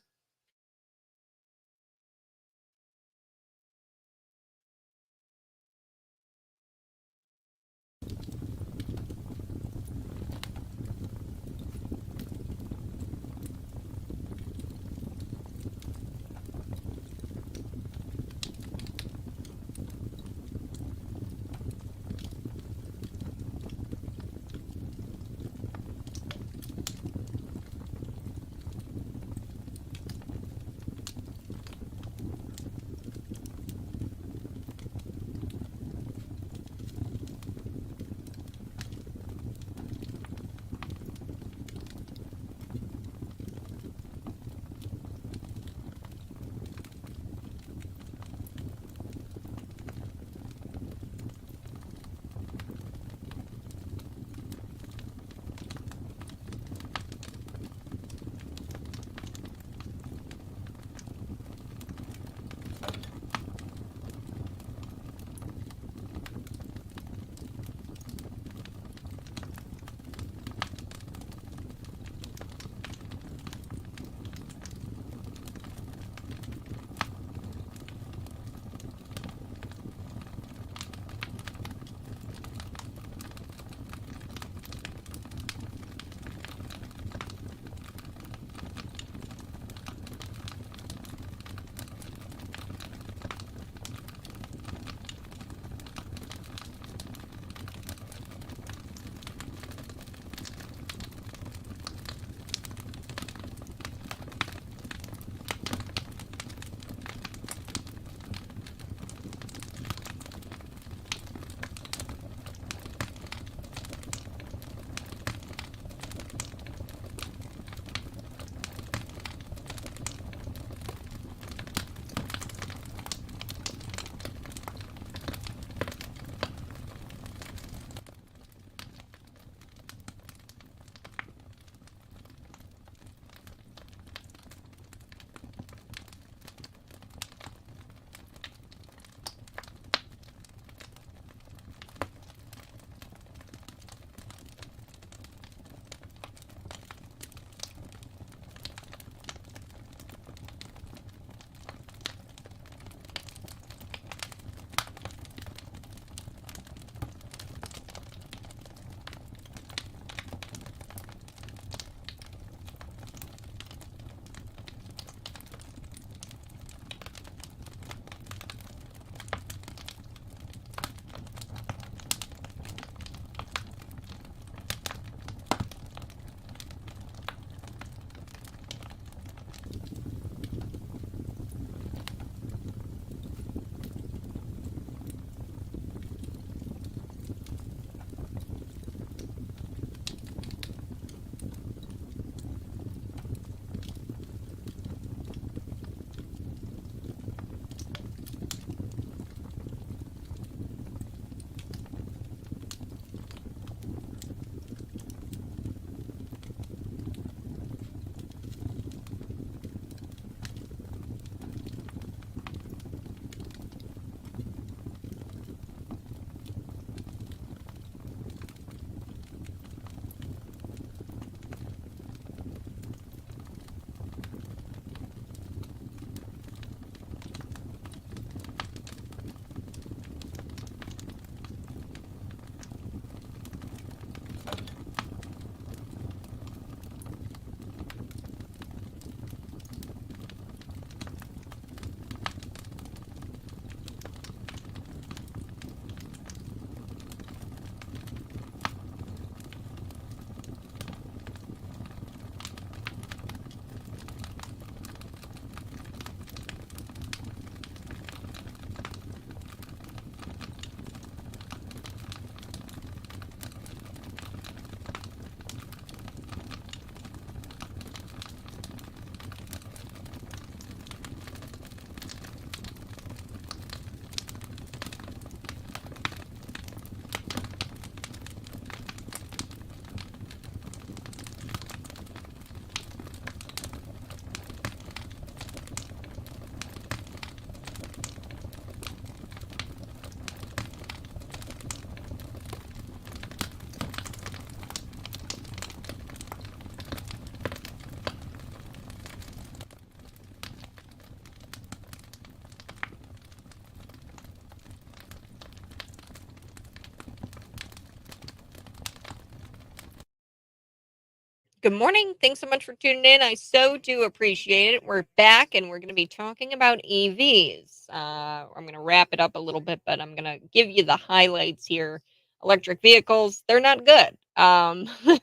Good morning. Thanks so much for tuning in. I so do appreciate it. We're back and we're going to be talking about EVs. I'm going to wrap it up a little bit, but I'm going to give you the highlights here. Electric vehicles, they're not good.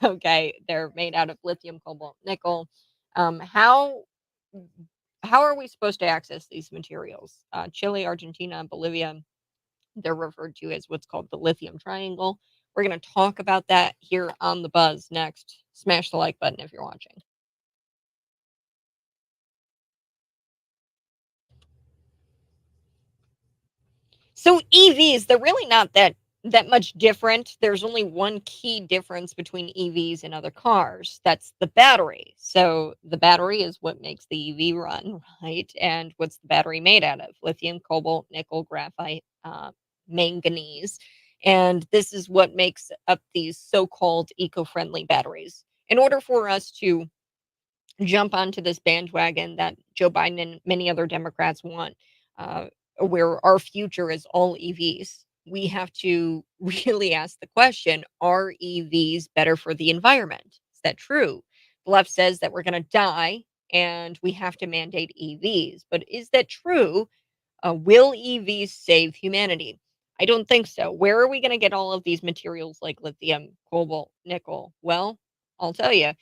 Okay, they're made out of lithium, cobalt, nickel. How are we supposed to access these materials? Chile, Argentina, Bolivia, they're referred to as what's called the lithium triangle. We're going to talk about that here on the Buzz next. Smash the like button if you're watching. So EVs, they're really not that much different. There's only one key difference between EVs and other cars. That's the battery. So the battery is what makes the EV run, right? And what's the battery made out of? Lithium, cobalt, nickel, graphite, manganese. And this is what makes up these so-called eco-friendly batteries. In order for us to jump onto this bandwagon that Joe Biden and many other Democrats want, uh, where our future is all EVs. We have to really ask the question, are EVs better for the environment? Is that true? The left says that we're going to die and we have to mandate EVs. But is that true? Will EVs save humanity? I don't think so. Where are we going to get all of these materials like lithium, cobalt, nickel? Well, I'll tell you.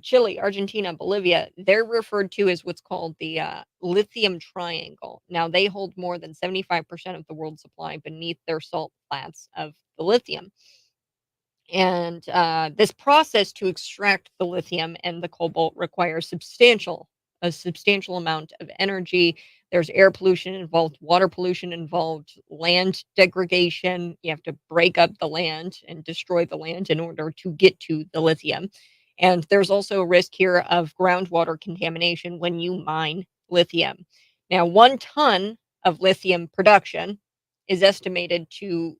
Chile, Argentina, Bolivia, they're referred to as what's called the lithium triangle. Now, they hold more than 75% of the world's supply beneath their salt flats of the lithium. And this process to extract the lithium and the cobalt requires a substantial amount of energy. There's air pollution involved, water pollution involved, land degradation. You have to break up the land and destroy the land in order to get to the lithium. And there's also a risk here of groundwater contamination when you mine lithium. Now, 1 ton of lithium production is estimated to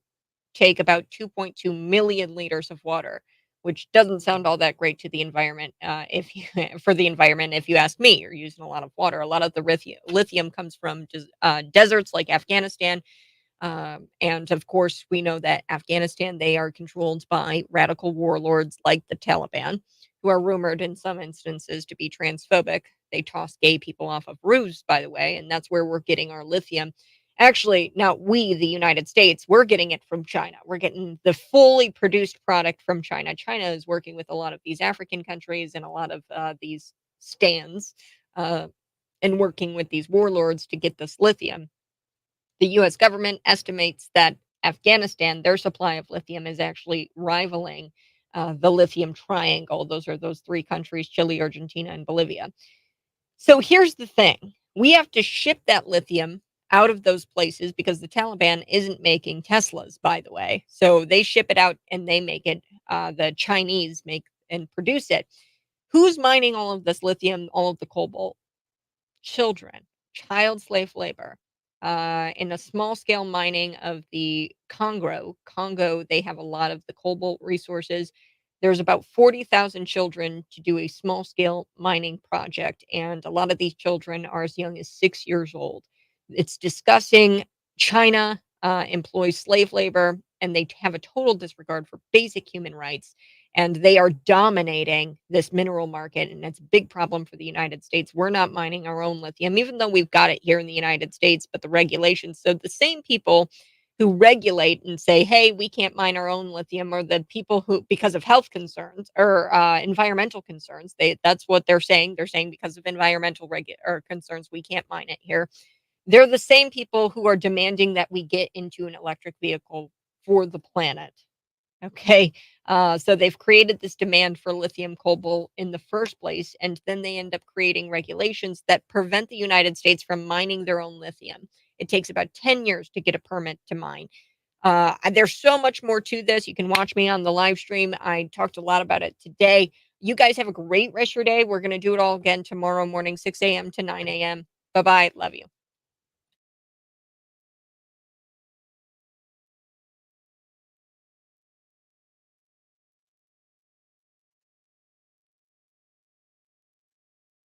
take about 2.2 million liters of water, which doesn't sound all that great to the environment. If you, for the environment, if you ask me, you're using a lot of water. A lot of the lithium comes from deserts like Afghanistan. And of course, we know that Afghanistan, they are controlled by radical warlords like the Taliban, who are rumored in some instances to be transphobic. They toss gay people off of roofs, by the way, and that's where we're getting our lithium. Actually, not we, the United States, we're getting it from China. We're getting the fully produced product from China. China is working with a lot of these African countries and a lot of these stands and working with these warlords to get this lithium. The US government estimates that Afghanistan, their supply of lithium is actually rivaling the lithium triangle. Those are those 3 countries, Chile, Argentina, and Bolivia. So here's the thing. We have to ship that lithium out of those places because the Taliban isn't making Teslas, by the way. So they ship it out and they make it. The Chinese make and produce it. Who's mining all of this lithium, all of the cobalt? Children, child slave labor. In a small scale mining of the Congo, they have a lot of the cobalt resources. There's about 40,000 children to do a small scale mining project, and a lot of these children are as young as 6 years old. It's discussing China employs slave labor, and they have a total disregard for basic human rights. And they are dominating this mineral market, and it's a big problem for the United States. We're not mining our own lithium, even though we've got it here in the United States, but the regulations. So the same people who regulate and say, hey, we can't mine our own lithium, are the people who, because of health concerns or environmental concerns, that's what they're saying. They're saying because of environmental concerns, we can't mine it here. They're the same people who are demanding that we get into an electric vehicle for the planet. Okay. So they've created this demand for lithium cobalt in the first place, and then they end up creating regulations that prevent the United States from mining their own lithium. It takes about 10 years to get a permit to mine. There's so much more to this. You can watch me on the live stream. I talked a lot about it today. You guys have a great rest of your day. We're going to do it all again tomorrow morning, 6 a.m. to 9 a.m. Bye-bye. Love you.